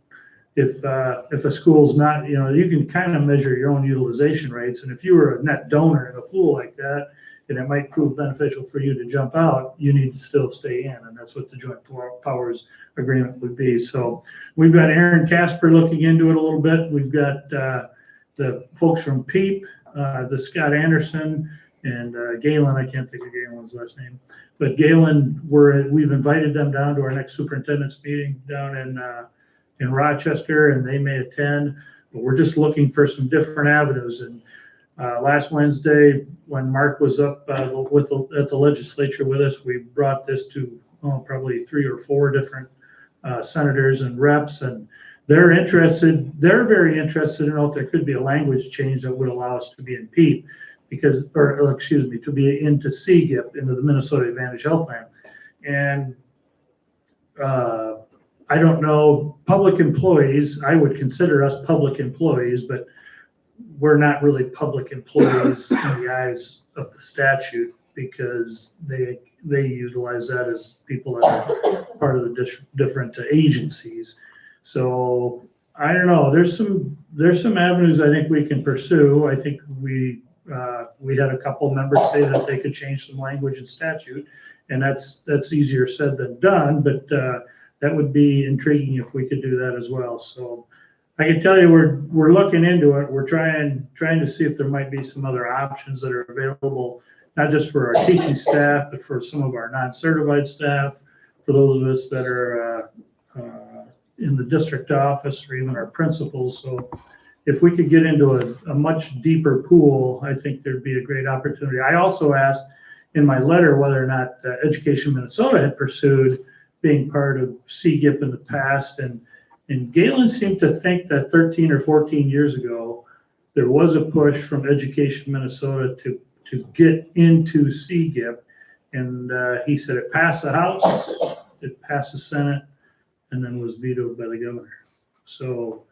if a school's not, you can kind of measure your own utilization rates. And if you were a net donor in a pool like that, and it might prove beneficial for you to jump out, you need to still stay in. And that's what the joint powers agreement would be. So we've got Aaron Casper looking into it a little bit. We've got the folks from PEEP, the Scott Anderson, and Galen. I can't think of Galen's last name, but Galen, we've invited them down to our next superintendent's meeting down in Rochester, and they may attend. But we're just looking for some different avenues. And last Wednesday, when Mark was up at the legislature with us, we brought this to probably 3 or 4 different senators and reps, and they're very interested to know if there could be a language change that would allow us to be in PEEP, to be into CGIP, into the Minnesota Advantage Health Plan. And I don't know, public employees, I would consider us public employees, but we're not really public employees in the eyes of the statute, because they utilize that as people that are part of the different agencies. So I don't know. There's some avenues I think we can pursue. I think we had a couple members say that they could change some language in statute, and that's easier said than done. But that would be intriguing if we could do that as well. So I can tell you we're looking into it. We're trying to see if there might be some other options that are available, not just for our teaching staff, but for some of our non-certified staff, for those of us that are in the district office, or even our principals. So if we could get into a much deeper pool, I think there'd be a great opportunity. I also asked in my letter whether or not Education Minnesota had pursued being part of CGIP in the past. And Galen seemed to think that 13 or 14 years ago, there was a push from Education Minnesota to get into CGIP. And he said it passed the House, it passed the Senate, and then was vetoed by the governor. So,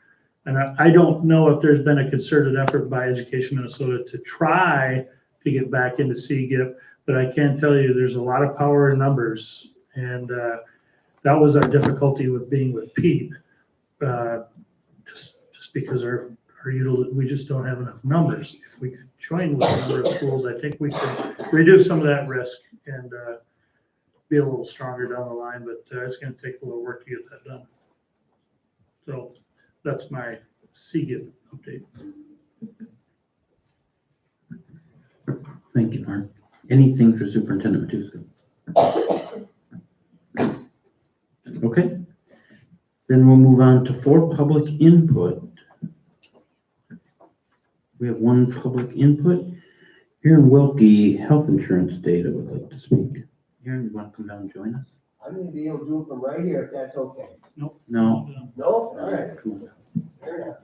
and I don't know if there's been a concerted effort by Education Minnesota to try to get back into CGIP, but I can tell you there's a lot of power in numbers. And that was our difficulty with being with PEEP, just because we just don't have enough numbers. If we could join with a number of schools, I think we could reduce some of that risk and be a little stronger down the line, but it's going to take a little work to get that done. So that's my CGIP update. Thank you, Mark. Anything for Superintendent Matusek? Okay. Then we'll move on to 4 public input. We have 1 public input. Aaron Wilkie, health insurance data, would like to speak. Aaron, you want to come down and join us? I'm gonna be able to do it from right here if that's okay. Nope. No. No? All right. Come on. Fair enough.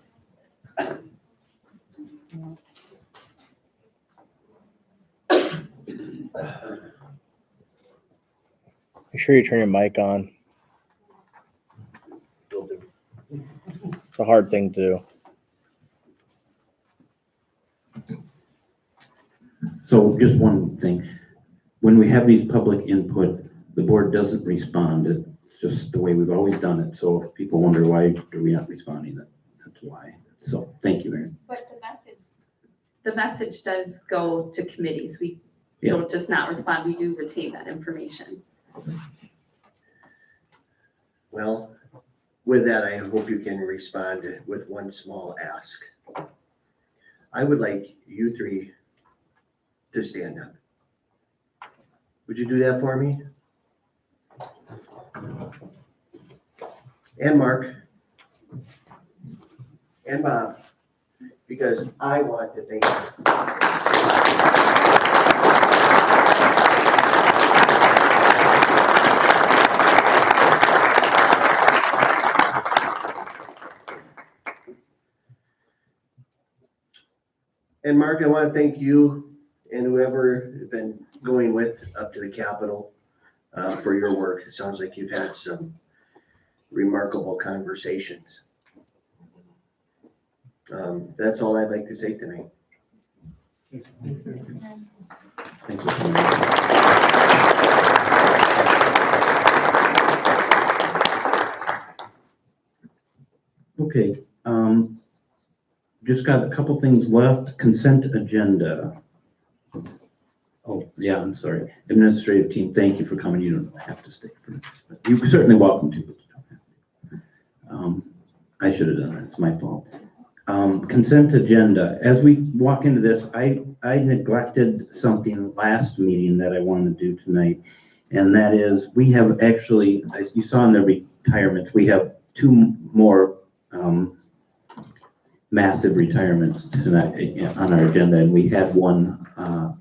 Make sure you turn your mic on. It's a hard thing to do. So just one thing, when we have these public input, the board doesn't respond. It's just the way we've always done it. So if people wonder why are we not responding, that's why. So thank you, Aaron. But the message does go to committees. We Yeah. don't just not respond, we do retain that information. Well, with that, I hope you can respond with one small ask. I would like you 3 to stand up. Would you do that for me? And Mark. And Bob. Because I want to thank you. And Mark, I want to thank you and whoever has been going with up to the Capitol for your work. It sounds like you've had some remarkable conversations. That's all I'd like to say tonight. Thanks for coming. Okay, just got a couple things left. Consent agenda. Oh, yeah, I'm sorry. Administrative team, thank you for coming. You don't have to stay for this, but you're certainly welcome to. I should have done that. It's my fault. Consent agenda. As we walk into this, I neglected something last meeting that I wanted to do tonight. And that is, we have actually, as you saw in the retirements, we have 2 more massive retirements tonight on our agenda. And we had one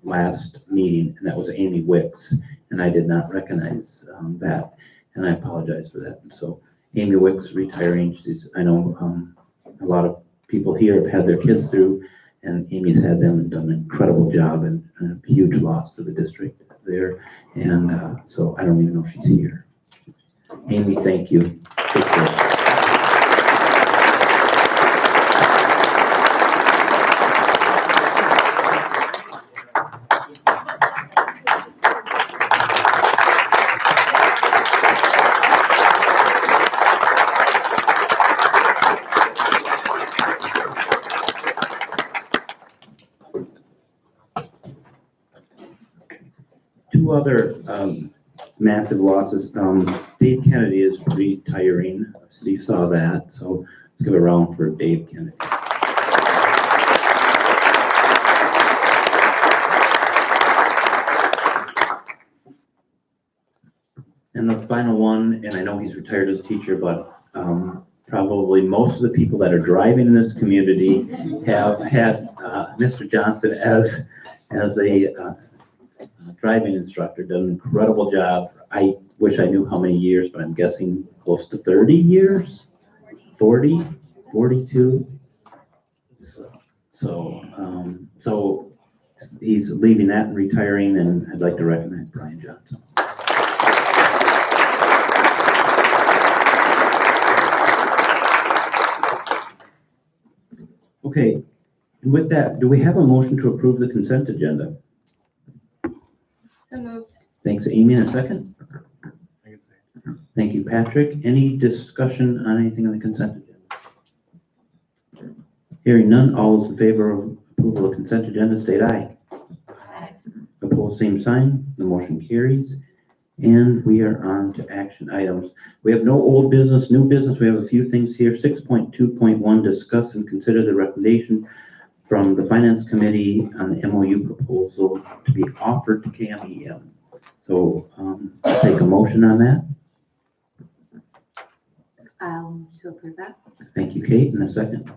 last meeting, and that was Amy Wicks. And I did not recognize that. And I apologize for that. And so Amy Wicks retiring, I know a lot of people here have had their kids through, and Amy's had them and done an incredible job, and a huge loss for the district there. And so I don't even know if she's here. Amy, thank you. Take care. Two other massive losses. Dave Kennedy is retiring. So you saw that. So let's give a round for Dave Kennedy. And the final one, and I know he's retired as a teacher, but probably most of the people that are driving in this community have had Mr. Johnson as a driving instructor, done an incredible job. I wish I knew how many years, but I'm guessing close to 30 years, 40, 42. So he's leaving that and retiring, and I'd like to recognize Brian Johnson. Okay, and with that, do we have a motion to approve the consent agenda? So moved. Thanks, Amy, in a second. I can say. Thank you, Patrick. Any discussion on anything on the consent agenda? Hearing none, all those in favor of approval of consent agenda, state aye. Aye. Opposed, same sign. The motion carries. And we are on to action items. We have no old business, new business. We have a few things here. 6.2.1, discuss and consider the recommendation from the Finance Committee on the MOU proposal to be offered to KMEM. So take a motion on that. To approve that. Thank you, Kate, in a second.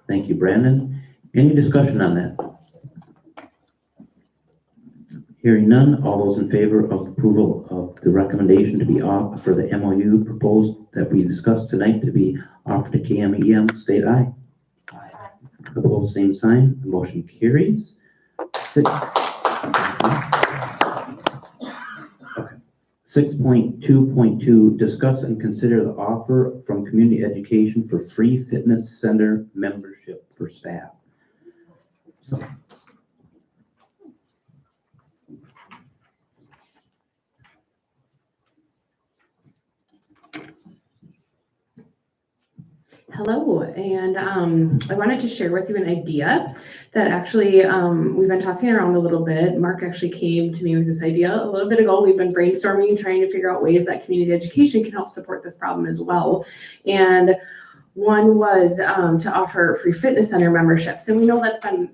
Thank you, Brandon. Any discussion on that? Hearing none, all those in favor of approval of the recommendation to be off for the MOU proposed that we discussed tonight to be offered to KMEM, state aye. Aye. Opposed, same sign. The motion carries. 6.2.2, discuss and consider the offer from community education for free fitness center membership for staff. So. Hello, and I wanted to share with you an idea that actually we've been tossing around a little bit. Mark actually came to me with this idea a little bit ago. We've been brainstorming, trying to figure out ways that community education can help support this problem as well. And one was to offer free fitness center memberships, and we know that's been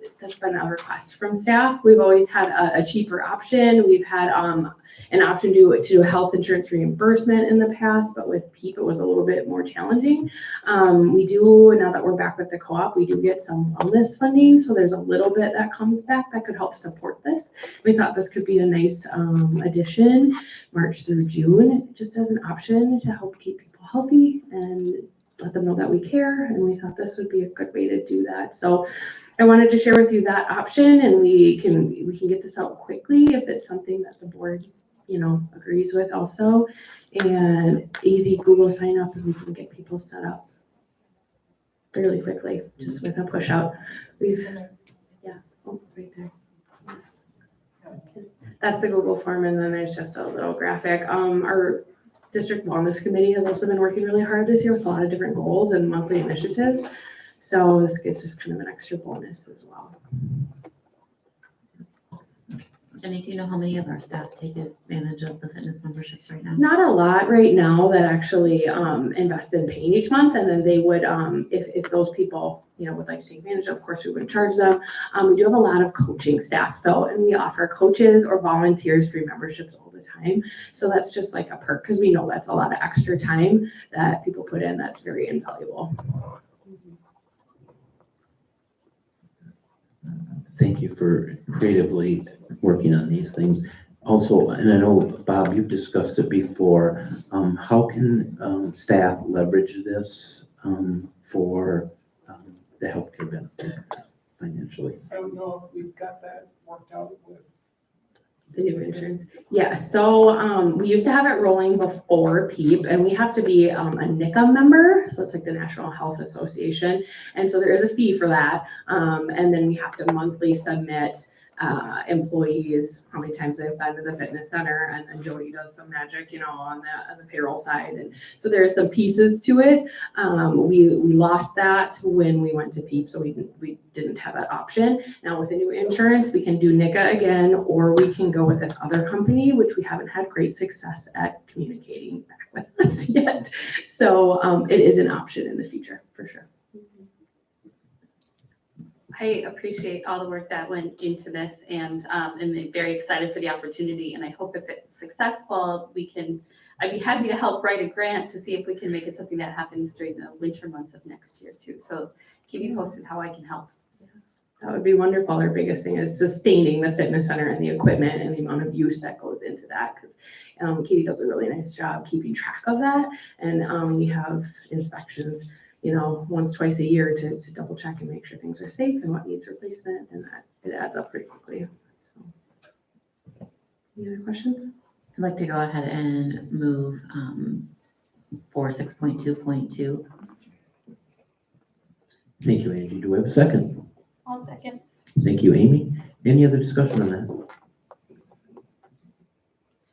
a request from staff. We've always had a cheaper option. We've had an option to do health insurance reimbursement in the past, but with PEEP it was a little bit more challenging. We do, now that we're back with the co-op, we do get some wellness funding, so there's a little bit that comes back that could help support this. We thought this could be a nice addition, March through June, just as an option to help keep people healthy and let them know that we care, and we thought this would be a good way to do that. So I wanted to share with you that option, and we can get this out quickly if it's something that the board, agrees with also. And easy Google sign up, and we can get people set up fairly quickly, just with a push out. Right there. That's the Google form, and then there's just a little graphic. Our District Wellness Committee has also been working really hard this year with a lot of different goals and monthly initiatives. So this gets just kind of an extra bonus as well. Jenny, do you know how many of our staff take advantage of the fitness memberships right now? Not a lot right now that actually invest in paying each month, and then they would, if those people, would like to take advantage of course, we wouldn't charge them. We do have a lot of coaching staff though, and we offer coaches or volunteers free memberships all the time. So that's just like a perk, because we know that's a lot of extra time that people put in that's very invaluable. Thank you for creatively working on these things. Also, and I know, Bob, you've discussed it before, how can staff leverage this for the healthcare benefit financially? I don't know if we've got that worked out with The new insurance. Yeah, so we used to have it rolling before PEEP, and we have to be a NICA member, so it's like the National Health Association, and so there is a fee for that, and then we have to monthly submit employees, how many times they've been to the fitness center, and then Jody does some magic, on the payroll side, and so there's some pieces to it. We lost that when we went to PEEP, so we didn't have that option. Now with the new insurance, we can do NICA again, or we can go with this other company, which we haven't had great success at communicating back with us yet. So it is an option in the future, for sure. I appreciate all the work that went into this, and I'm very excited for the opportunity, and I hope if it's successful, I'd be happy to help write a grant to see if we can make it something that happens during the winter months of next year too. So keep me posted how I can help. That would be wonderful. Our biggest thing is sustaining the fitness center and the equipment and the amount of use that goes into that, because Katie does a really nice job keeping track of that, and we have inspections once, twice a year to double check and make sure things are safe and what needs replacement, and that it adds up pretty quickly. So, any other questions? I'd like to go ahead and move for 6.2.2. Thank you, Angie. Do we have a second? I'll second. Thank you, Amy. Any other discussion on that?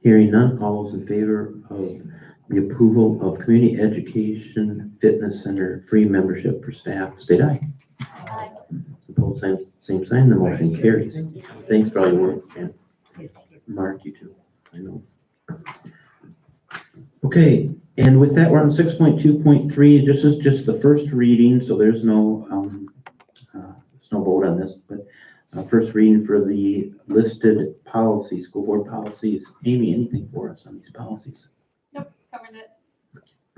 Hearing none, all those in favor of the approval of Community Education Fitness Center free membership for staff, state aye. Aye. Opposed, same sign, the motion carries. Thanks for all your work, and Mark, you too, I know. Okay, and with that, we're on 6.2.3. This is just the first reading, so there's no vote on this, but first reading for the listed policies, school board policies. Amy, anything for us on these policies? Nope, covered it.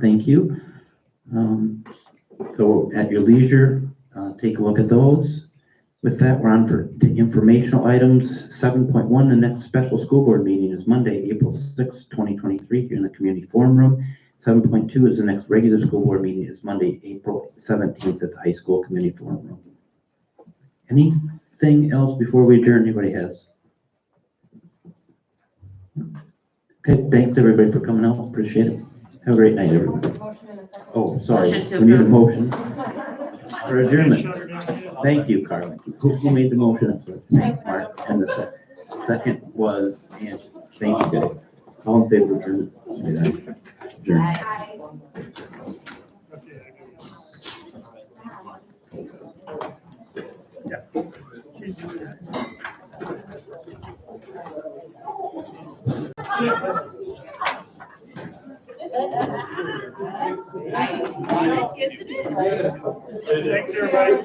Thank you. So at your leisure, take a look at those. With that, we're on for the informational items. 7.1, the next special school board meeting is Monday, April 6, 2023, here in the community forum room. 7.2 is the next regular school board meeting is Monday, April 17th at the high school community forum room. Anything else before we adjourn anybody has? Okay, thanks everybody for coming out. Appreciate it. Have a great night, everybody. Oh, sorry. Motion to We need a approve. motion for adjournment. Thank you, Carla. Who made the motion? Mark, and the second was Angie. Thank you, guys. All in favor of adjournment? Adjourned. Thanks, everybody.